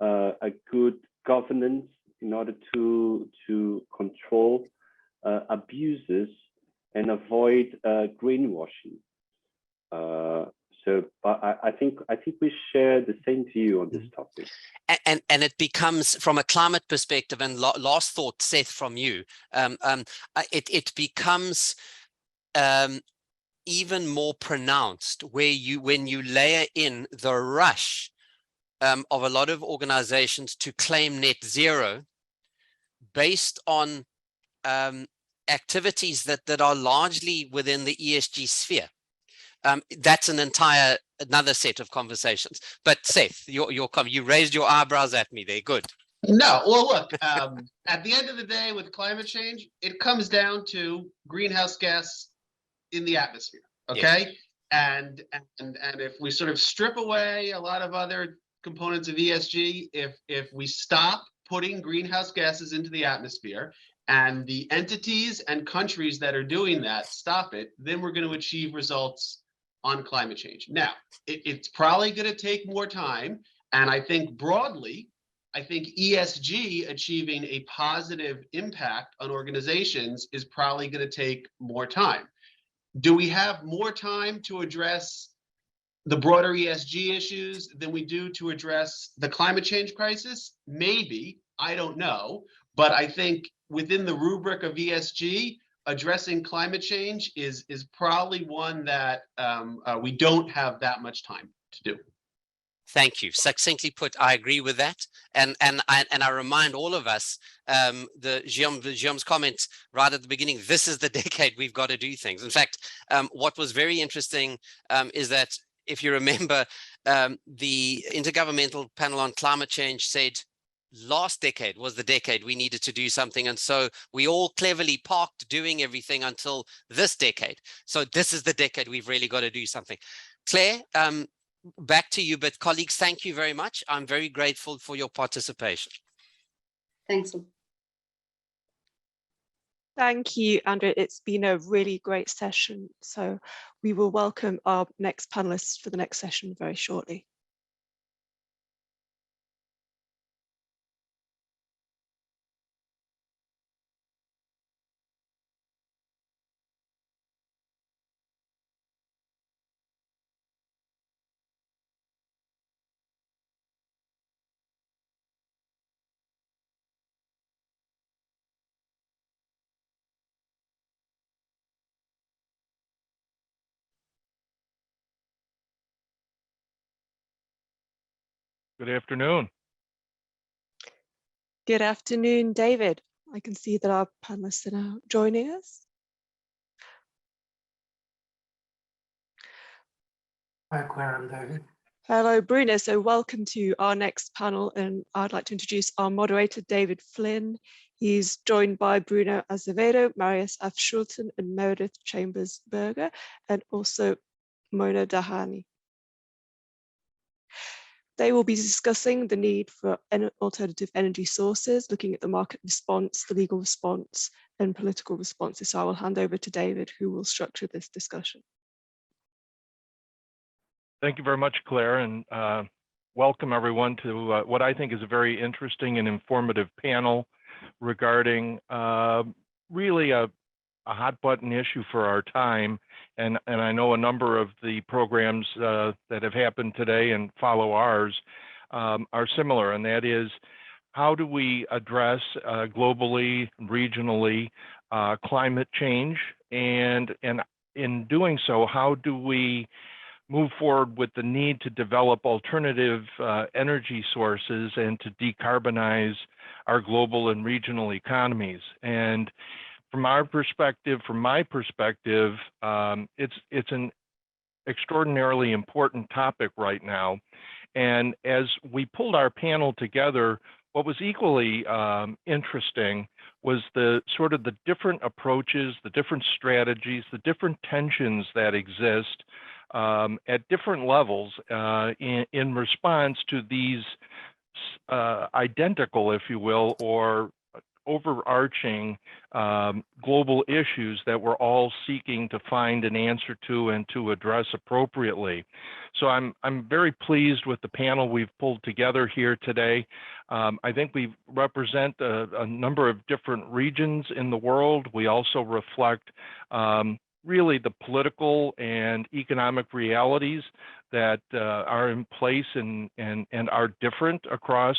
a good governance in order to control abuses and avoid greenwashing. So I think we share the same view on this topic. And it becomes, from a climate perspective, and last thought, Seth, from you, it becomes even more pronounced when you layer in the rush of a lot of organizations to claim net zero based on activities that are largely within the ESG sphere. That's another set of conversations. But Seth, you raised your eyebrows at me there. Good. No, well, look, at the end of the day with climate change, it comes down to greenhouse gas in the atmosphere, okay? Yes. And if we sort of strip away a lot of other components of ESG, if we stop putting greenhouse gases into the atmosphere and the entities and countries that are doing that stop it, then we're going to achieve results on climate change. Now, it's probably going to take more time. And I think broadly, I think ESG achieving a positive impact on organizations is probably going to take more time. Do we have more time to address the broader ESG issues than we do to address the climate change crisis? Maybe, I don't know. But I think within the rubric of ESG, addressing climate change is probably one that we don't have that much time to do. Thank you. Succinctly put, I agree with that. And I remind all of us, Guillaume's comments right at the beginning, this is the decade we've got to do things. In fact, what was very interesting is that if you remember, the Intergovernmental Panel on Climate Change said last decade was the decade we needed to do something. And so we all cleverly parked doing everything until this decade. So this is the decade we've really got to do something. Claire, back to you, but colleagues, thank you very much. I'm very grateful for your participation. Thanks. Thank you, Andrea. It's been a really great session. So we will welcome our next panelists for the next session very shortly. Good afternoon. Good afternoon, David. I can see that our panelists are now joining us. Hi, Claire and David. Hello, Bruno. So welcome to our next panel. And I'd like to introduce our moderator, David Flynn. He's joined by Bruno Azevedo, Marius Afschulten, and Meredith Chambers-Berger, and also Mona Dahani. They will be discussing the need for alternative energy sources, looking at the market response, the legal response, and political responses. So I will hand over to David, who will structure this discussion. Thank you very much, Claire, and welcome everyone to what I think is a very interesting and informative panel regarding really a hot button issue for our time. And I know a number of the programs that have happened today and follow ours are similar, and that is, how do we address globally, regionally, climate change? And in doing so, how do we move forward with the need to develop alternative energy sources and to decarbonize our global and regional economies? And from our perspective, from my perspective, it's an extraordinarily important topic right now. And as we pulled our panel together, what was equally interesting was the sort of the different approaches, the different strategies, the different tensions that exist at different levels in response to these identical, if you will, or overarching global issues that we're all seeking to find an answer to and to address appropriately. So I'm very pleased with the panel we've pulled together here today. I think we represent a number of different regions in the world. We also reflect really the political and economic realities that are in place and are different across,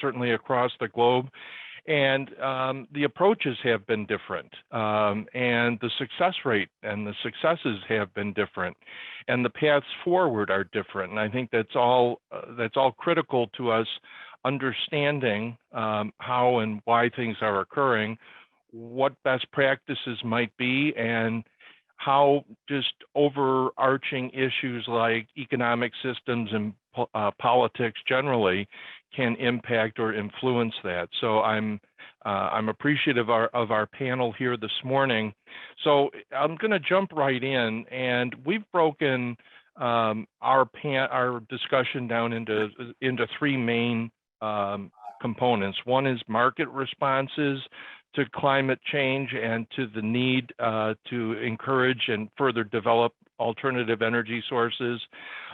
certainly across the globe. And the approaches have been different, and the success rate and the successes have been different, and the paths forward are different. And I think that's all critical to us understanding how and why things are occurring, what best practices might be, and how just overarching issues like economic systems and politics generally can impact or influence that. So I'm appreciative of our panel here this morning. So I'm going to jump right in, and we've broken our discussion down into three main components. One is market responses to climate change and to the need to encourage and further develop alternative energy sources,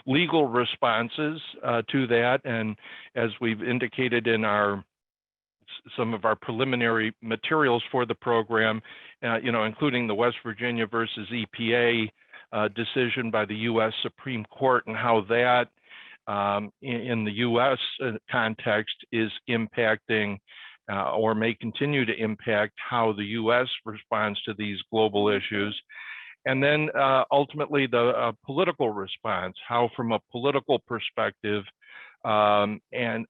legal responses to that, and as we've indicated in some of our preliminary materials for the program, including the West Virginia versus EPA decision by the U.S. Supreme Court, and how that in the U.S. context is impacting or may continue to impact how the U.S. responds to these global issues. And then ultimately the political response, how from a political perspective and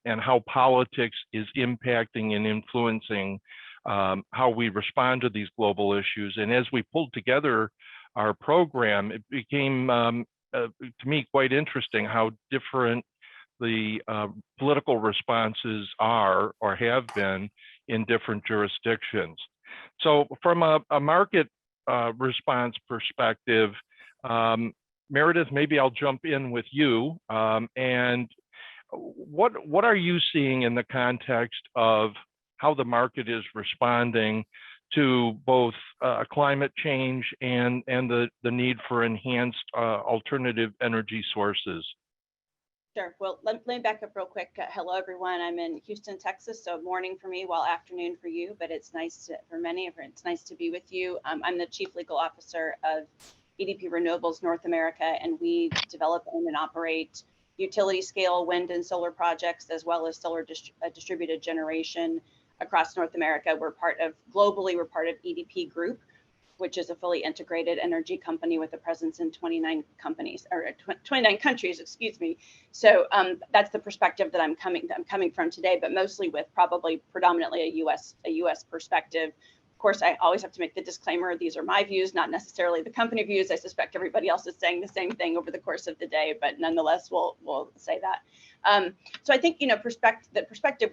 how politics is impacting and influencing how we respond to these global issues. And as we pulled together our program, it became to me quite interesting how different the political responses are or have been in different jurisdictions. So from a market response perspective, Meredith, maybe I'll jump in with you. And what are you seeing in the context of how the market is responding to both climate change and the need for enhanced alternative energy sources? Sure. Well, let me back up real quick. Hello, everyone. I'm in Houston, Texas, so morning for me, while afternoon for you, but it's nice for many of you. It's nice to be with you. I'm the Chief Legal Officer of EDP Renewables North America, and we develop, own, and operate utility scale wind and solar projects, as well as solar distributed generation across North America. Globally, we're part of EDP Group, which is a fully integrated energy company with a presence in 29 countries, excuse me. So that's the perspective that I'm coming from today, but mostly with probably predominantly a US perspective. Of course, I always have to make the disclaimer, these are my views, not necessarily the company views. I suspect everybody else is saying the same thing over the course of the day, but nonetheless, we'll say that. So I think, the perspective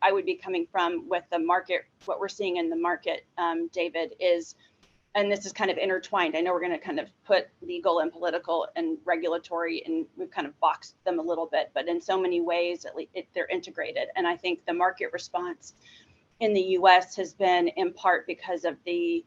I would be coming from with the market, what we're seeing in the market, David, is, and this is kind of intertwined. I know we're going to kind of put legal and political and regulatory, and we've kind of boxed them a little bit, but in so many ways, at least they're integrated. And I think the market response in the US has been in part because of the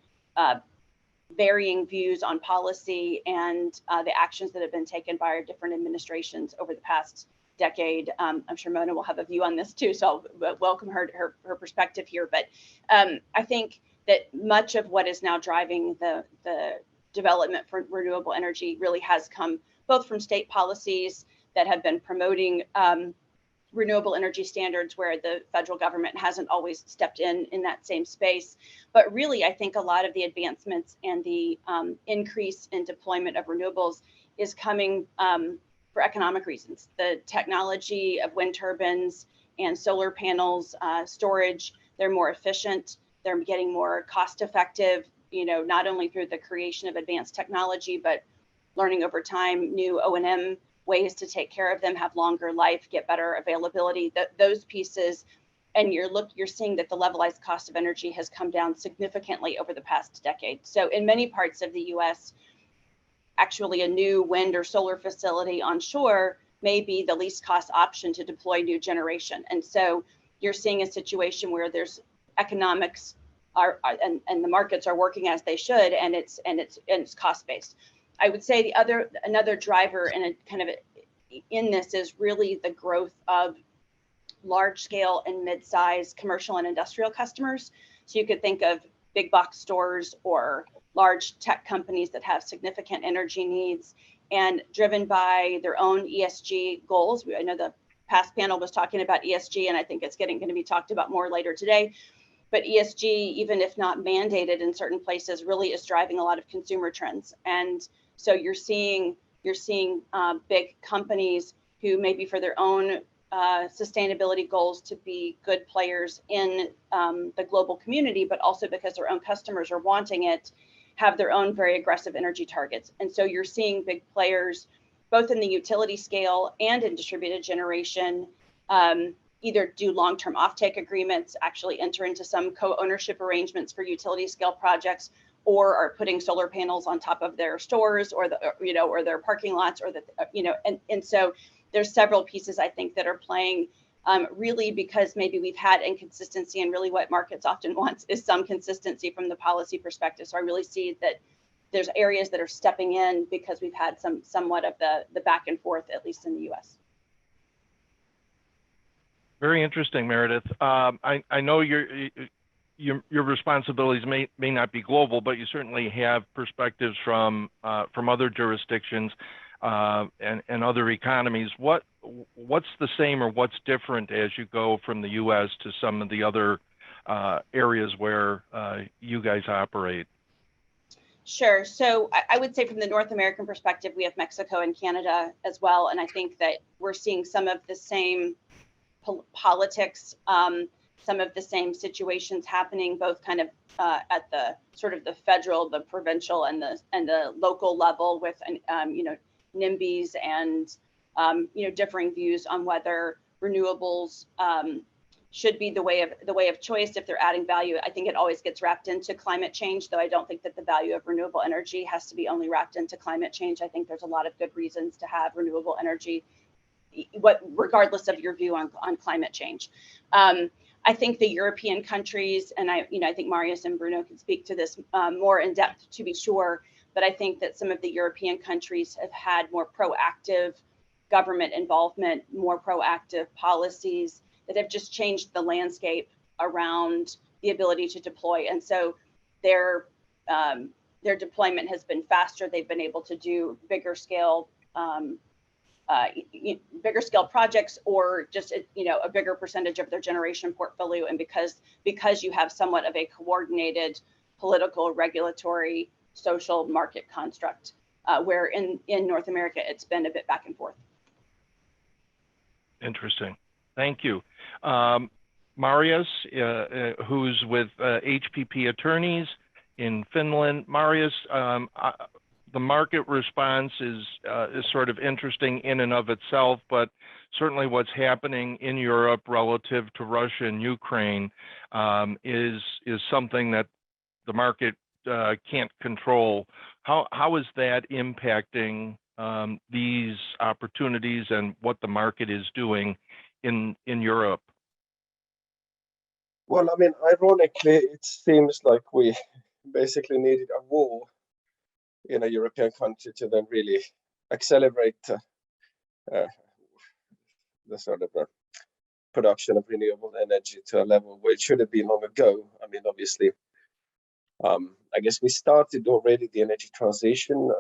varying views on policy and the actions that have been taken by our different administrations over the past decade. I'm sure Mona will have a view on this too, so I'll welcome her perspective here. But I think that much of what is now driving the development for renewable energy really has come both from state policies that have been promoting renewable energy standards, where the federal government hasn't always stepped in that same space. But really, I think a lot of the advancements and the increase in deployment of renewables is coming for economic reasons. The technology of wind turbines and solar panels, storage, they're more efficient. They're getting more cost effective, not only through the creation of advanced technology, but learning over time new O&M ways to take care of them, have longer life, get better availability, those pieces. And you're seeing that the levelized cost of energy has come down significantly over the past decade. So in many parts of the US, actually a new wind or solar facility on shore may be the least cost option to deploy new generation. And so you're seeing a situation where there's economics and the markets are working as they should, and it's cost based. I would say another driver and in this is really the growth of large scale and mid-size commercial and industrial customers. So you could think of big box stores or large tech companies that have significant energy needs and driven by their own ESG goals. I know the past panel was talking about ESG, and I think it's going to be talked about more later today. But ESG, even if not mandated in certain places, really is driving a lot of consumer trends. And so you're seeing big companies who maybe for their own sustainability goals to be good players in the global community, but also because their own customers are wanting it, have their own very aggressive energy targets. And so you're seeing big players, both in the utility scale and in distributed generation, either do long-term offtake agreements, actually enter into some co-ownership arrangements for utility scale projects, or are putting solar panels on top of their stores or or their parking lots, or and so there's several pieces I think that are playing really because maybe we've had inconsistency, and really what markets often want is some consistency from the policy perspective. So I really see that there's areas that are stepping in because we've had somewhat of the back and forth, at least in the US. Very interesting, Meredith. I know your responsibilities may not be global, but you certainly have perspectives from other jurisdictions and other economies. What's the same or what's different as you go from the U.S. to some of the other areas where you guys operate? Sure. So I would say from the North American perspective, we have Mexico and Canada as well. And I think that we're seeing some of the same politics, some of the same situations happening, both kind of at the sort of the federal, the provincial, and the local level, with NIMBYs and differing views on whether renewables should be the way of choice if they're adding value. I think it always gets wrapped into climate change, though I don't think that the value of renewable energy has to be only wrapped into climate change. I think there's a lot of good reasons to have renewable energy, regardless of your view on climate change. I think the European countries, and I think Marius and Bruno can speak to this more in depth, to be sure, but I think that some of the European countries have had more proactive government involvement, more proactive policies that have just changed the landscape around the ability to deploy. And so their deployment has been faster. They've been able to do bigger scale projects, or just a bigger percentage of their generation portfolio. And because you have somewhat of a coordinated political, regulatory, social market construct, where in North America it's been a bit back and forth. Interesting. Thank you. Marius, who's with HPP Attorneys in Finland. Marius, the market response is sort of interesting in and of itself, but certainly what's happening in Europe relative to Russia and Ukraine is something that the market can't control. How is that impacting these opportunities and what the market is doing in Europe? Well, I mean, ironically, it seems like we basically needed a war in a European country to then really accelerate the sort of production of renewable energy to a level where it should have been long ago. I mean, obviously, I guess we started already the energy transition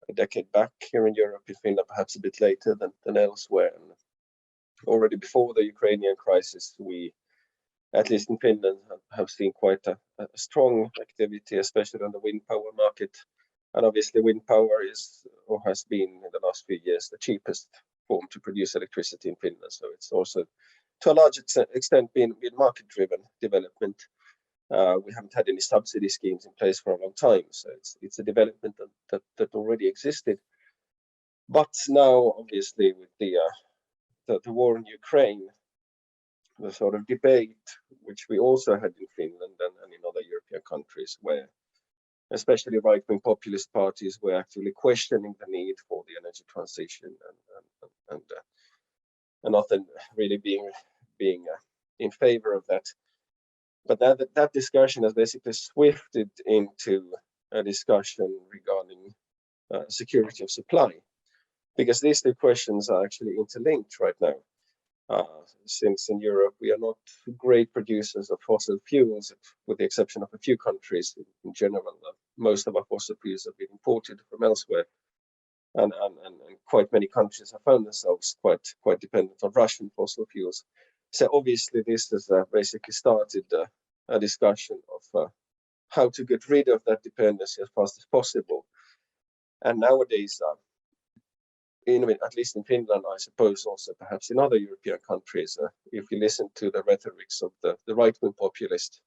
a decade back here in Europe, in Finland, perhaps a bit later than elsewhere. And already before the Ukrainian crisis, we, at least in Finland, have seen quite a strong activity, especially on the wind power market. And obviously wind power is, or has been in the last few years, the cheapest form to produce electricity in Finland. So it's also, to a large extent, been market-driven development. We haven't had any subsidy schemes in place for a long time. So it's a development that already existed. But now, obviously, with the war in Ukraine, the sort of debate, which we also had in Finland and in other European countries, where especially right-wing populist parties were actively questioning the need for the energy transition and often really being in favor of that. But that discussion has basically swifted into a discussion regarding security of supply, because these two questions are actually interlinked right now. Since in Europe we are not great producers of fossil fuels, with the exception of a few countries. In general, most of our fossil fuels have been imported from elsewhere, and quite many countries have found themselves quite dependent on Russian fossil fuels. So obviously this has basically started a discussion of how to get rid of that dependency as fast as possible. And nowadays, at least in Finland, I suppose also perhaps in other European countries, if you listen to the rhetorics of the right-wing populist,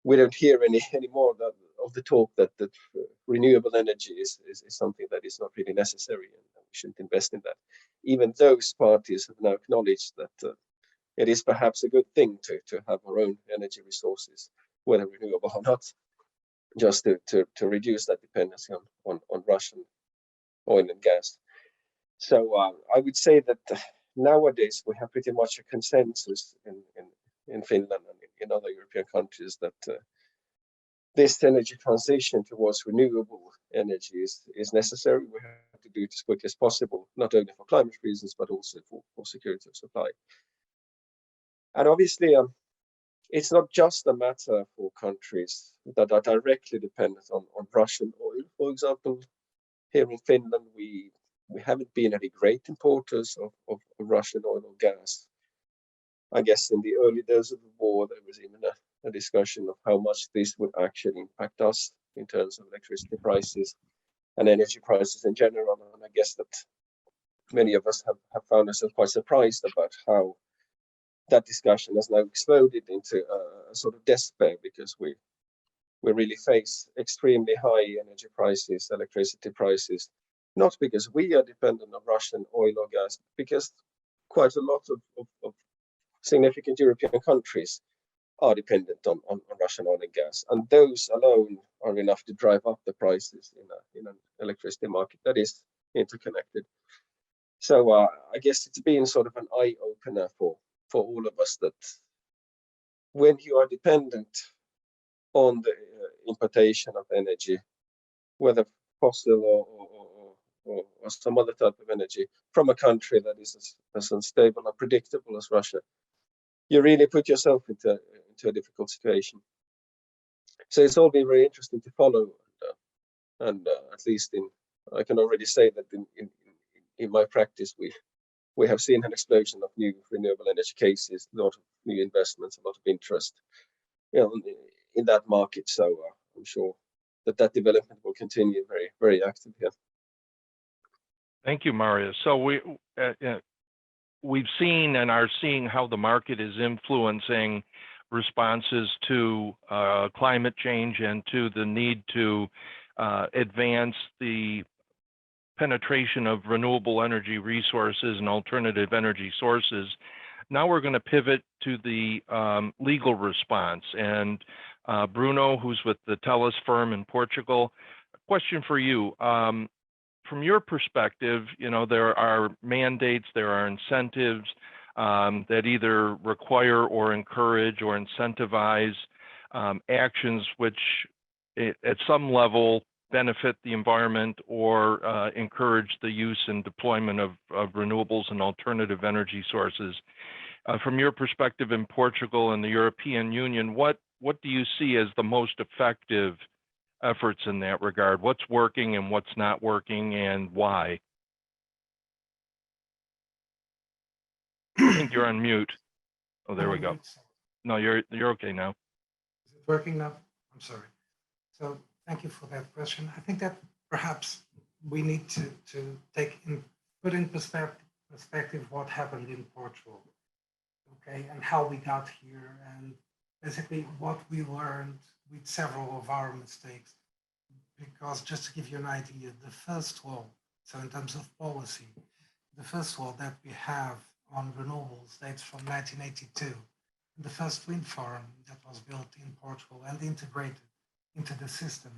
we don't hear any more of the talk that renewable energy is something that is not really necessary and we shouldn't invest in that. Even those parties have now acknowledged that it is perhaps a good thing to have our own energy resources, whether renewable or not, just to reduce that dependency on Russian oil and gas. So I would say that nowadays we have pretty much a consensus in Finland and in other European countries that this energy transition towards renewable energy is necessary. We have to do it as quickly as possible, not only for climate reasons, but also for security of supply. And obviously, it's not just a matter for countries that are directly dependent on Russian oil. For example, here in Finland, we haven't been any great importers of Russian oil or gas. I guess in the early days of the war, there was even a discussion of how much this would actually impact us in terms of electricity prices and energy prices in general. And I guess that many of us have found ourselves quite surprised about how that discussion has now exploded into a sort of despair, because we really face extremely high energy prices, electricity prices, not because we are dependent on Russian oil or gas, because quite a lot of significant European countries are dependent on Russian oil and gas, and those alone are enough to drive up the prices in an electricity market that is interconnected. So I guess it's been sort of an eye-opener for all of us that when you are dependent on the importation of energy, whether fossil or some other type of energy from a country that is as unstable and predictable as Russia, you really put yourself into a difficult situation. So it's all been very interesting to follow, and at least I can already say that in my practice we have seen an explosion of new renewable energy cases, a lot of new investments, a lot of interest, in that market. So I'm sure that development will continue very, very active here. Thank you, Mario. So we've seen and are seeing how the market is influencing responses to climate change and to the need to advance the penetration of renewable energy resources and alternative energy sources. Now we're going to pivot to the legal response. And Bruno, who's with the Teles firm in Portugal, a question for you. From your perspective, there are mandates, there are incentives that either require or encourage or incentivize actions which at some level benefit the environment or encourage the use and deployment of renewables and alternative energy sources. From your perspective in Portugal and the European Union, what do you see as the most effective efforts in that regard? What's working and what's not working, and why? I think you're on mute. Oh, there we go. No, you're okay now. Is it working now? I'm sorry. So thank you for that question. I think that perhaps we need to put in perspective what happened in Portugal, okay, and how we got here, and basically what we learned with several of our mistakes. Because just to give you an idea, the first law, so in terms of policy, the first law that we have on renewables dates from 1982. The first wind farm that was built in Portugal and integrated into the system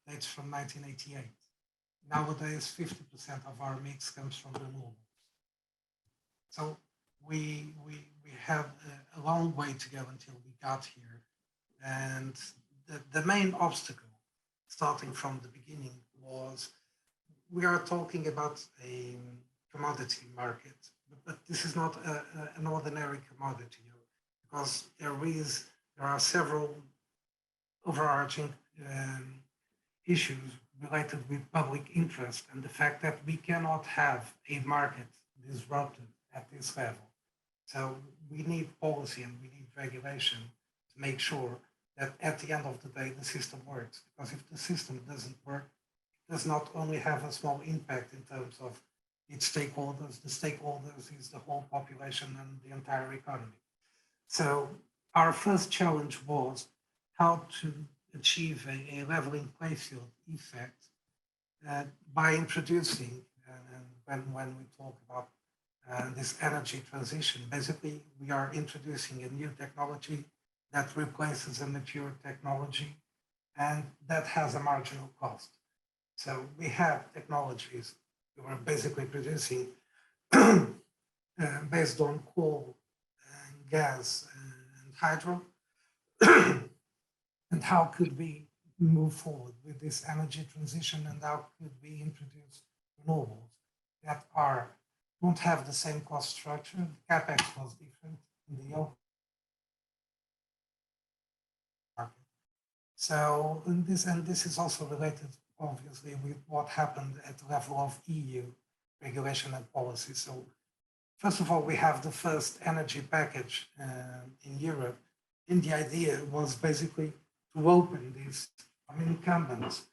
dates from 1988. Nowadays, 50% of our mix comes from renewables. So we have a long way to go until we got here. And the main obstacle, starting from the beginning, was we are talking about a commodity market, but this is not an ordinary commodity, because there are several overarching issues related with public interest and the fact that we cannot have a market disrupted at this level. So we need policy and we need regulation to make sure that at the end of the day, the system works. Because if the system doesn't work, it does not only have a small impact in terms of its stakeholders, the stakeholders is the whole population and the entire economy. So our first challenge was how to achieve a leveling playing field effect by introducing, when we talk about this energy transition, basically we are introducing a new technology that replaces a mature technology, and that has a marginal cost. So we have technologies that are basically producing based on coal, and gas, and hydro. And how could we move forward with this energy transition, and how could we introduce renewables that don't have the same cost structure? The capex was different in the open market. So this is also related, obviously, with what happened at the level of EU regulation and policy. So first of all, we have the first energy package in Europe, and the idea was basically to open these incumbents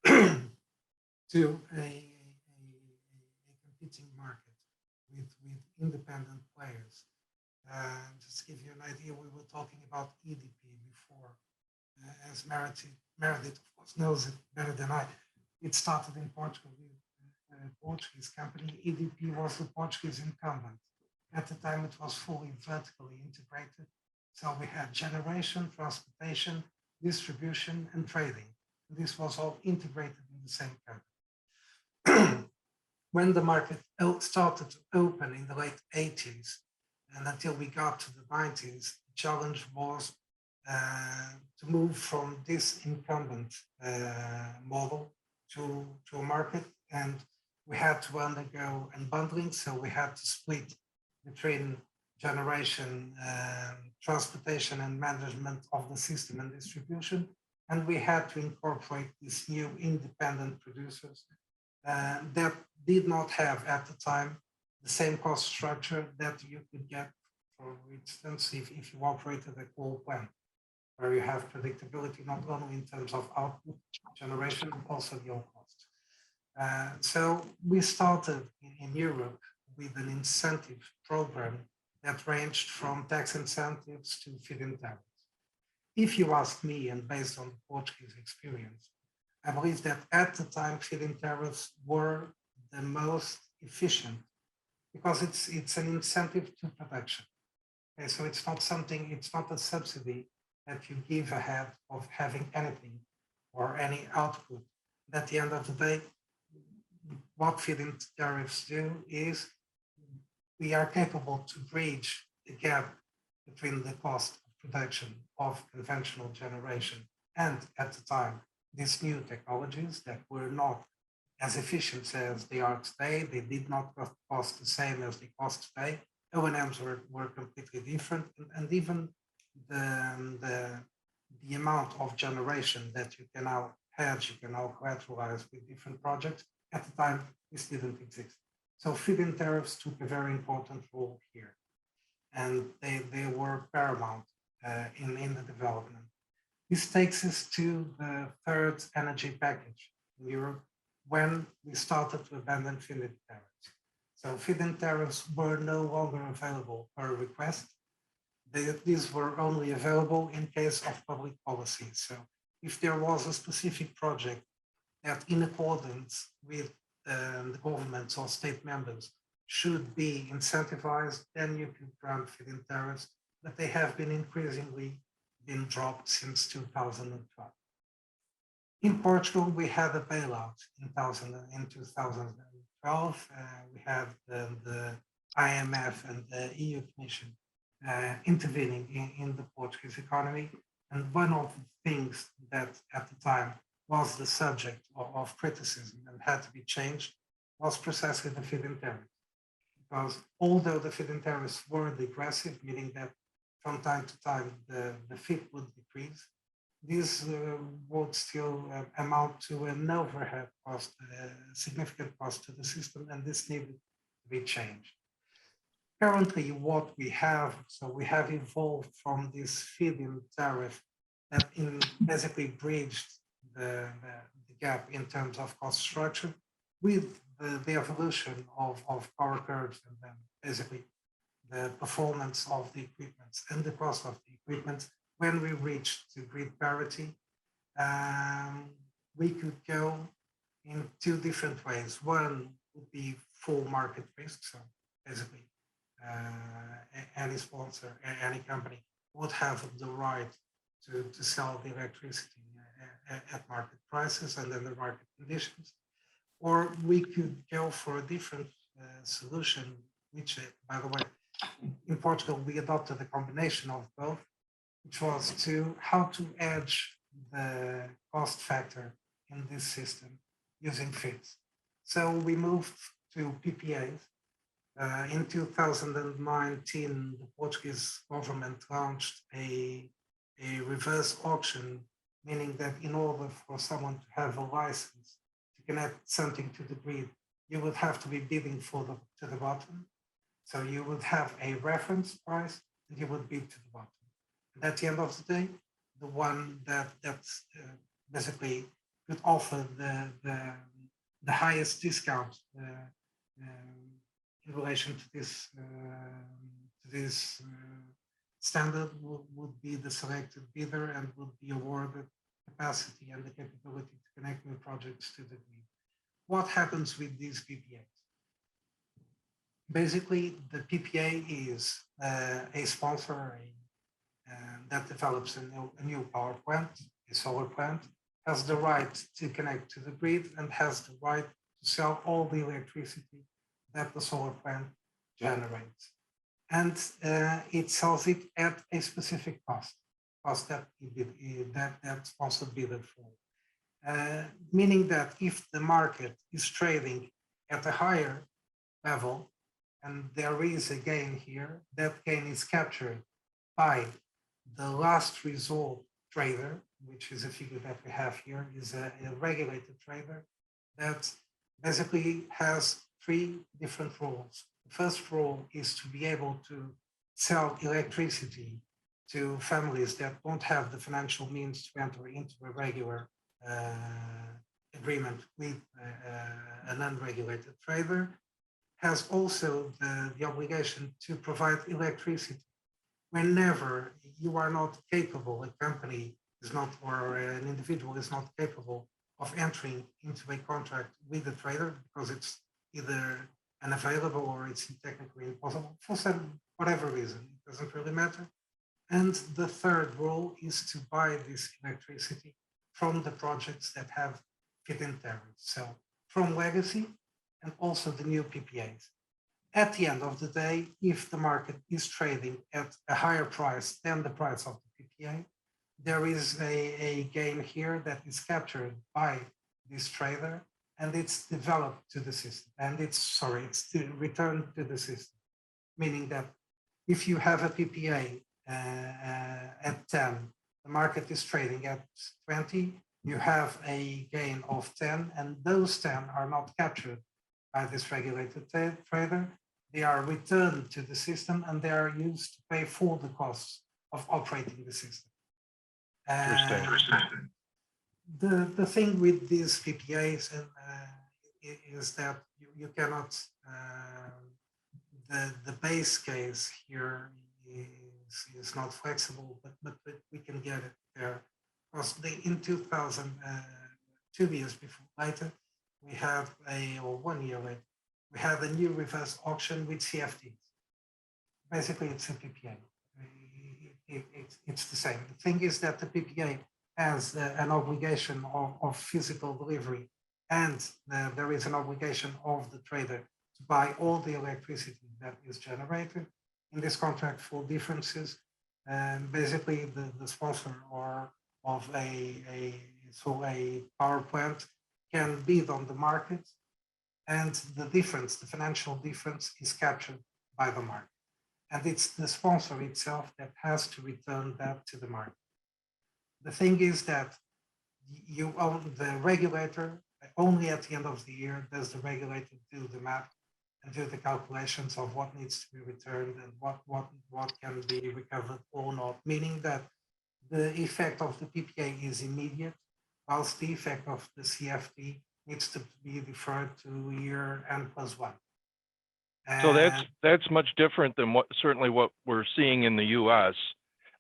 to a competing market with independent players. Just to give you an idea, we were talking about EDP before. As Meredith, of course, knows it better than I. It started in Portugal with a Portuguese company. EDP was the Portuguese incumbent. At the time, it was fully vertically integrated. So we had generation, transportation, distribution, and trading. This was all integrated in the same company. When the market started to open in the late 80s, and until we got to the 90s, the challenge was to move from this incumbent model to a market, and we had to undergo unbundling. So we had to split between generation, transportation, and management of the system and distribution, and we had to incorporate these new independent producers that did not have at the time the same cost structure that you could get, for instance, if you operated a coal plant, where you have predictability not only in terms of output generation, but also the oil cost. So we started in Europe with an incentive program that ranged from tax incentives to feed-in tariffs. If you ask me, and based on the Portuguese experience, I believe that at the time feed-in tariffs were the most efficient, because it's an incentive to production. Okay, so it's not a subsidy that you give ahead of having anything or any output. At the end of the day, what feed-in tariffs do is we are capable to bridge the gap between the cost of production of conventional generation and, at the time, these new technologies that were not as efficient as they are today. They did not cost the same as they cost today. O&Ms were completely different, and even the amount of generation that you can now hedge, you can now collateralize with different projects. At the time, this didn't exist. So feed-in tariffs took a very important role here, and they were paramount in the development. This takes us to the third energy package in Europe, when we started to abandon feed-in tariffs. So feed-in tariffs were no longer available per request. These were only available in case of public policy. So if there was a specific project that, in accordance with the governments or state members, should be incentivized, then you could grant feed-in tariffs, but they have been increasingly dropped since 2012. In Portugal, we had a bailout in 2012. We had the IMF and the EU Commission intervening in the Portuguese economy. And one of the things that at the time was the subject of criticism and had to be changed was precisely the feed-in tariff. Because although the feed-in tariffs were degressive, meaning that from time to time the FIT would decrease, this would still amount to an overhead cost, a significant cost to the system, and this needed to be changed. Currently, what we have, so we have evolved from this feed-in tariff that basically bridged the gap in terms of cost structure with the evolution of power curves, and then basically the performance of the equipment and the cost of the equipment. When we reach to grid parity, we could go in two different ways. One would be full market risk. So basically, any sponsor, any company would have the right to sell the electricity at market prices and under market conditions. Or we could go for a different solution, which, by the way, in Portugal, we adopted a combination of both, which was how to hedge the cost factor in this system using FITs. So we moved to PPAs. In 2019, the Portuguese government launched a reverse auction, meaning that in order for someone to have a license to connect something to the grid, you would have to be bidding to the bottom. So you would have a reference price and you would bid to the bottom. And at the end of the day, the one that basically could offer the highest discount in relation to this standard would be the selected bidder and would be awarded capacity and the capability to connect new projects to the grid. What happens with these PPAs? Basically, the PPA is a sponsor that develops a new power plant, a solar plant, has the right to connect to the grid and has the right to sell all the electricity that the solar plant generates. And it sells it at a specific cost that sponsor bid for. Meaning that if the market is trading at a higher level, and there is a gain here, that gain is captured by the last resort trader, which is a figure that we have here, is a regulated trader that basically has three different roles. The first role is to be able to sell electricity to families that don't have the financial means to enter into a regular agreement with an unregulated trader, has also the obligation to provide electricity whenever you are not capable, a company is not, or an individual is not capable of entering into a contract with the trader because it's either unavailable or it's technically impossible for some whatever reason, it doesn't really matter. And the third role is to buy this electricity from the projects that have feed-in tariffs. So from legacy and also the new PPAs. At the end of the day, if the market is trading at a higher price than the price of the PPA, there is a gain here that is captured by this trader and it's developed to the system. And it's returned to the system, meaning that if you have a PPA at 10, the market is trading at 20, you have a gain of 10, and those 10 are not captured by this regulated trader. They are returned to the system and they are used to pay for the costs of operating the system. The thing with these PPAs is that you cannot, the base case here is not flexible, but we can get it there. Because in 2000, 2 years before later, we had or 1 year later, we had a new reverse auction with CFDs. Basically, it's a PPA. It's the same. The thing is that the PPA has an obligation of physical delivery, and there is an obligation of the trader to buy all the electricity that is generated. In this contract for differences, basically the sponsor of a power plant can bid on the market, and the difference, the financial difference, is captured by the market. And it's the sponsor itself that has to return that to the market. The thing is that you own the regulator, only at the end of the year does the regulator do the math and do the calculations of what needs to be returned and what can be recovered or not, meaning that the effect of the PPA is immediate, whilst the effect of the CFD needs to be deferred to year N+1. So that's much different than certainly what we're seeing in the U.S.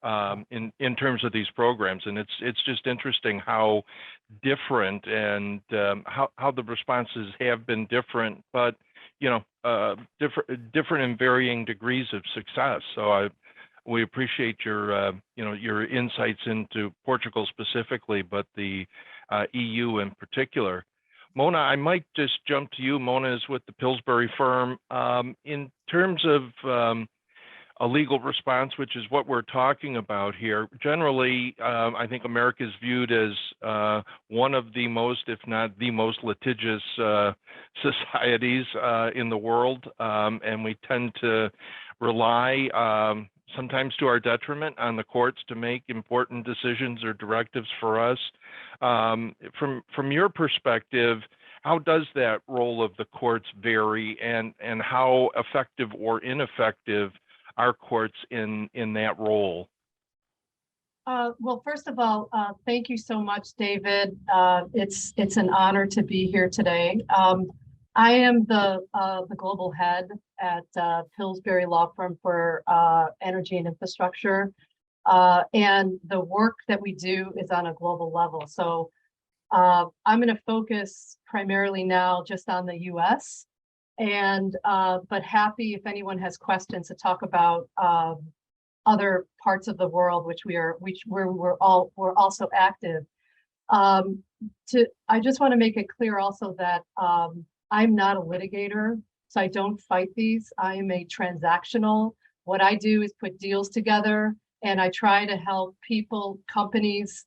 in terms of these programs, and it's just interesting how different and how the responses have been different, but different in varying degrees of success. So we appreciate your your insights into Portugal specifically, but the EU in particular. Mona, I might just jump to you. Mona is with the Pillsbury firm. In terms of a legal response, which is what we're talking about here, generally, I think America is viewed as one of the most, if not the most litigious societies in the world, and we tend to rely, sometimes to our detriment, on the courts to make important decisions or directives for us. From your perspective, how does that role of the courts vary, and how effective or ineffective are courts in that role? Well, first of all, thank you so much, David. It's an honor to be here today. I am the global head at Pillsbury Law Firm for Energy and Infrastructure, and the work that we do is on a global level. So I'm going to focus primarily now just on the U.S. and but happy if anyone has questions to talk about other parts of the world where we're also active. I just want to make it clear also that I'm not a litigator, so I don't fight these. I am a transactional. What I do is put deals together, and I try to help people, companies,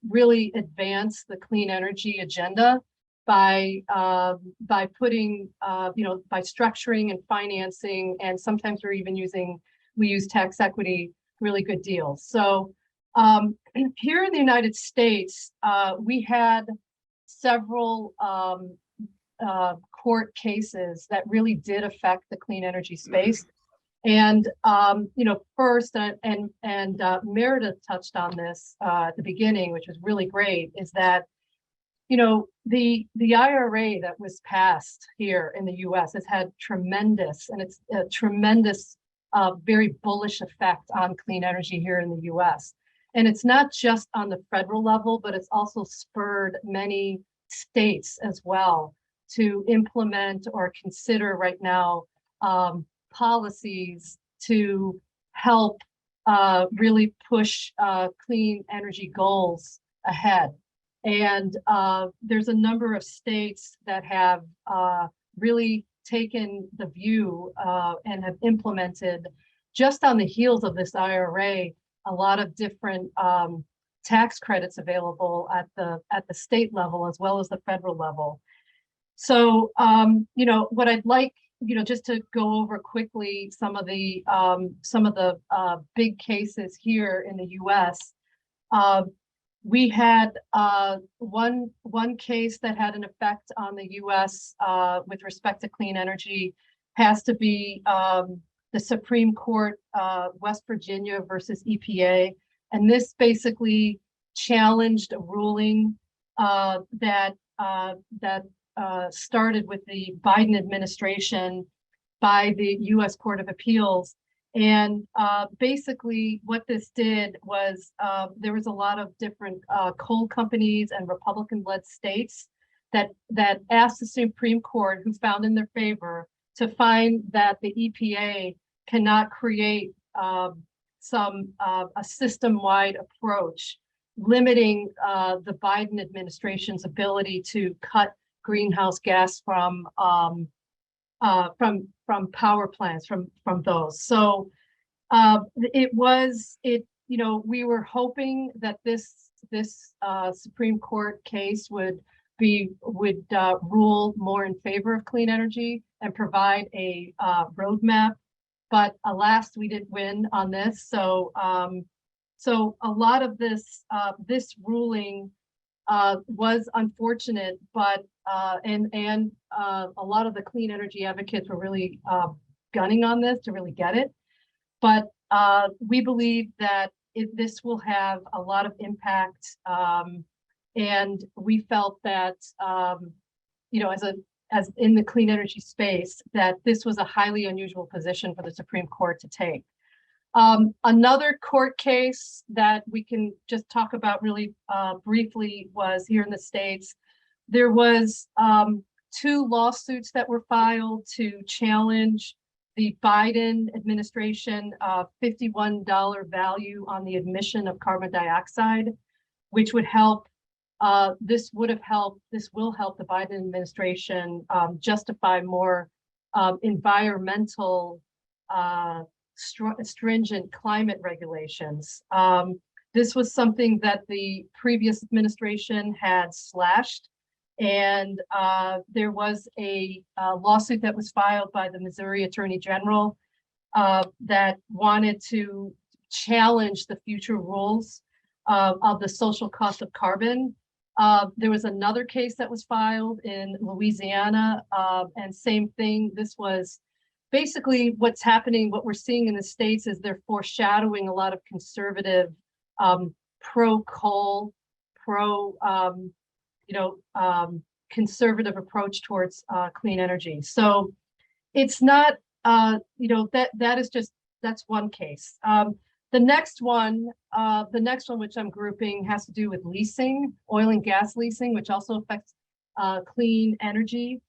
really advance the clean energy agenda by putting, by structuring and financing, and sometimes we use tax equity, really good deals. So here in the United States, we had several court cases that really did affect the clean energy space. And first, and Meredith touched on this at the beginning, which was really great, is that the IRA that was passed here in the U.S. has had tremendous, and it's a tremendous, very bullish effect on clean energy here in the U.S. And it's not just on the federal level, but it's also spurred many states as well to implement or consider right now policies to help really push clean energy goals ahead. And there's a number of states that have really taken the view and have implemented, just on the heels of this IRA, a lot of different tax credits available at the state level as well as the federal level. So, what I'd like, just to go over quickly some of the big cases here in the U.S. We had one case that had an effect on the U.S. With respect to clean energy, has to be the Supreme Court, West Virginia versus EPA. And this basically challenged a ruling that started with the Biden administration by the U.S. Court of Appeals. And basically what this did was there was a lot of different coal companies and Republican-led states that asked the Supreme Court, who found in their favor, to find that the EPA cannot create a system-wide approach limiting the Biden administration's ability to cut greenhouse gas from power plants, from those. So we were hoping that this Supreme Court case would rule more in favor of clean energy and provide a roadmap, but alas, we didn't win on this. So a lot of this ruling was unfortunate, but and a lot of the clean energy advocates were really gunning on this to really get it. But we believe that this will have a lot of impact, and we felt that as in the clean energy space, that this was a highly unusual position for the Supreme Court to take. Another court case that we can just talk about really briefly was here in the States. There was 2 lawsuits that were filed to challenge the Biden administration $51 value on the emission of carbon dioxide, which would help. This will help the Biden administration justify more environmental stringent climate regulations. This was something that the previous administration had slashed, and there was a lawsuit that was filed by the Missouri Attorney General that wanted to challenge the future rules of the social cost of carbon. There was another case that was filed in Louisiana, and same thing. This was basically what's happening. What we're seeing in the States is they're foreshadowing a lot of conservative, pro-coal, conservative approach towards clean energy. So it's not, that's one case. The next one, which I'm grouping, has to do with leasing, oil and gas leasing, which also affects clean energy.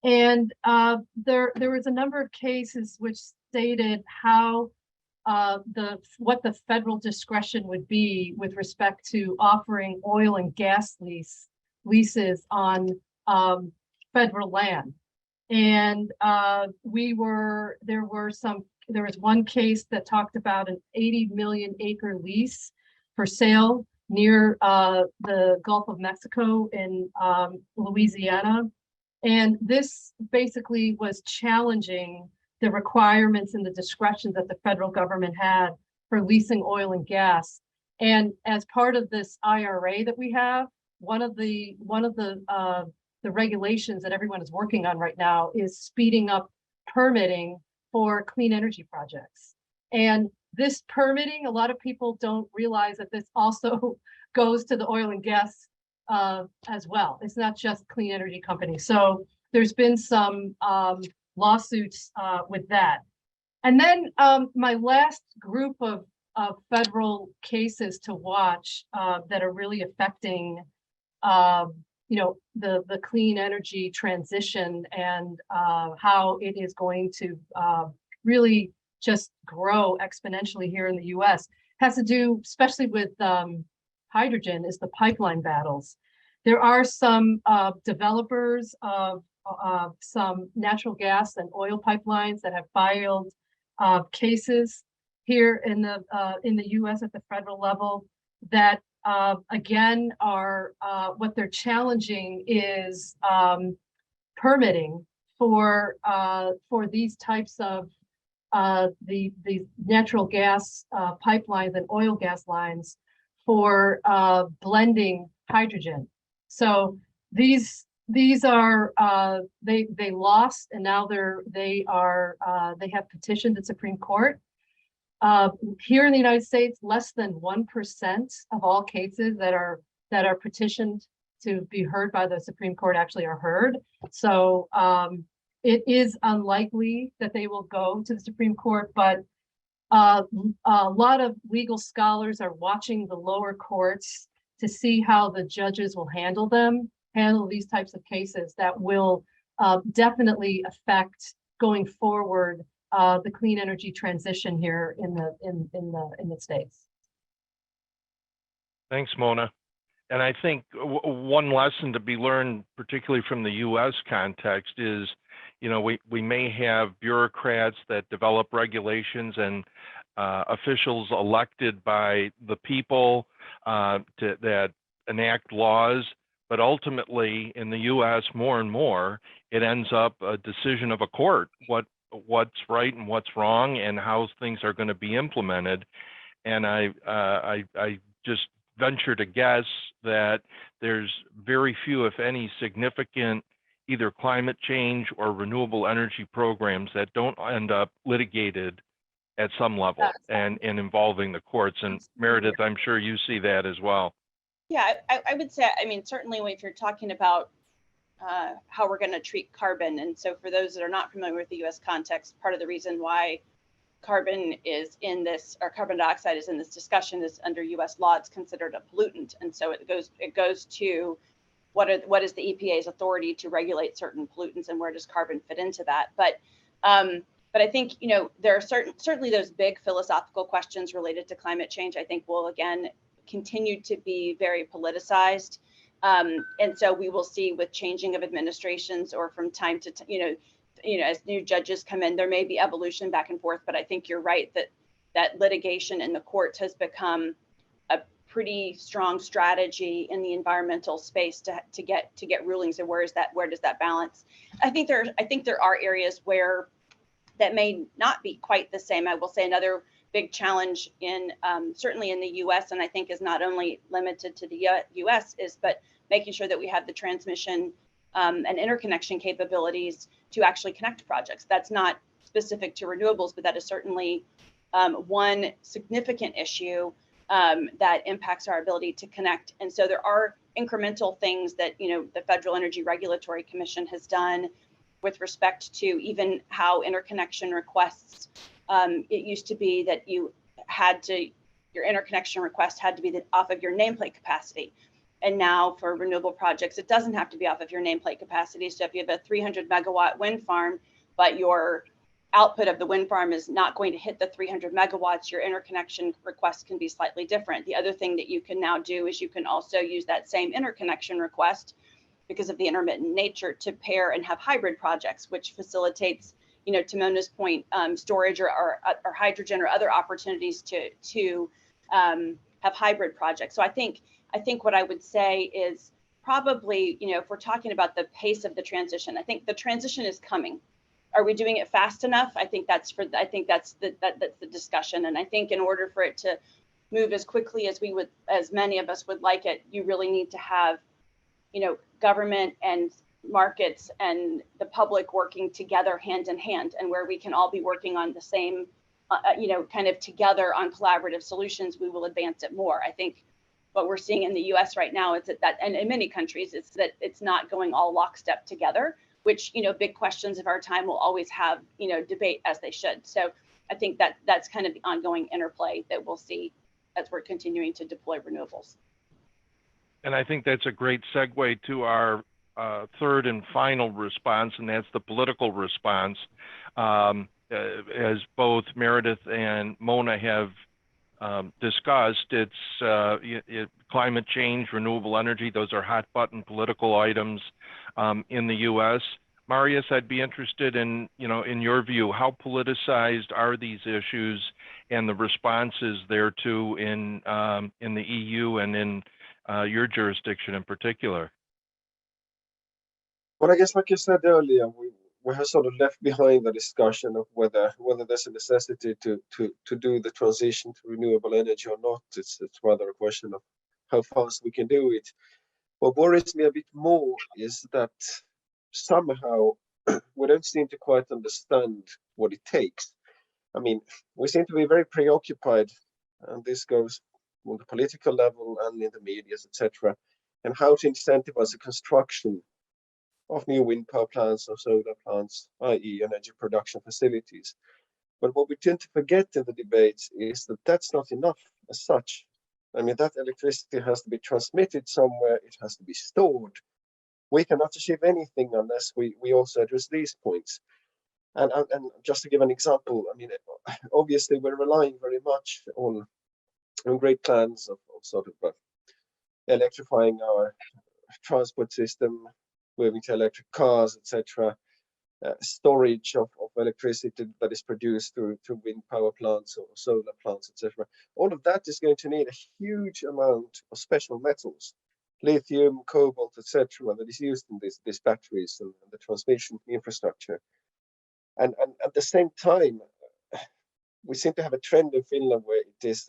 And there was a number of cases which stated how what the federal discretion would be with respect to offering oil and gas leases on federal land. And there was one case that talked about an 80 million acre lease for sale near the Gulf of Mexico in Louisiana. And this basically was challenging the requirements and the discretion that the federal government had for leasing oil and gas. And as part of this IRA that we have, one of the regulations that everyone is working on right now is speeding up permitting for clean energy projects. And this permitting, a lot of people don't realize that this also goes to the oil and gas as well. It's not just clean energy companies. So there's been some lawsuits with that. And then my last group of federal cases to watch that are really affecting the clean energy transition and how it is going to really just grow exponentially here in the US has to do, especially with hydrogen, is the pipeline battles. There are some developers of some natural gas and oil pipelines that have filed cases here in the US at the federal level that again are what they're challenging is permitting for these types of the natural gas pipelines and oil gas lines for blending hydrogen. So these are they lost, and now they have petitioned the Supreme Court. Here in the United States, less than 1% of all cases that are petitioned to be heard by the Supreme Court actually are heard. So it is unlikely that they will go to the Supreme Court, but a lot of legal scholars are watching the lower courts to see how the judges will handle these types of cases that will definitely affect going forward the clean energy transition here in the States. Thanks, Mona. And I think one lesson to be learned, particularly from the U.S. context, is, we may have bureaucrats that develop regulations and officials elected by the people that enact laws, but ultimately in the U.S. more and more, it ends up a decision of a court, what's right and what's wrong and how things are going to be implemented. And I just venture to guess that there's very few, if any, significant either climate change or renewable energy programs that don't end up litigated at some level and involving the courts. And Meredith, I'm sure you see that as well. Yeah, I would say, certainly if you're talking about how we're going to treat carbon. And so for those that are not familiar with the US context, part of the reason why carbon is in this, or carbon dioxide is in this discussion, is under US law, it's considered a pollutant. And so it goes to what is the EPA's authority to regulate certain pollutants, and where does carbon fit into that? But I think, you know, there are certainly those big philosophical questions related to climate change, I think will again continue to be very politicized. And so we will see with changing of administrations, or from time to as new judges come in, there may be evolution back and forth. But I think you're right that litigation in the courts has become a pretty strong strategy in the environmental space to get rulings. And where does that balance? I think there are areas where that may not be quite the same. I will say another big challenge in certainly in the US, and I think is not only limited to the US, but making sure that we have the transmission and interconnection capabilities to actually connect projects. That's not specific to renewables, but that is certainly one significant issue that impacts our ability to connect. And so there are incremental things that, you know, the Federal Energy Regulatory Commission has done with respect to even how interconnection requests, it used to be that your interconnection request had to be off of your nameplate capacity. And now for renewable projects, it doesn't have to be off of your nameplate capacity. So if you have a 300 megawatt wind farm, but your output of the wind farm is not going to hit the 300 megawatts, your interconnection request can be slightly different. The other thing that you can now do is you can also use that same interconnection request, because of the intermittent nature, to pair and have hybrid projects, which facilitates, you know, to Mona's point, storage or hydrogen or other opportunities to have hybrid projects. So I think what I would say is probably, you know, if we're talking about the pace of the transition, I think the transition is coming. Are we doing it fast enough? I think that's the discussion. And I think in order for it to move as quickly as many of us would like it, you really need to have, you know, government and markets and the public working together hand in hand, and where we can all be working on the same, you know, kind of together on collaborative solutions, we will advance it more. I think what we're seeing in the US right now is that, and in many countries, it's that it's not going all lockstep together, which, you know, big questions of our time will always have, you know, debate as they should. So I think that's kind of the ongoing interplay that we'll see as we're continuing to deploy renewables. And I think that's a great segue to our third and final response, and that's the political response. As both Meredith and Mona have discussed, it's climate change, renewable energy. Those are hot button political items in the U.S. Marius, I'd be interested in, you know, in your view, how politicized are these issues and the responses thereto in the EU and in your jurisdiction in particular? Well, I guess, like you said earlier, we have sort of left behind the discussion of whether there's a necessity to do the transition to renewable energy or not. It's rather a question of how fast we can do it. What worries me a bit more is that somehow we don't seem to quite understand what it takes. I mean, we seem to be very preoccupied, and this goes on the political level and in the media, etc., and how to incentivize the construction of new wind power plants or solar plants, i.e. energy production facilities. But what we tend to forget in the debates is that that's not enough as such. I mean, that electricity has to be transmitted somewhere, it has to be stored. We cannot achieve anything unless we also address these points. And just to give an example, I mean, obviously we're relying very much on great plans of sort of electrifying our transport system, moving to electric cars, etc., storage of electricity that is produced through wind power plants or solar plants, etc. All of that is going to need a huge amount of special metals, lithium, cobalt, etc., that is used in these batteries and the transmission infrastructure. And at the same time, we seem to have a trend in Finland where it is,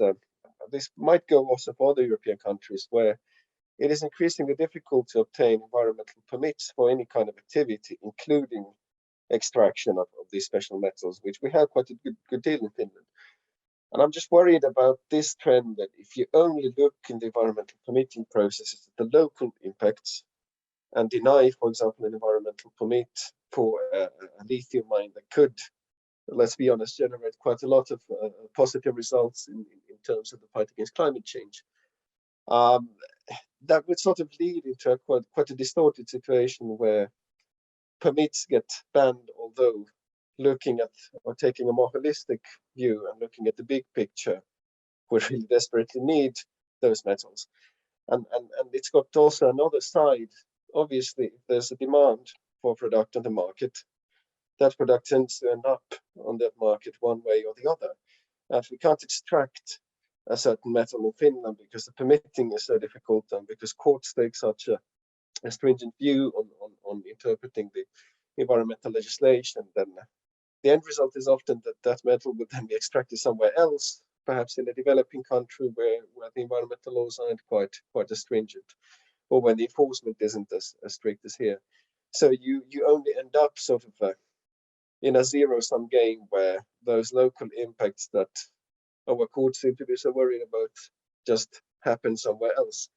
this might go also for other European countries, where it is increasingly difficult to obtain environmental permits for any kind of activity, including extraction of these special metals, which we have quite a good deal in Finland. And I'm just worried about this trend that if you only look in the environmental permitting processes at the local impacts and deny, for example, an environmental permit for a lithium mine that could let's be honest, generate quite a lot of positive results in terms of the fight against climate change. That would sort of lead into quite a distorted situation where permits get banned, although looking at or taking a more holistic view and looking at the big picture, we really desperately need those metals. And it's got also another side. Obviously, if there's a demand for product on the market, that product tends to end up on that market one way or the other. And we can't extract a certain metal in Finland because the permitting is so difficult and because courts take such a stringent view on interpreting the environmental legislation, then the end result is often that metal would then be extracted somewhere else, perhaps in a developing country where the environmental laws aren't quite as stringent, or when the enforcement isn't as strict as here. So you only end up sort of in a zero-sum game where those local impacts that our courts seem to be so worried about just happen somewhere else.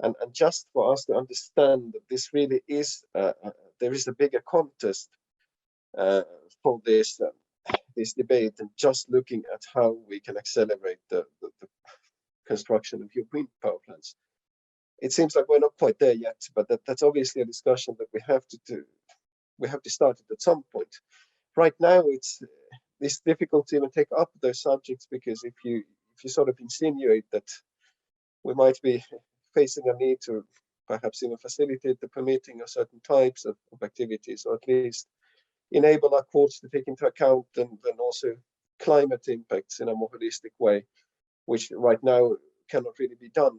And just for us to understand that this really is, there is a bigger contest for this debate than just looking at how we can accelerate the construction of wind power plants. It seems like we're not quite there yet, but that's obviously a discussion that we have to do. We have to start it at some point. Right now, it's difficult to even take up those subjects because if you sort of insinuate that we might be facing a need to perhaps even facilitate the permitting of certain types of activities, or at least enable our courts to take into account and also climate impacts in a more holistic way, which right now cannot really be done,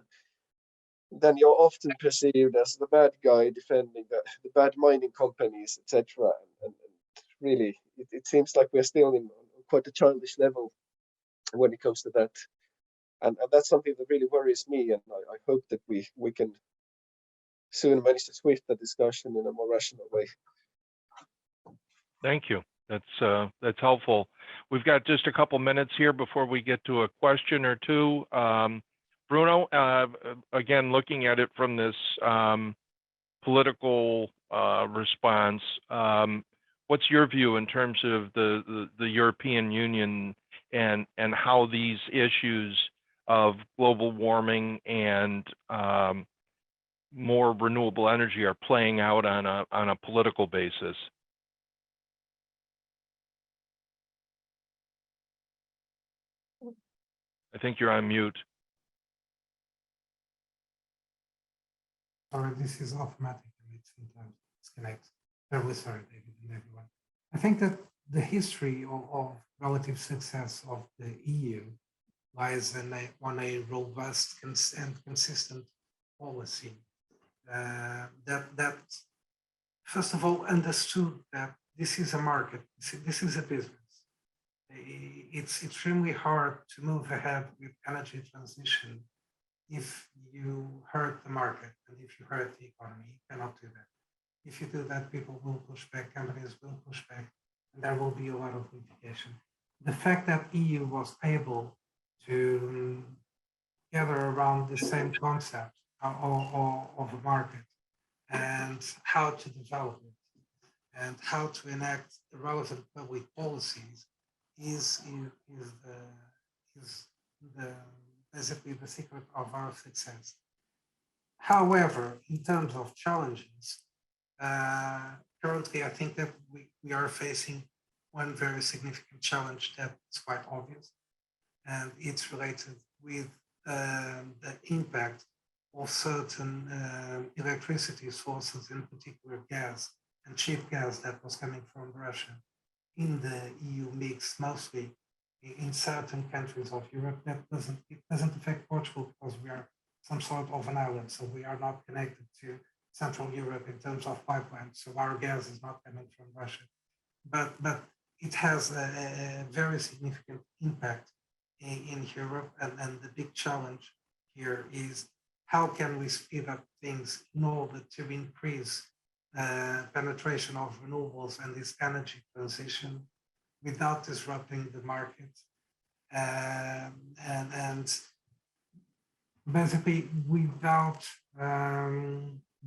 then you're often perceived as the bad guy defending the bad mining companies, etc. And really, it seems like we're still in quite a childish level when it comes to that. And that's something that really worries me, and I hope that we can soon manage to swift the discussion in a more rational way. Thank you. That's helpful. We've got just a couple minutes here before we get to a question or two. Bruno, again, looking at it from this political response, what's your view in terms of the European Union and how these issues of global warming and more renewable energy are playing out on a political basis? I think you're on mute. Sorry, this is automatic and it sometimes disconnects. Very sorry, David and everyone. I think that the history of relative success of the EU lies on a robust and consistent policy that first of all understood that this is a market, this is a business. It's extremely hard to move ahead with energy transition if you hurt the market and if you hurt the economy. You cannot do that. If you do that, people will push back, companies will push back, and there will be a lot of litigation. The fact that EU was able to gather around the same concept of a market and how to develop it and how to enact the relevant public policies is basically the secret of our success. However, in terms of challenges, currently I think that we are facing one very significant challenge that is quite obvious, and it's related with the impact of certain electricity sources, in particular gas and cheap gas that was coming from Russia in the EU mix, mostly in certain countries of Europe. It doesn't affect Portugal because we are some sort of an island, so we are not connected to Central Europe in terms of pipelines, so our gas is not coming from Russia. But it has a very significant impact in Europe, and the big challenge here is how can we speed up things in order to increase penetration of renewables and this energy transition without disrupting the market, and basically without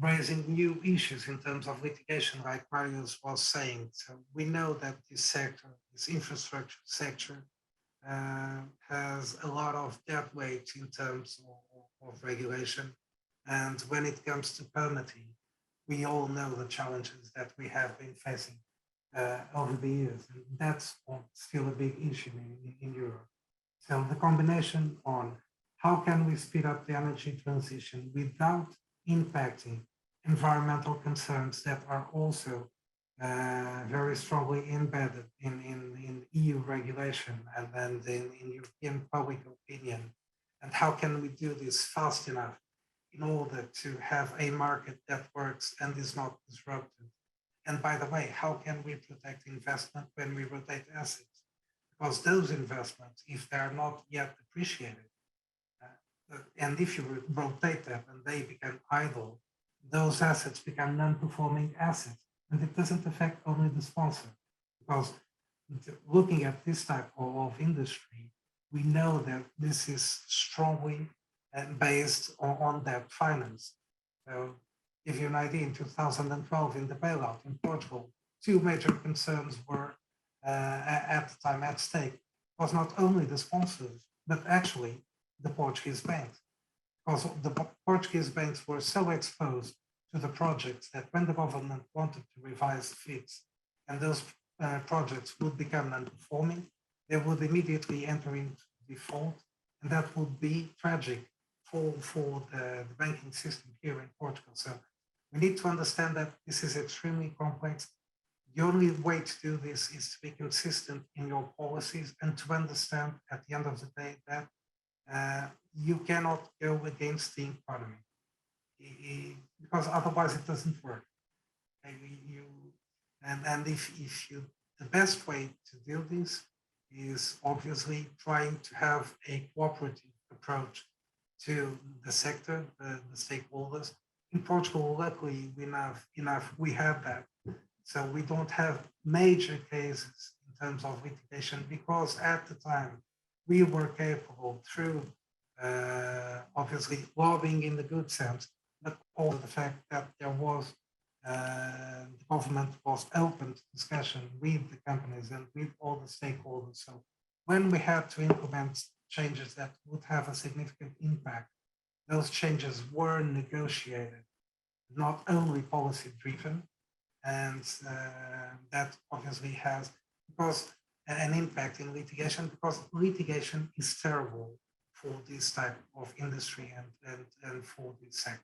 raising new issues in terms of litigation, like Marius was saying. So we know that this sector this infrastructure sector has a lot of dead weight in terms of regulation. And when it comes to permitting, we all know the challenges that we have been facing over the years. And that's still a big issue in Europe. So the combination on how can we speed up the energy transition without impacting environmental concerns that are also very strongly embedded in EU regulation and then in European public opinion. And how can we do this fast enough in order to have a market that works and is not disrupted? And by the way, how can we protect investment when we rotate assets? Because those investments, if they are not yet appreciated, and if you rotate them and they become idle, those assets become non-performing assets. And it doesn't affect only the sponsor, because looking at this type of industry, we know that this is strongly based on debt finance. So give you an idea, in 2012 in the bailout in Portugal, two major concerns were at the time at stake. It was not only the sponsors, but actually the Portuguese banks, because the Portuguese banks were so exposed to the projects that when the government wanted to revise the fees and those projects would become non-performing, they would immediately enter into default, and that would be tragic for the banking system here in Portugal. So we need to understand that this is extremely complex. The only way to do this is to be consistent in your policies and to understand at the end of the day that you cannot go against the economy, because otherwise it doesn't work. The best way to do this is obviously trying to have a cooperative approach to the sector, the stakeholders. In Portugal, luckily we have that. So we don't have major cases in terms of litigation, because at the time we were capable through obviously lobbying in the good sense, but also the fact that there was the government was open to discussion with the companies and with all the stakeholders. So when we had to implement changes that would have a significant impact, those changes were negotiated, not only policy driven, and that obviously has an impact in litigation, because litigation is terrible for this type of industry and for this sector.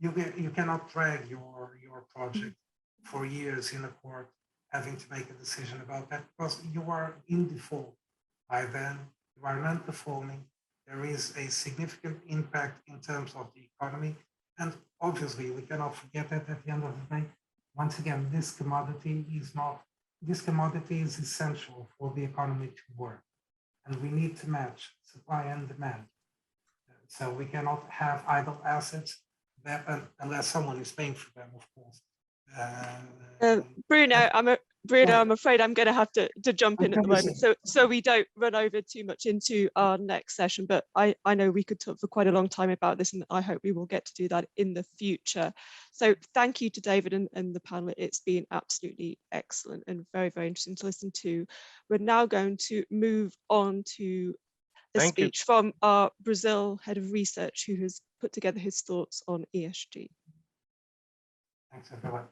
You cannot drag your project for years in a court having to make a decision about that, because you are in default. By then, you are non-performing. There is a significant impact in terms of the economy. And obviously, we cannot forget that at the end of the day, once again, this commodity is essential for the economy to work. And we need to match supply and demand. So we cannot have idle assets that, unless someone is paying for them, of course. Bruno, I'm afraid I'm going to have to jump in at the moment, so we don't run over too much into our next session. But I know we could talk for quite a long time about this, and I hope we will get to do that in the future. So thank you to David and the panel. It's been absolutely excellent and very, very interesting to listen to. We're now going to move on to a speech from our Brazil head of research, who has put together his thoughts on ESG. Thanks, everyone.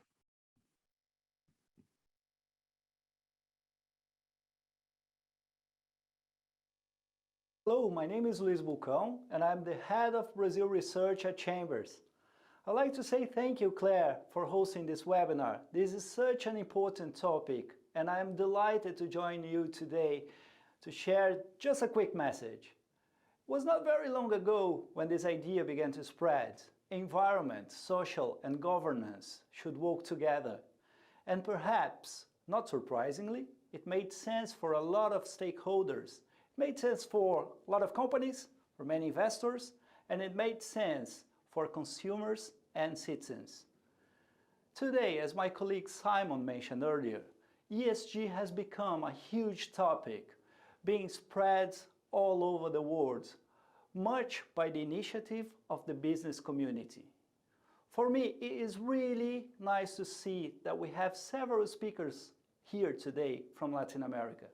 Hello, my name is Luis Bulcão, and I'm the head of Brazil research at Chambers. I'd like to say thank you, Claire, for hosting this webinar. This is such an important topic, and I'm delighted to join you today to share just a quick message. It was not very long ago when this idea began to spread. Environment, social, and governance should work together. And perhaps, not surprisingly, it made sense for a lot of stakeholders. It made sense for a lot of companies, for many investors, and it made sense for consumers and citizens. Today, as my colleague Simon mentioned earlier, ESG has become a huge topic, being spread all over the world, much by the initiative of the business community. For me, it is really nice to see that we have several speakers here today from Latin America.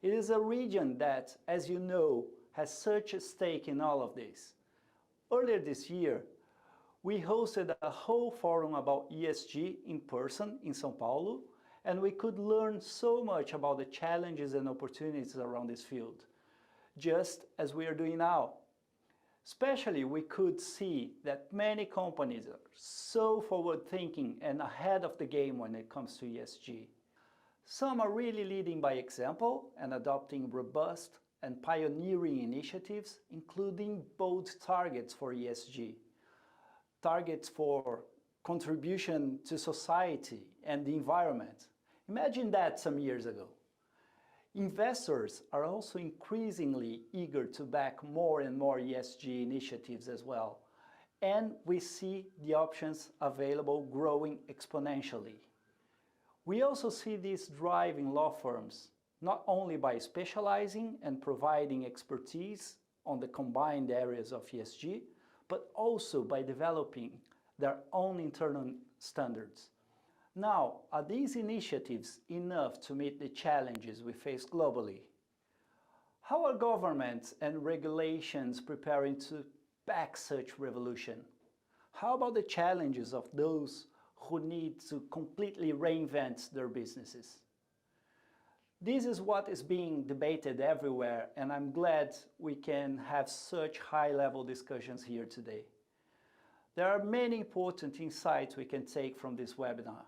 It is a region that, as you know, has such a stake in all of this. Earlier this year, we hosted a whole forum about ESG in person in São Paulo, and we could learn so much about the challenges and opportunities around this field, just as we are doing now. Especially, we could see that many companies are so forward-thinking and ahead of the game when it comes to ESG. Some are really leading by example and adopting robust and pioneering initiatives, including bold targets for ESG, targets for contribution to society and the environment. Imagine that some years ago. Investors are also increasingly eager to back more and more ESG initiatives as well, and we see the options available growing exponentially. We also see this driving law firms, not only by specializing and providing expertise on the combined areas of ESG, but also by developing their own internal standards. Now, are these initiatives enough to meet the challenges we face globally? How are governments and regulations preparing to back such revolution? How about the challenges of those who need to completely reinvent their businesses? This is what is being debated everywhere, and I'm glad we can have such high-level discussions here today. There are many important insights we can take from this webinar.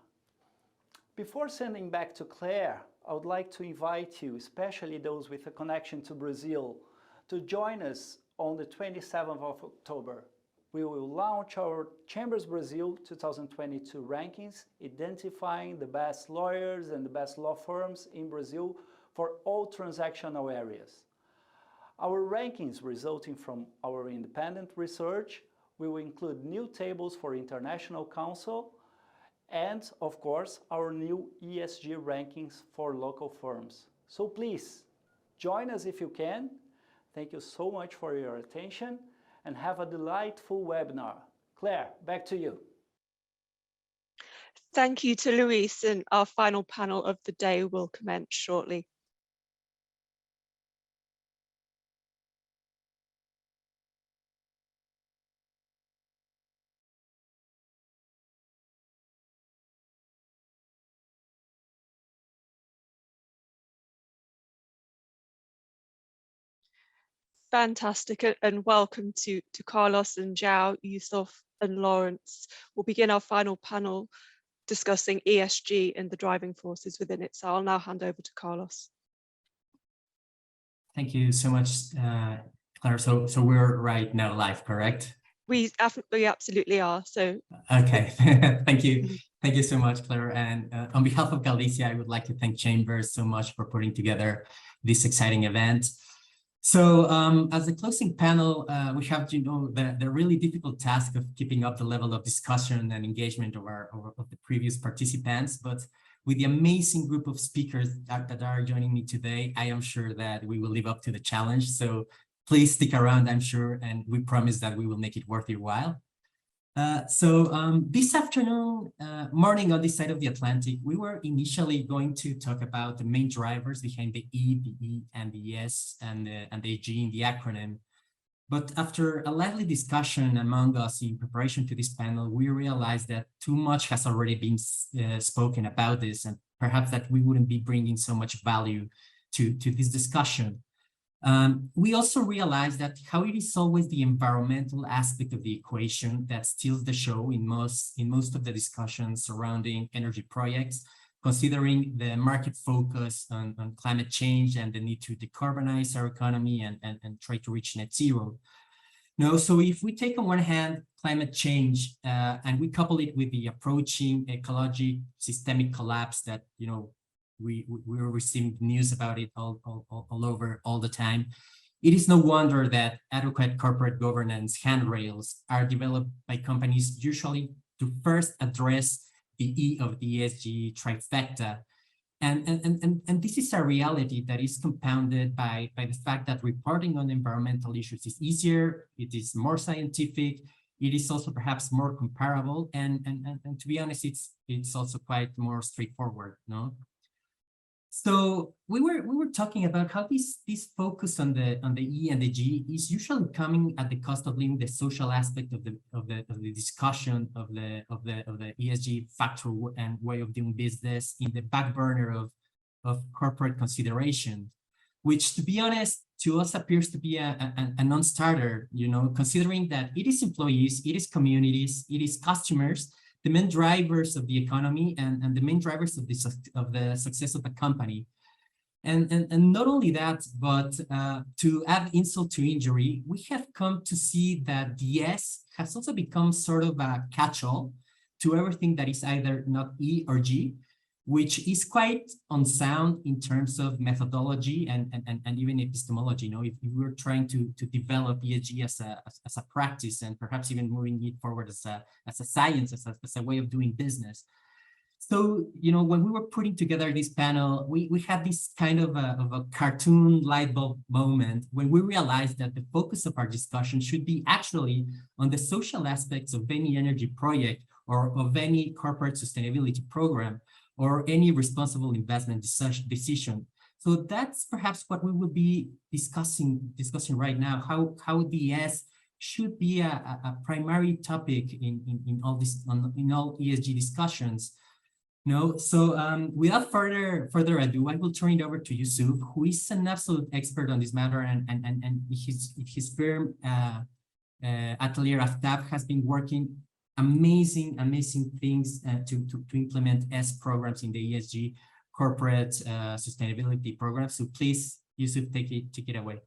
Before sending back to Claire, I would like to invite you, especially those with a connection to Brazil, to join us on the 27th of October. We will launch our Chambers Brazil 2022 rankings, identifying the best lawyers and the best law firms in Brazil for all transactional areas. Our rankings resulting from our independent research will include new tables for International Council and, of course, our new ESG rankings for local firms. So please, join us if you can. Thank you so much for your attention and have a delightful webinar. Claire, back to you. Thank you to Luis, and our final panel of the day will commence shortly. Fantastic, and welcome to Carlos and Zhao, Yusuf and Lawrence. We'll begin our final panel discussing ESG and the driving forces within it. So I'll now hand over to Carlos. Thank you so much, Claire. So we're right now live, correct? We absolutely are. So okay, thank you. Thank you so much, Claire. And on behalf of Galicia, I would like to thank Chambers so much for putting together this exciting event. So as the closing panel, we have the really difficult task of keeping up the level of discussion and engagement of the previous participants. But with the amazing group of speakers that are joining me today, I am sure that we will live up to the challenge. So please stick around, I'm sure, and we promise that we will make it worth your while. This afternoon, morning on this side of the Atlantic, we were initially going to talk about the main drivers behind the E, the E, and the S, and the G in the acronym. But after a lively discussion among us in preparation to this panel, we realized that too much has already been spoken about this, and perhaps that we wouldn't be bringing so much value to this discussion. We also realized that how it is always the environmental aspect of the equation that steals the show in most of the discussions surrounding energy projects, considering the market focus on climate change and the need to decarbonize our economy and try to reach net zero. No, so if we take on one hand climate change and we couple it with the approaching ecologic systemic collapse that we're receiving news about it all over all the time, it is no wonder that adequate corporate governance handrails are developed by companies usually to first address the E of the ESG trifecta. And this is a reality that is compounded by the fact that reporting on environmental issues is easier, it is more scientific, it is also perhaps more comparable, and to be honest, it's also quite more straightforward, no? So we were talking about how this focus on the E and the G is usually coming at the cost of leaving the social aspect of the discussion of the ESG factor and way of doing business in the back burner of corporate consideration, which, to be honest, to us appears to be a non-starter, you know, considering that it is employees, it is communities, it is customers, the main drivers of the economy and the main drivers of the success of a company. And not only that, but to add insult to injury, we have come to see that the S has also become sort of a catch-all to everything that is either not E or G, which is quite unsound in terms of methodology and even epistemology. You know, if you were trying to develop ESG as a practice and perhaps even moving it forward as a science, as a way of doing business. So, you know, when we were putting together this panel, we had this kind of a cartoon light bulb moment when we realized that the focus of our discussion should be actually on the social aspects of any energy project or of any corporate sustainability program, or any responsible investment decision. So that's perhaps what we will be discussing right now, how the S should be a primary topic in all ESG discussions. No, so without further ado, I will turn it over to Yusuf, who is an absolute expert on this matter, and his firm Atelier Aftab has been working amazing things to implement S programs in the ESG corporate sustainability program. So please, Yusuf, take it away.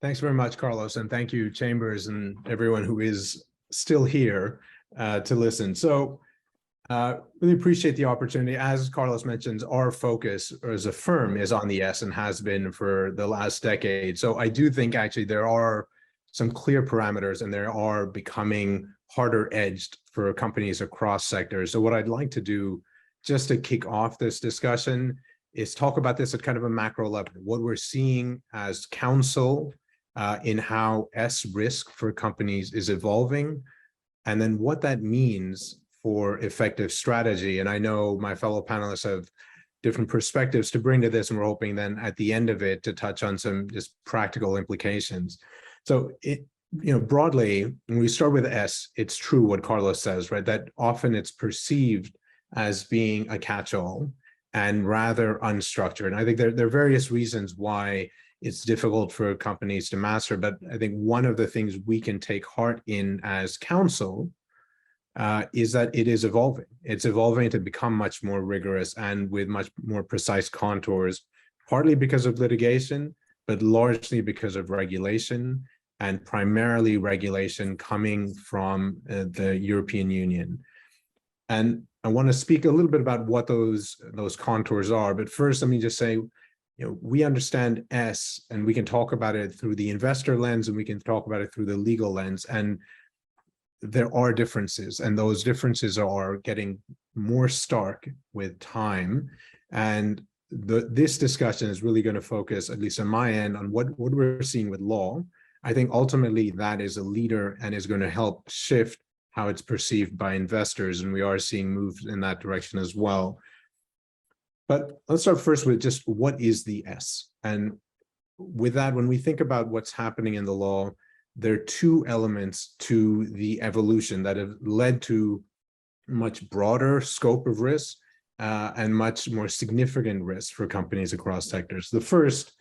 Thanks very much, Carlos, and thank you, Chambers, and everyone who is still here to listen. So really appreciate the opportunity. As Carlos mentions, our focus as a firm is on the S and has been for the last decade. So I do think actually there are some clear parameters and they are becoming harder edged for companies across sectors. So what I'd like to do just to kick off this discussion is talk about this at kind of a macro level, what we're seeing as counsel in how S risk for companies is evolving, and then what that means for effective strategy. And I know my fellow panelists have different perspectives to bring to this, and we're hoping then at the end of it to touch on some just practical implications. So broadly, when we start with S, it's true what Carlos says, right? That often it's perceived as being a catch-all and rather unstructured. And I think there are various reasons why it's difficult for companies to master, but I think one of the things we can take heart in as counsel is that it is evolving. It's evolving to become much more rigorous and with much more precise contours, partly because of litigation, but largely because of regulation, and primarily regulation coming from the European Union. And I want to speak a little bit about what those contours are. But first, let me just say, we understand S, and we can talk about it through the investor lens, and we can talk about it through the legal lens. And there are differences, and those differences are getting more stark with time. And this discussion is really going to focus, at least on my end, on what we're seeing with law. I think ultimately that is a leader and is going to help shift how it's perceived by investors, and we are seeing moves in that direction as well. But let's start first with just what is the S? And with that, when we think about what's happening in the law, there are two elements to the evolution that have led to much broader scope of risk and much more significant risk for companies across sectors. The first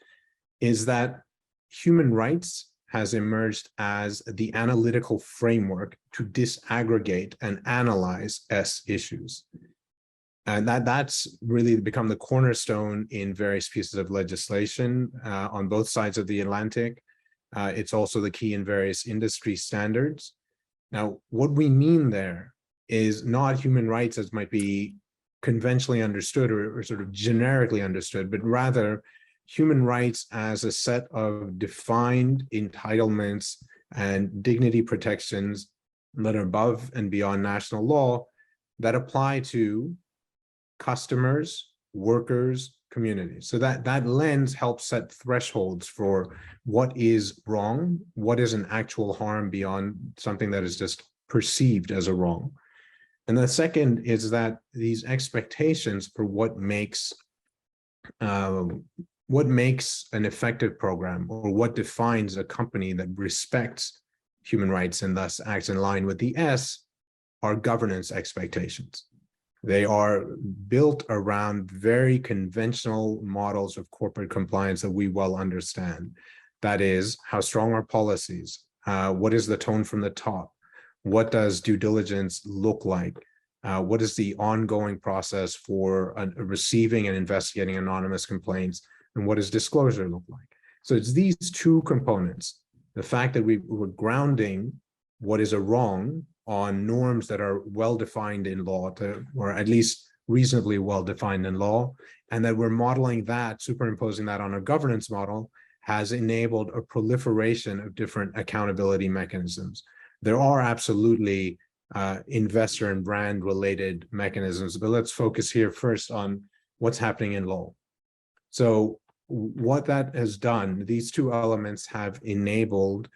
is that human rights has emerged as the analytical framework to disaggregate and analyze S issues. And that's really become the cornerstone in various pieces of legislation on both sides of the Atlantic. It's also the key in various industry standards. Now, what we mean there is not human rights as might be conventionally understood or sort of generically understood, but rather human rights as a set of defined entitlements and dignity protections that are above and beyond national law that apply to customers, workers, communities. So that lens helps set thresholds for what is wrong, what is an actual harm beyond something that is just perceived as a wrong. And the second is that these expectations for what makes an effective program, or what defines a company that respects human rights and thus acts in line with the S, are governance expectations. They are built around very conventional models of corporate compliance that we well understand. That is, how strong are policies? What is the tone from the top? What does due diligence look like? What is the ongoing process for receiving and investigating anonymous complaints? And what does disclosure look like? So it's these two components. The fact that we're grounding what is a wrong on norms that are well-defined in law, or at least reasonably well-defined in law, and that we're modeling that, superimposing that on a governance model, has enabled a proliferation of different accountability mechanisms. There are absolutely investor and brand related mechanisms, but let's focus here first on what's happening in law. So what that has done, these two elements have enabled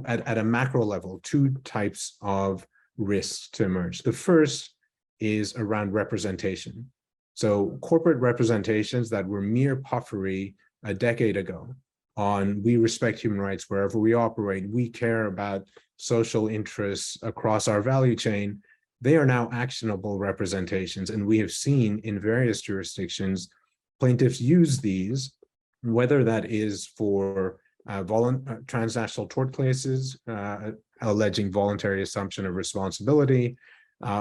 at a macro level, two types of risks to emerge. The first is around representation. So corporate representations that were mere puffery a decade ago on we respect human rights wherever we operate, we care about social interests across our value chain, they are now actionable representations. And we have seen in various jurisdictions, plaintiffs use these, whether that is for transnational tort cases, alleging voluntary assumption of responsibility,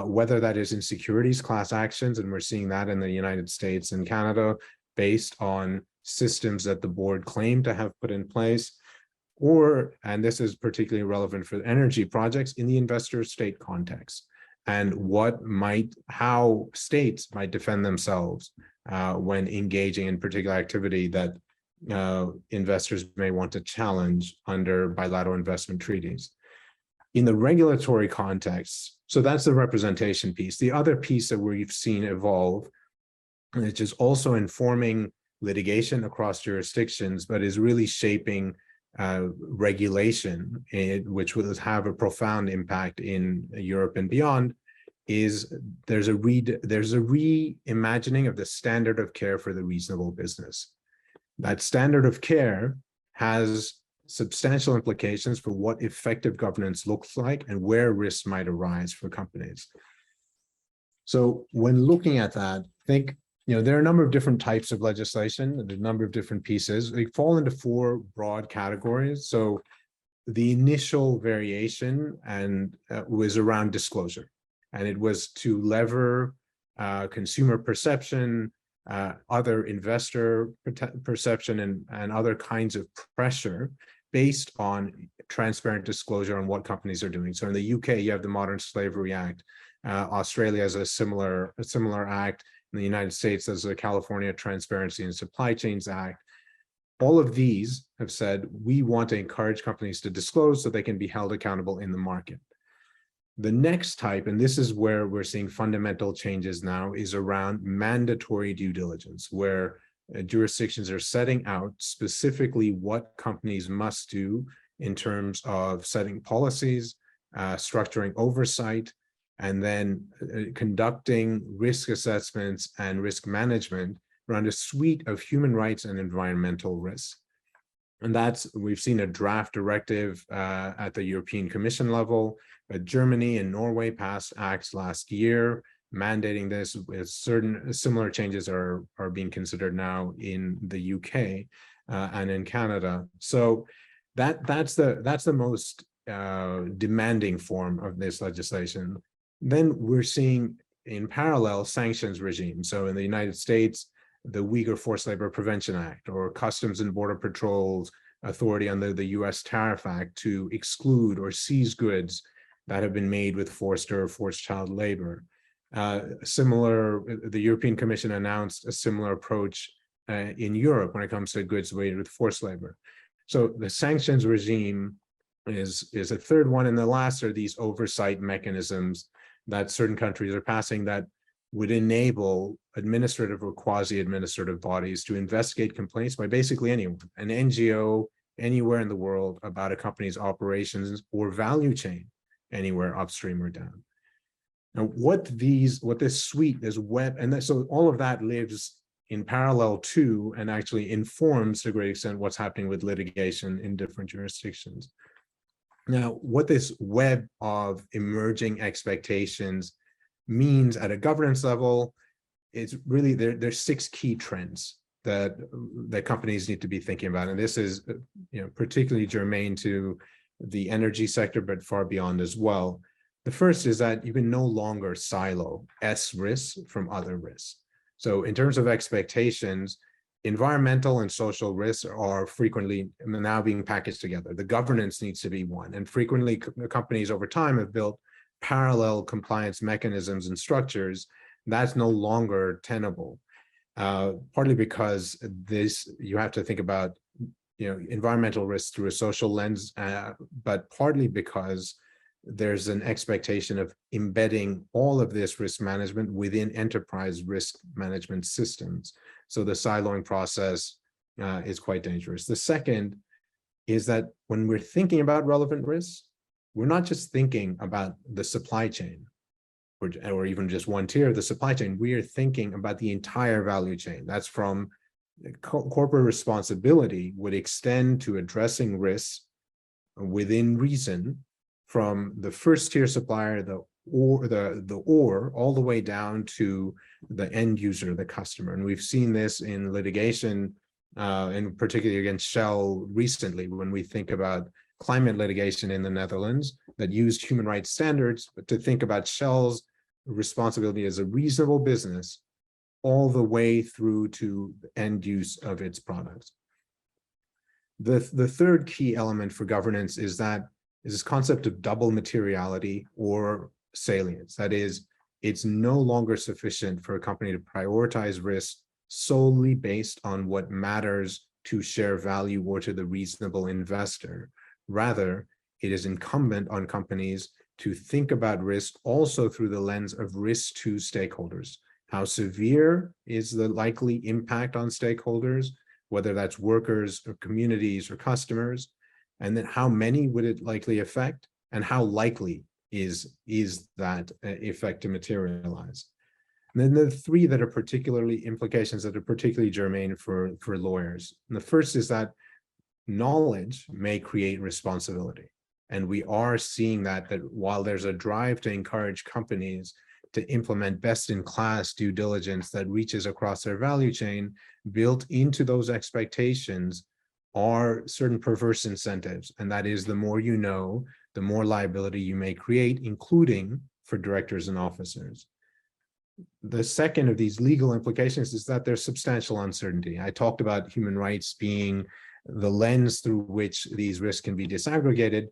whether that is in securities class actions, and we're seeing that in the United States and Canada, based on systems that the board claimed to have put in place, or, and this is particularly relevant for energy projects, in the investor state context, and how states might defend themselves when engaging in particular activity that investors may want to challenge under bilateral investment treaties. In the regulatory context, so that's the representation piece. The other piece that we've seen evolve, which is also informing litigation across jurisdictions, but is really shaping regulation, which will have a profound impact in Europe and beyond, is there's a reimagining of the standard of care for the reasonable business. That standard of care has substantial implications for what effective governance looks like and where risks might arise for companies. So when looking at that, I think there are a number of different types of legislation, and a number of different pieces. They fall into four broad categories. So the initial variation was around disclosure, and it was to lever consumer perception, other investor perception, and other kinds of pressure based on transparent disclosure on what companies are doing. So in the UK, you have the Modern Slavery Act. Australia has a similar act. In the United States, there's the California Transparency in Supply Chains Act. All of these have said, we want to encourage companies to disclose so they can be held accountable in the market. The next type, and this is where we're seeing fundamental changes now, is around mandatory due diligence, where jurisdictions are setting out specifically what companies must do in terms of setting policies, structuring oversight, and then conducting risk assessments and risk management around a suite of human rights and environmental risks. And we've seen a draft directive at the European Commission level. Germany and Norway passed acts last year mandating this, with certain similar changes are being considered now in the UK and in Canada. So that's the most demanding form of this legislation. Then we're seeing in parallel sanctions regimes. So in the United States, the Uyghur Forced Labor Prevention Act, or Customs and Border Patrol's authority under the US Tariff Act to exclude or seize goods that have been made with forced or forced child labor. The European Commission announced a similar approach in Europe when it comes to goods made with forced labor. So the sanctions regime is a third one, and the last are these oversight mechanisms that certain countries are passing that would enable administrative or quasi-administrative bodies to investigate complaints by basically anyone, an NGO anywhere in the world, about a company's operations or value chain anywhere upstream or down. And what this suite, this web, and so all of that lives in parallel to and actually informs to a great extent what's happening with litigation in different jurisdictions. Now, what this web of emerging expectations means at a governance level, it's really there's 6 key trends that companies need to be thinking about, and this is particularly germane to the energy sector, but far beyond as well. The first is that you can no longer silo S risks from other risks. So in terms of expectations, environmental and social risks are frequently now being packaged together. The governance needs to be one, and frequently companies over time have built parallel compliance mechanisms and structures. That's no longer tenable, partly because you have to think about environmental risks through a social lens, but partly because there's an expectation of embedding all of this risk management within enterprise risk management systems. So the siloing process is quite dangerous. The second is that when we're thinking about relevant risks, we're not just thinking about the supply chain or even just one tier of the supply chain. We are thinking about the entire value chain. That's from corporate responsibility would extend to addressing risks within reason from the first tier supplier, the ore, all the way down to the end user, the customer. And we've seen this in litigation, and particularly against Shell recently, when we think about climate litigation in the Netherlands that used human rights standards, but to think about Shell's responsibility as a reasonable business all the way through to the end use of its products. The third key element for governance is this concept of double materiality or salience. That is, it's no longer sufficient for a company to prioritize risk solely based on what matters to share value or to the reasonable investor. Rather, it is incumbent on companies to think about risk also through the lens of risk to stakeholders. How severe is the likely impact on stakeholders, whether that's workers or communities or customers, and then how many would it likely affect, and how likely is that effect to materialize. And then the 3 that are implications that are particularly germane for lawyers. And the first is that knowledge may create responsibility. And we are seeing that while there's a drive to encourage companies to implement best-in-class due diligence that reaches across their value chain, built into those expectations are certain perverse incentives. And that is, the more you know, the more liability you may create, including for directors and officers. The second of these legal implications is that there's substantial uncertainty. I talked about human rights being the lens through which these risks can be disaggregated.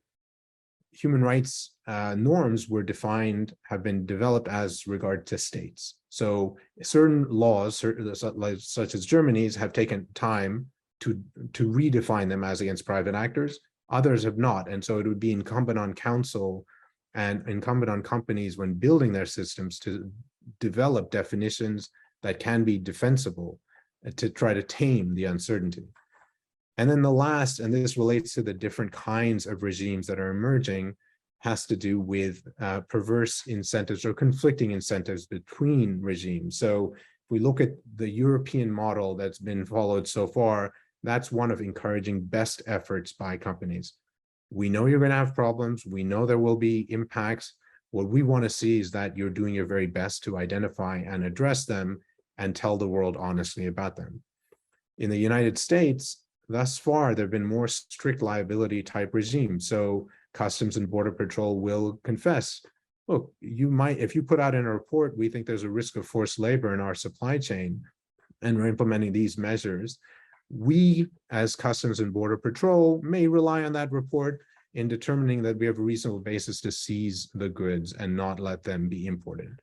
Human rights norms have been developed as regard to states. So certain laws, such as Germany's, have taken time to redefine them as against private actors. Others have not. And so it would be incumbent on counsel and incumbent on companies when building their systems to develop definitions that can be defensible to try to tame the uncertainty. And then the last, and this relates to the different kinds of regimes that are emerging, has to do with perverse incentives or conflicting incentives between regimes. So if we look at the European model that's been followed so far, that's one of encouraging best efforts by companies. We know you're going to have problems. We know there will be impacts. What we want to see is that you're doing your very best to identify and address them and tell the world honestly about them. In the United States, thus far, there have been more strict liability type regimes. So Customs and Border Patrol will confess, look, if you put out in a report, we think there's a risk of forced labor in our supply chain, and we're implementing these measures. We, as Customs and Border Patrol, may rely on that report in determining that we have a reasonable basis to seize the goods and not let them be imported.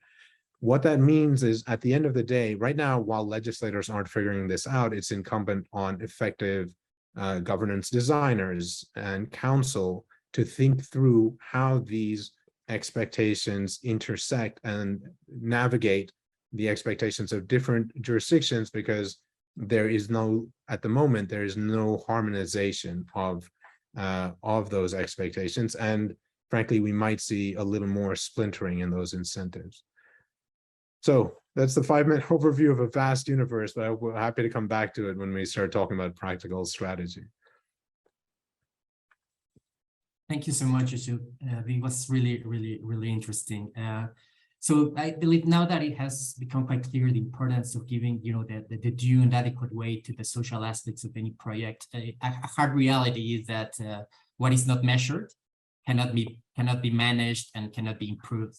What that means is, at the end of the day, right now, while legislators aren't figuring this out, it's incumbent on effective governance designers and counsel to think through how these expectations intersect and navigate the expectations of different jurisdictions, because at the moment, there is no harmonization of those expectations. And frankly, we might see a little more splintering in those incentives. So that's the 5-minute overview of a vast universe, but I'm happy to come back to it when we start talking about practical strategy. Thank you so much, Yusuf. It was really interesting. So I believe now that it has become quite clear the importance of giving, the due and adequate weight to the social aspects of any project. A hard reality is that what is not measured cannot be managed and cannot be improved.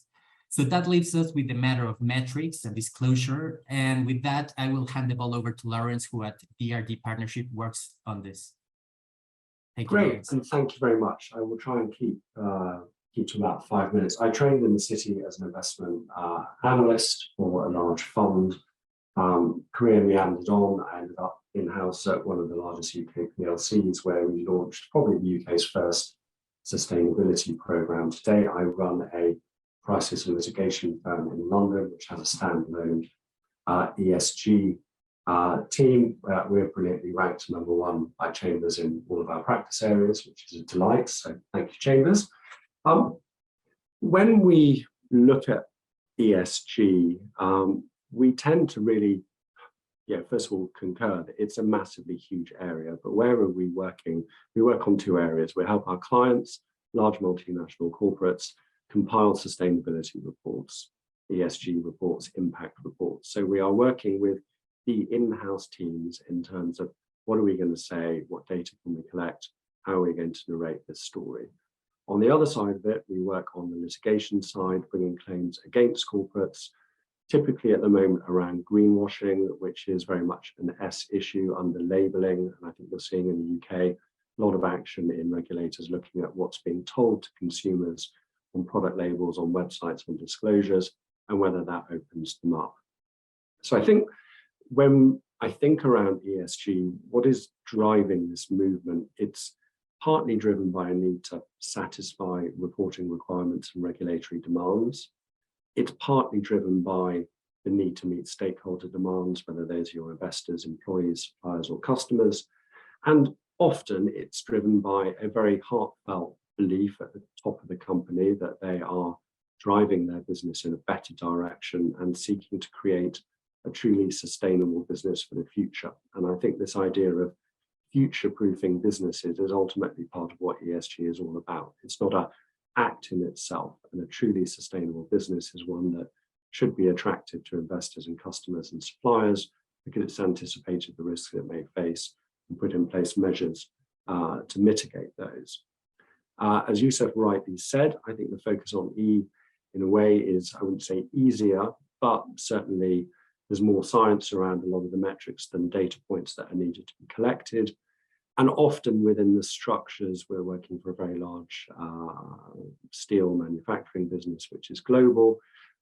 So that leaves us with the matter of metrics and disclosure. And with that, I will hand the ball over to Lawrence, who at DRD Partnership works on this. Thank you. Great, and thank you very much. I will try and keep to about 5 minutes. I trained in the city as an investment analyst for a large fund. Career meandered on. I ended up in-house at one of the largest UK PLCs, where we launched probably the UK's first sustainability program. Today, I run a crisis and litigation firm in London, which has a standalone ESG team. We're brilliantly ranked #1 by Chambers in all of our practice areas, which is a delight. So thank you, Chambers. When we look at ESG, we tend to really, first of all, concur that it's a massively huge area. But where are we working? We work on 2 areas. We help our clients, large multinational corporates, compile sustainability reports, ESG reports, impact reports. So we are working with the in-house teams in terms of what are we going to say, what data can we collect, how are we going to narrate this story. On the other side of it, we work on the litigation side, bringing claims against corporates, typically at the moment around greenwashing, which is very much an S issue under labeling. And I think you're seeing in the UK a lot of action in regulators looking at what's being told to consumers on product labels, on websites, on disclosures, and whether that opens them up. So I think when I think around ESG, what is driving this movement? It's partly driven by a need to satisfy reporting requirements and regulatory demands. It's partly driven by the need to meet stakeholder demands, whether those are your investors, employees, suppliers, or customers. And often it's driven by a very heartfelt belief at the top of the company that they are driving their business in a better direction and seeking to create a truly sustainable business for the future. And I think this idea of future-proofing businesses is ultimately part of what ESG is all about. It's not an act in itself, and a truly sustainable business is one that should be attractive to investors and customers and suppliers because it's anticipated the risks it may face and put in place measures to mitigate those. As Yusuf rightly said, I think the focus on E in a way is, I wouldn't say easier, but certainly there's more science around a lot of the metrics than data points that are needed to be collected. And often within the structures, we're working for a very large steel manufacturing business, which is global.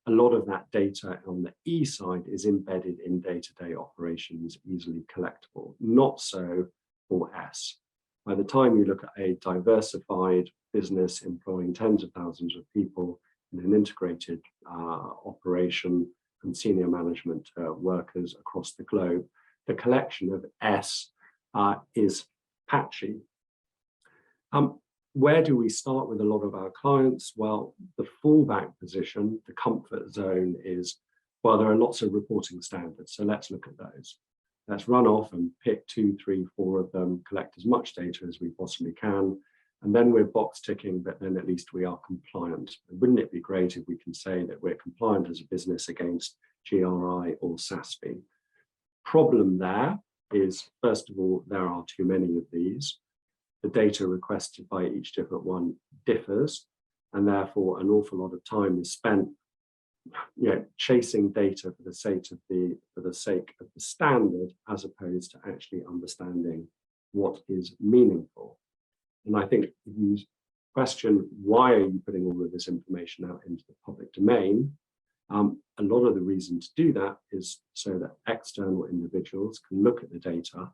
A lot of that data on the E side is embedded in day-to-day operations, easily collectible. Not so for S. By the time you look at a diversified business employing tens of thousands of people in an integrated operation and senior management workers across the globe, the collection of S is patchy. Where do we start with a lot of our clients? Well, the fallback position, the comfort zone is, well, there are lots of reporting standards, so let's look at those. Let's run off and pick 2, 3, 4 of them, collect as much data as we possibly can, and then we're box ticking, but then at least we are compliant. Wouldn't it be great if we can say that we're compliant as a business against GRI or SASB? Problem there is, first of all, there are too many of these. The data requested by each different one differs, and therefore an awful lot of time is spent chasing data for the sake of the standard, as opposed to actually understanding what is meaningful. And I think if you question, why are you putting all of this information out into the public domain? A lot of the reason to do that is so that external individuals can look at the data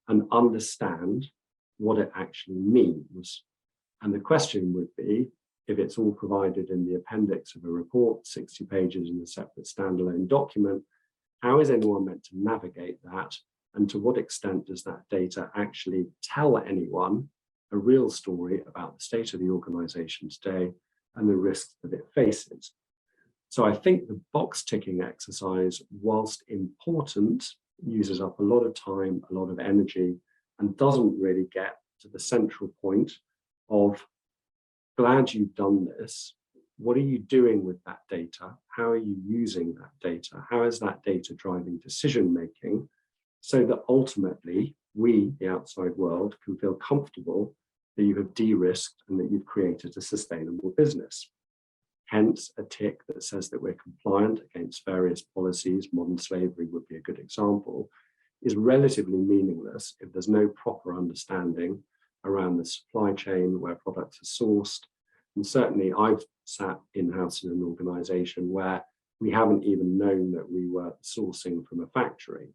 and understand what it actually means. And the question would be, if it's all provided in the appendix of a report, 60 pages in a separate standalone document, how is anyone meant to navigate that? And to what extent does that data actually tell anyone a real story about the state of the organization today and the risks that it faces. So I think the box ticking exercise, whilst important, uses up a lot of time, a lot of energy, and doesn't really get to the central point of, glad you've done this. What are you doing with that data? How are you using that data? How is that data driving decision making so that ultimately we, the outside world, can feel comfortable that you have de-risked and that you've created a sustainable business? Hence, a tick that says that we're compliant against various policies, modern slavery would be a good example, is relatively meaningless if there's no proper understanding around the supply chain where products are sourced. And certainly I've sat in-house in an organization where we haven't even known that we were sourcing from a factory.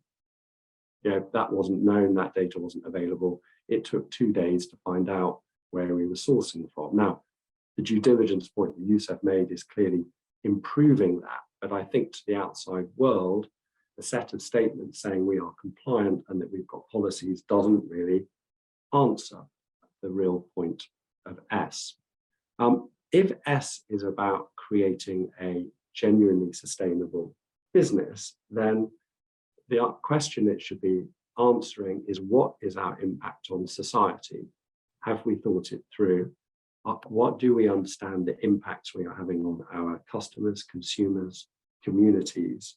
That wasn't known, that data wasn't available. It took 2 days to find out where we were sourcing from. Now, the due diligence point that Youssef made is clearly improving that, but I think to the outside world, a set of statements saying we are compliant and that we've got policies doesn't really answer the real point of S. If S is about creating a genuinely sustainable business, then the question it should be answering is, what is our impact on society? Have we thought it through? What do we understand the impacts we are having on our customers, consumers, communities?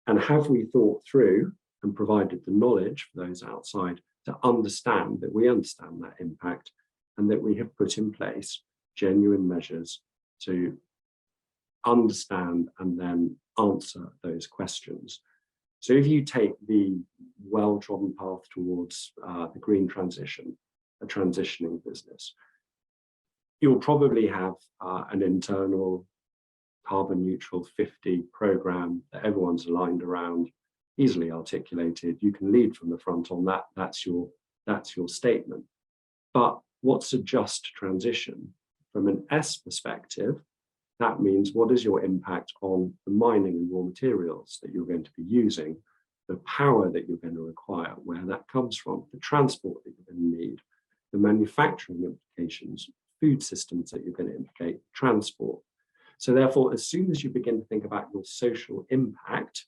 And have we thought through and provided the knowledge for those outside to understand that we understand that impact and that we have put in place genuine measures to understand and then answer those questions? So if you take the well-trodden path towards the green transition, a transitioning business, you'll probably have an internal carbon neutral 50 program that everyone's aligned around, easily articulated. You can lead from the front on that. That's your statement. But what's a just transition? From an S perspective, that means what is your impact on the mining and raw materials that you're going to be using, the power that you're going to require, where that comes from, the transport that you're going to need, the manufacturing implications, food systems that you're going to implicate, transport. So therefore, as soon as you begin to think about your social impact,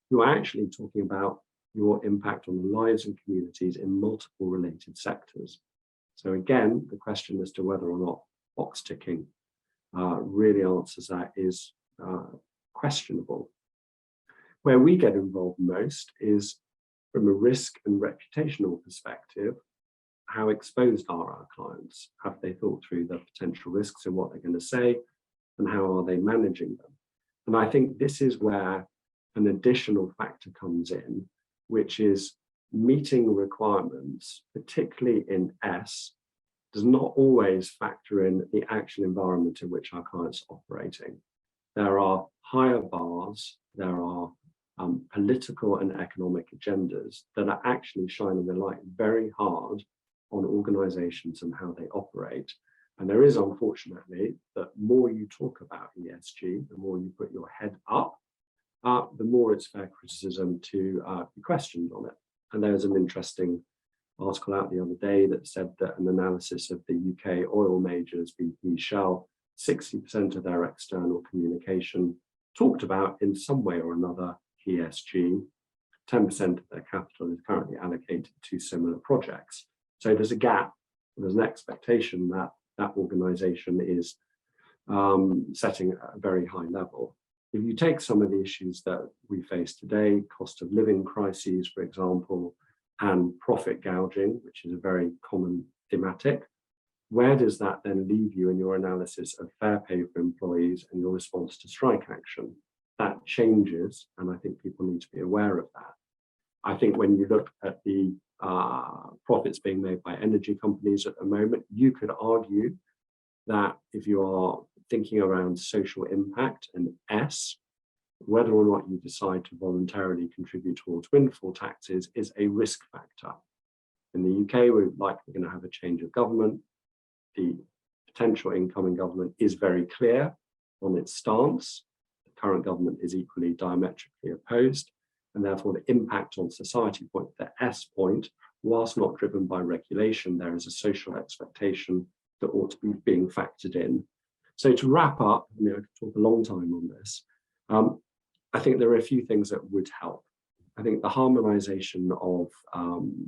you're actually talking about your impact on the lives and communities in multiple related sectors. So again, the question as to whether or not box ticking really answers that is questionable. Where we get involved most is from a risk and reputational perspective. How exposed are our clients? Have they thought through the potential risks and what they're going to say, and how are they managing them? And I think this is where an additional factor comes in, which is meeting requirements, particularly in S, does not always factor in the actual environment in which our clients are operating. There are higher bars, there are political and economic agendas that are actually shining the light very hard on organizations and how they operate. And there is, unfortunately, that more you talk about ESG, the more you put your head up, the more it's fair criticism to be questioned on it. And there was an interesting article out the other day that said that an analysis of the UK oil majors, BP, Shell, 60% of their external communication talked about in some way or another ESG. 10% of their capital is currently allocated to similar projects. So there's a gap, there's an expectation that that organization is setting a very high level. If you take some of the issues that we face today, cost of living crises, for example, and profit gouging, which is a very common thematic, where does that then leave you in your analysis of fair pay for employees and your response to strike action? That changes, and I think people need to be aware of that. I think when you look at the profits being made by energy companies at the moment, you could argue that if you are thinking around social impact and S, whether or not you decide to voluntarily contribute towards windfall taxes is a risk factor. In the UK, we're likely going to have a change of government. The potential incoming government is very clear on its stance. The current government is equally diametrically opposed, and therefore the impact on society point, the S point, whilst not driven by regulation, there is a social expectation that ought to be being factored in. So to wrap up, I mean, I could talk a long time on this. I think there are a few things that would help. I think the harmonization of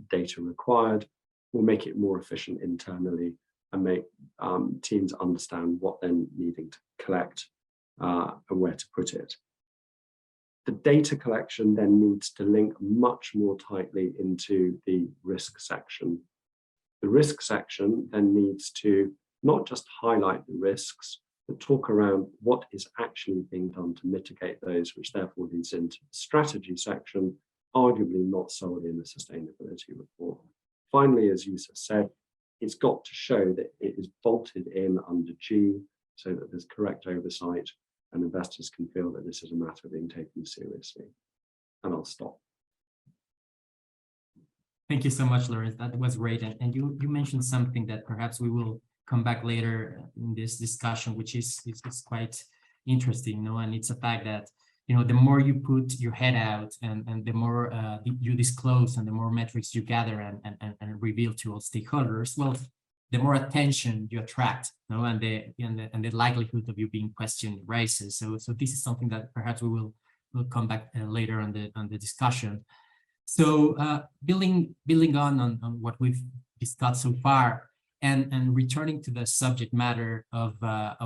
data required will make it more efficient internally and make teams understand what they're needing to collect and where to put it. The data collection then needs to link much more tightly into the risk section. The risk section then needs to not just highlight the risks, but talk around what is actually being done to mitigate those, which therefore leads into the strategy section, arguably not solely in the sustainability report. Finally, as Yusa said, it's got to show that it is bolted in under G so that there's correct oversight and investors can feel that this is a matter being taken seriously. And I'll stop. Thank you so much, Lawrence. That was great. And you mentioned something that perhaps we will come back later in this discussion, which is quite interesting, you know, and it's a fact that, you know, the more you put your head out and the more you disclose and the more metrics you gather and reveal to all stakeholders, well, the more attention you attract, you know, and the likelihood of you being questioned rises. So this is something that perhaps we'll come back later on the discussion. So building on what we've discussed so far, and returning to the subject matter of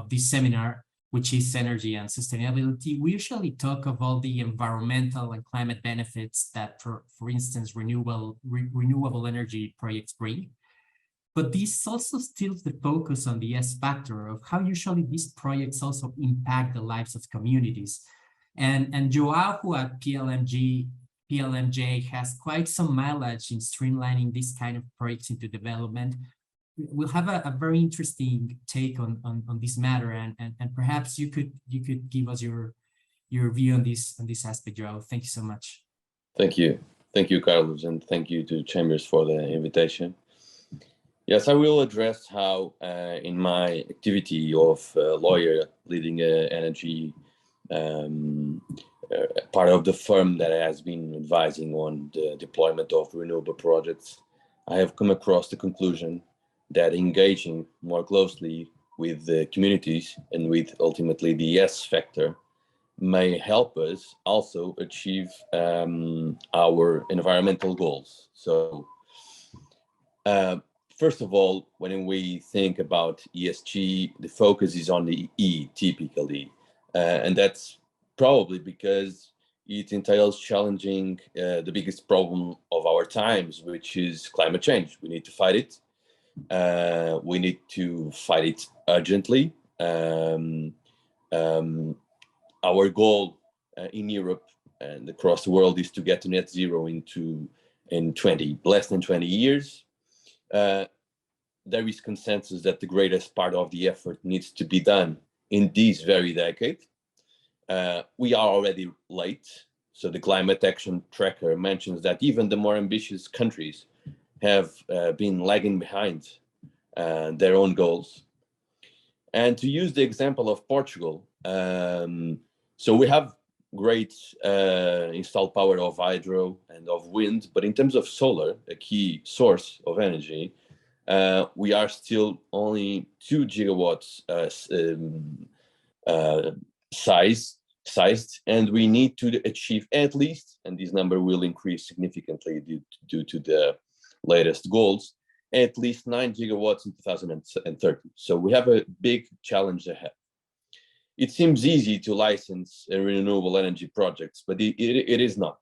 this seminar, which is energy and sustainability, we usually talk of all the environmental and climate benefits that, for instance, renewable energy projects bring. But this also steals the focus on the S factor of how usually these projects also impact the lives of communities. And Joao at PLMJ has quite some mileage in streamlining this kind of projects into development. We'll have a very interesting take on this matter, and perhaps you could give us your view on this aspect, Joao. Thank you so much. Thank you, Carlos, and thank you to Chambers for the invitation. Yes, I will address how, in my activity of lawyer leading energy, part of the firm that has been advising on the deployment of renewable projects, I have come across the conclusion that engaging more closely with the communities and with ultimately the S factor may help us also achieve our environmental goals. So first of all, when we think about ESG, the focus is on the E typically, and that's probably because it entails challenging the biggest problem of our times, which is climate change. We need to fight it. We need to fight it urgently. Our goal in Europe and across the world is to get to net zero in less than 20 years. There is consensus that the greatest part of the effort needs to be done in this very decade. We are already late. So the climate action tracker mentions that even the more ambitious countries have been lagging behind their own goals. And to use the example of Portugal, so we have great installed power of hydro and of wind, but in terms of solar, a key source of energy, we are still only 2 gigawatts sized, and we need to achieve at least, and this number will increase significantly due to the latest goals, at least 9 gigawatts in 2030. So we have a big challenge ahead. It seems easy to license renewable energy projects, but it is not.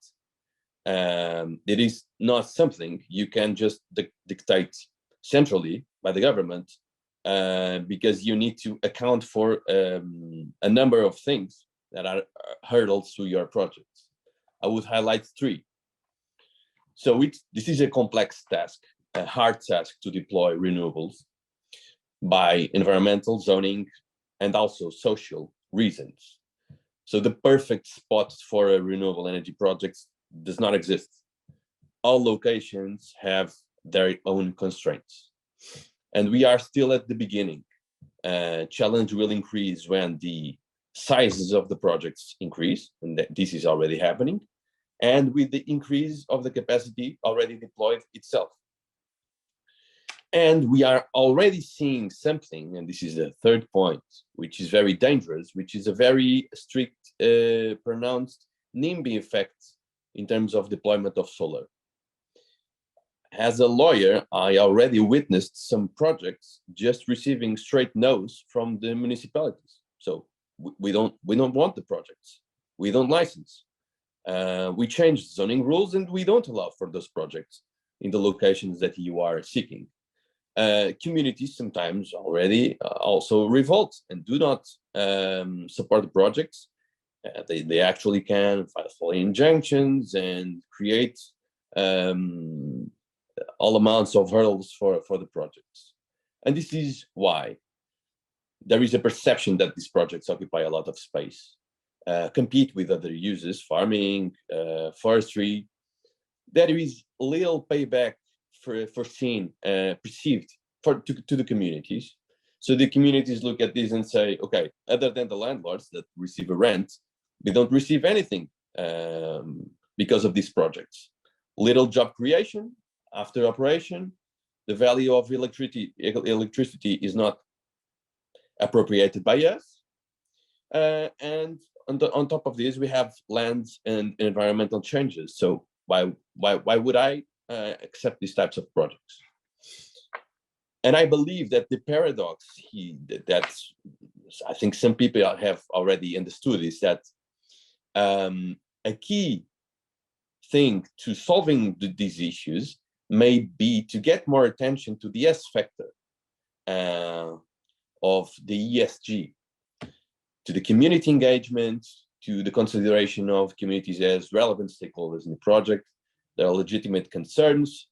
It is not something you can just dictate centrally by the government, because you need to account for a number of things that are hurdles to your projects. I would highlight 3. So this is a complex task, a hard task to deploy renewables by environmental, zoning, and also social reasons. So the perfect spot for a renewable energy project does not exist. All locations have their own constraints. And we are still at the beginning. Challenge will increase when the sizes of the projects increase, and this is already happening, and with the increase of the capacity already deployed itself. And we are already seeing something, and this is the third point, which is very dangerous, which is a very strict, pronounced NIMBY effect in terms of deployment of solar. As a lawyer, I already witnessed some projects just receiving straight no's from the municipalities. So we don't want the projects. We don't license. We changed zoning rules and we don't allow for those projects in the locations that you are seeking. Communities sometimes already also revolt and do not support the projects. They actually can file for injunctions and create all amounts of hurdles for the projects. And this is why there is a perception that these projects occupy a lot of space, compete with other uses, farming, forestry. There is little payback foreseen, perceived to the communities. So the communities look at this and say, okay, other than the landlords that receive a rent, they don't receive anything because of these projects. Little job creation after operation, the value of electricity is not appropriated by us. And on top of this, we have land and environmental changes. So why would I accept these types of projects? And I believe that the paradox that I think some people have already understood is that a key thing to solving these issues may be to get more attention to the S factor of the ESG, to the community engagement, to the consideration of communities as relevant stakeholders in the project, their legitimate concerns,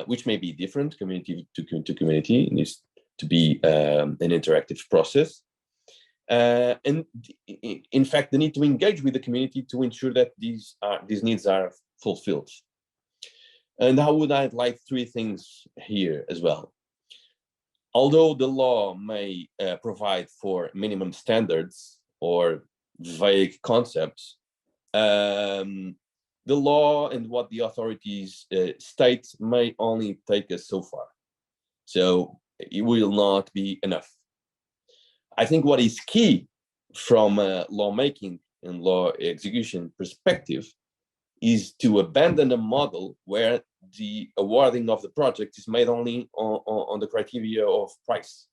which may be different community to community. It needs to be an interactive process. And in fact, the need to engage with the community to ensure that these needs are fulfilled. And I would highlight three things here as well. Although the law may provide for minimum standards or vague concepts, the law and what the authorities state may only take us so far. So it will not be enough. I think what is key from a lawmaking and law execution perspective is to abandon a model where the awarding of the project is made only on the criteria of price.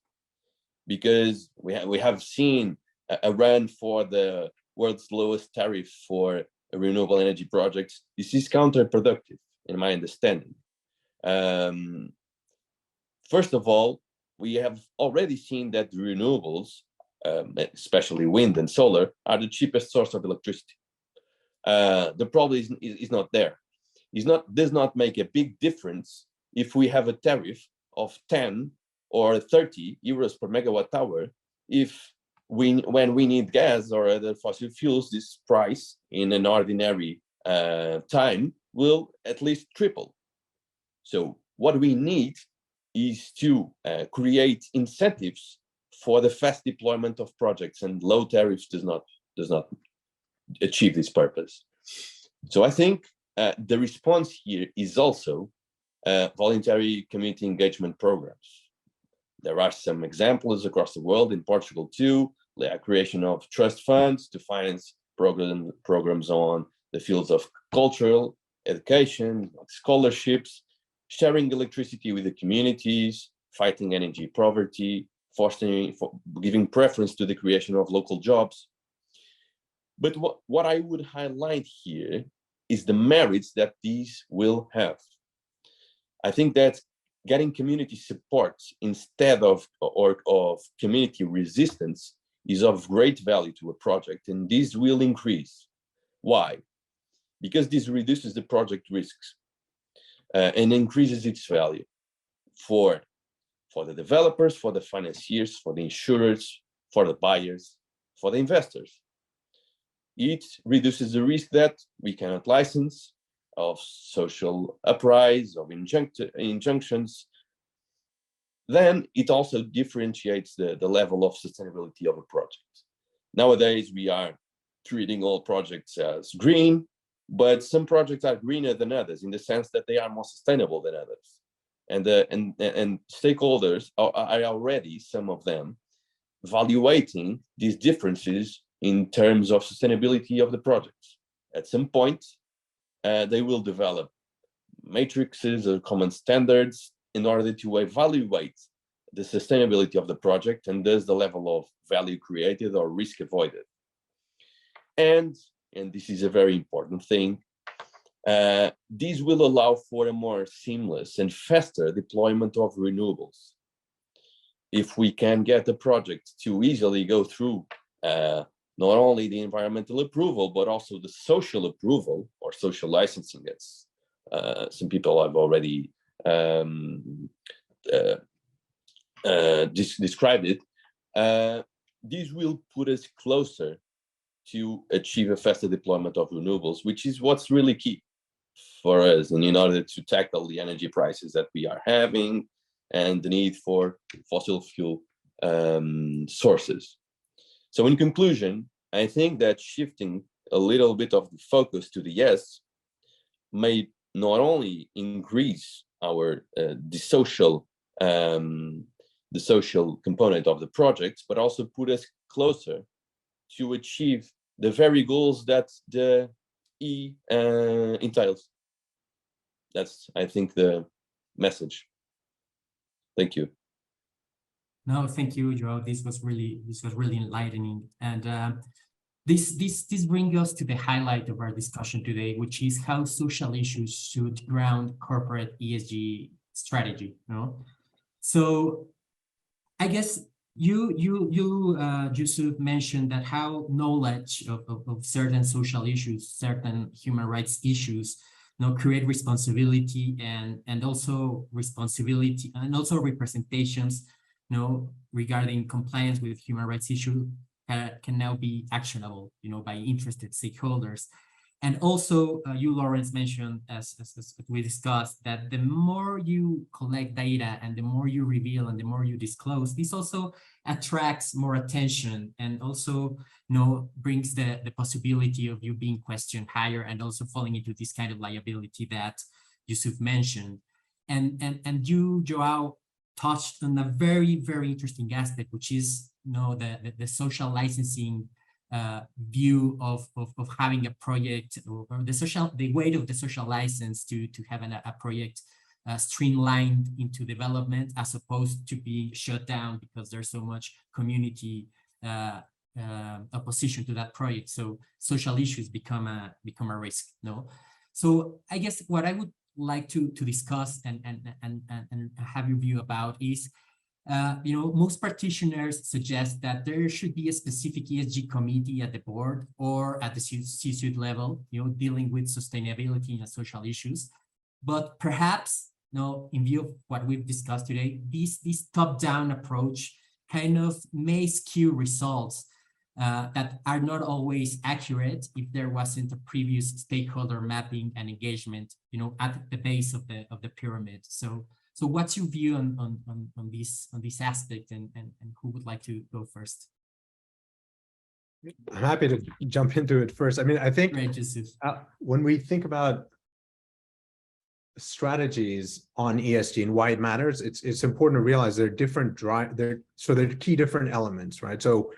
Because we have seen a run for the world's lowest tariff for renewable energy projects. This is counterproductive, in my understanding. First of all, we have already seen that renewables, especially wind and solar, are the cheapest source of electricity. The problem is not there. Does not make a big difference if we have a tariff of 10 or 30 euros per megawatt hour. If when we need gas or other fossil fuels, this price in an ordinary time will at least triple. So what we need is to create incentives for the fast deployment of projects, and low tariffs does not achieve this purpose. So I think the response here is also voluntary community engagement programs. There are some examples across the world, in Portugal too, the creation of trust funds to finance programs on the fields of cultural, education, scholarships, sharing electricity with the communities, fighting energy poverty, giving preference to the creation of local jobs. But what I would highlight here is the merits that these will have. I think that getting community support instead of community resistance is of great value to a project, and this will increase. Why? Because this reduces the project risks and increases its value for the developers, for the financiers, for the insurers, for the buyers, for the investors. It reduces the risk that we cannot license, of social uprise, of injunctions. Then it also differentiates the level of sustainability of a project. Nowadays, we are treating all projects as green, but some projects are greener than others in the sense that they are more sustainable than others. and stakeholders are already, some of them, evaluating these differences in terms of sustainability of the projects. At some point, they will develop matrices or common standards in order to evaluate the sustainability of the project and thus the level of value created or risk avoided. And this is a very important thing, these will allow for a more seamless and faster deployment of renewables. If we can get the project to easily go through not only the environmental approval, but also the social approval or social licensing, as some people have already described it, this will put us closer to achieve a faster deployment of renewables, which is what's really key for us, and in order to tackle the energy prices that we are having and the need for fossil fuel sources. So in conclusion, I think that shifting a little bit of the focus to the yes may not only increase our the social component of the projects, but also put us closer to achieve the very goals that the E entails. That's, I think, the message. Thank you. No, thank you, Joao. This was really enlightening, and this brings us to the highlight of our discussion today, which is how social issues should ground corporate ESG strategy. So I guess you Yusuf mentioned that how knowledge of certain social issues, certain human rights issues, create responsibility and also responsibility and also representations, regarding compliance with human rights issues can now be actionable, by interested stakeholders. And also, you, Lawrence, mentioned, as we discussed, that the more you collect data and the more you reveal and the more you disclose, this also attracts more attention and also, brings the possibility of you being questioned higher and also falling into this kind of liability that Yusuf mentioned. And you, Joao, touched on a very, very interesting aspect, which is, the social licensing view of having a project, or the weight of the social license to have a project streamlined into development, as opposed to being shut down because there's so much community opposition to that project. So social issues become a risk. So I guess what I would like to discuss and have your view about is, most practitioners suggest that there should be a specific ESG committee at the board or at the C-suite level, dealing with sustainability and social issues. But perhaps, in view of what we've discussed today, this top-down approach kind of may skew results that are not always accurate if there wasn't a previous stakeholder mapping and engagement, at the base of the pyramid. So what's your view on this aspect, and who would like to go first? I'm happy to jump into it first. I mean, I think when we think about strategies on ESG and why it matters, it's important to realize there are different there are key different elements, right? So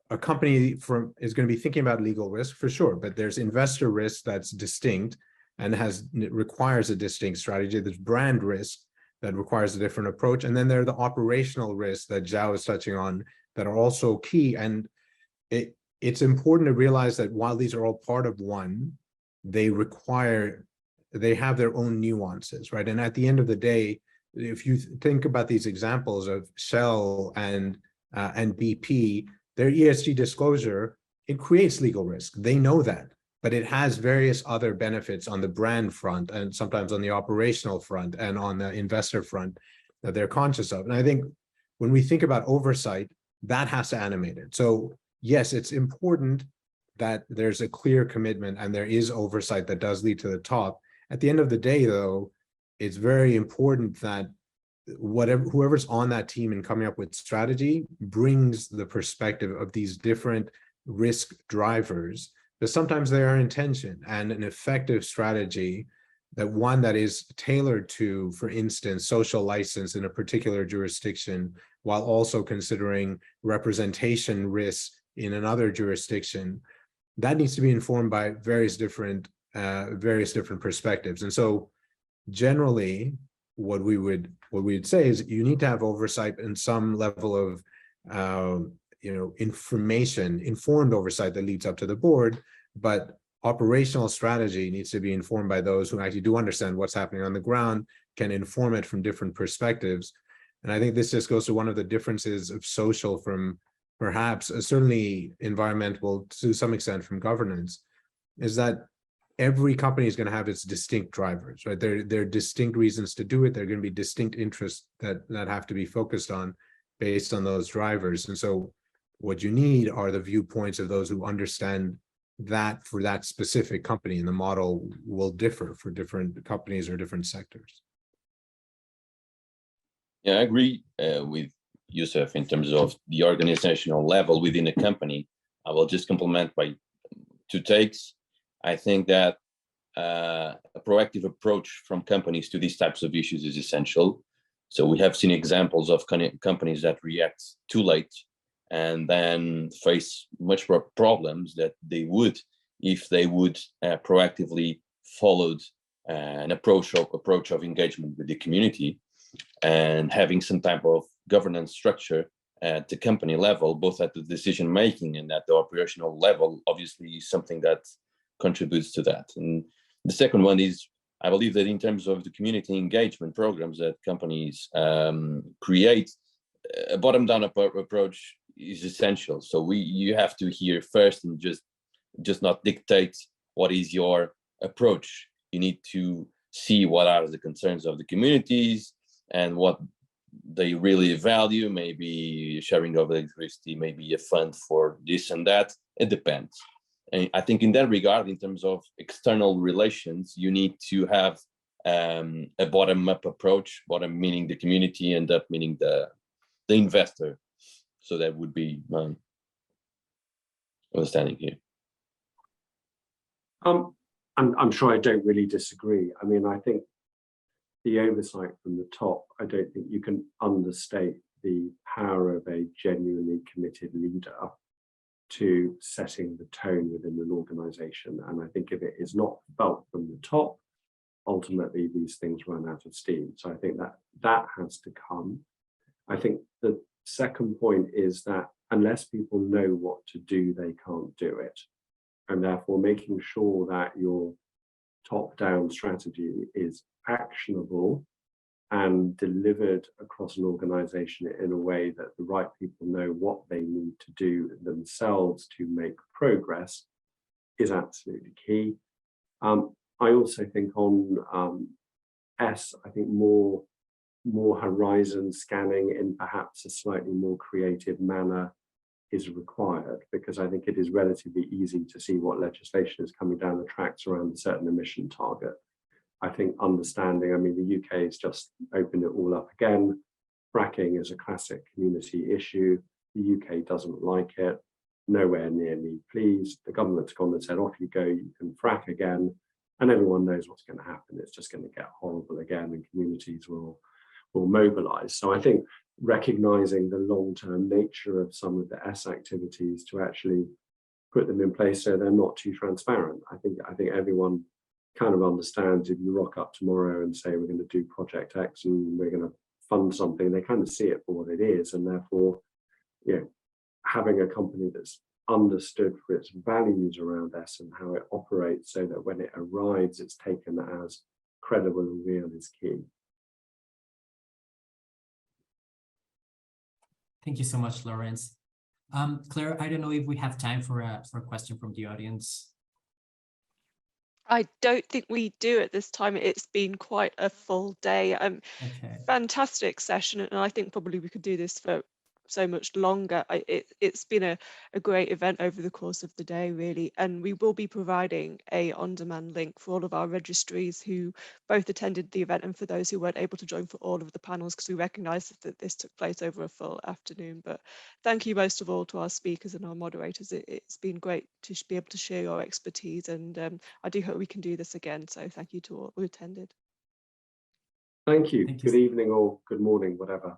a company is going to be thinking about legal risk for sure, but there's investor risk that's distinct and requires a distinct strategy. There's brand risk that requires a different approach. And then there are the operational risks that Joao is touching on that are also key. And it's important to realize that while these are all part of one, they have their own nuances, right? And at the end of the day, if you think about these examples of Shell and BP, their ESG disclosure, it creates legal risk. They know that. But it has various other benefits on the brand front and sometimes on the operational front and on the investor front that they're conscious of. And I think when we think about oversight, that has to animate it. So yes, it's important that there's a clear commitment and there is oversight that does lead to the top. At the end of the day, though, it's very important that whoever's on that team and coming up with strategy brings the perspective of these different risk drivers. But sometimes they are in tension, and an effective strategy one that is tailored to, for instance, social license in a particular jurisdiction, while also considering representation risks in another jurisdiction, that needs to be informed by various different perspectives. And so generally what we'd say is you need to have oversight and some level of informed oversight that leads up to the board, but operational strategy needs to be informed by those who actually do understand what's happening on the ground, can inform it from different perspectives. And I think this just goes to one of the differences of social from perhaps certainly environmental to some extent from governance, is that every company is going to have its distinct drivers, right? There are distinct reasons to do it. There are going to be distinct interests that have to be focused on based on those drivers. And so what you need are the viewpoints of those who understand that for that specific company, and the model will differ for different companies or different sectors. Yeah, I agree with Yusuf in terms of the organizational level within a company. I will just complement by two takes. I think that a proactive approach from companies to these types of issues is essential. So we have seen examples of companies that react too late and then face much more problems that they would if they would proactively followed an approach of engagement with the community and having some type of governance structure at the company level, both at the decision making and at the operational level, obviously is something that contributes to that. And the second one is, I believe that in terms of the community engagement programs that companies create, a bottom-down approach is essential. So you have to hear first and just not dictate what is your approach. You need to see what are the concerns of the communities and what they really value, maybe sharing of electricity, maybe a fund for this and that. It depends. And I think in that regard, in terms of external relations, you need to have a bottom-up approach, bottom meaning the community and up meaning the investor. So that would be my understanding here. I'm sure I don't really disagree. I mean, I think the oversight from the top, I don't think you can understate the power of a genuinely committed leader to setting the tone within an organization. And I think if it is not felt from the top, ultimately these things run out of steam. So I think that has to come. I think the second point is that unless people know what to do, they can't do it. And therefore making sure that your top-down strategy is actionable and delivered across an organization in a way that the right people know what they need to do themselves to make progress is absolutely key. I also think on S, I think more horizon scanning in perhaps a slightly more creative manner is required, because I think it is relatively easy to see what legislation is coming down the tracks around a certain emission target. I think understanding, I mean, the UK has just opened it all up again. Fracking is a classic community issue. The UK doesn't like it. Nowhere near me, please. The government's gone and said, off you go, you can frack again. And everyone knows what's going to happen. It's just going to get horrible again and communities will mobilize. So I think recognizing the long-term nature of some of the S activities to actually put them in place so they're not too transparent. I think everyone kind of understands if you rock up tomorrow and say we're going to do project X and we're going to fund something, they kind of see it for what it is. And therefore, having a company that's understood for its values around S and how it operates so that when it arrives, it's taken as credible and real is key. Thank you so much, Lawrence. Claire, I don't know if we have time for a question from the audience. I don't think we do at this time. It's been quite a full day. Okay. Fantastic session, and I think probably we could do this for so much longer. It's been a great event over the course of the day, really, and we will be providing a on-demand link for all of our registries who both attended the event and for those who weren't able to join for all of the panels, because we recognise that this took place over a full afternoon. But thank you most of all to our speakers and our moderators. It's been great to be able to share your expertise, and I do hope we can do this again. So thank you to all who attended. Thank you. Good evening or good morning, whatever.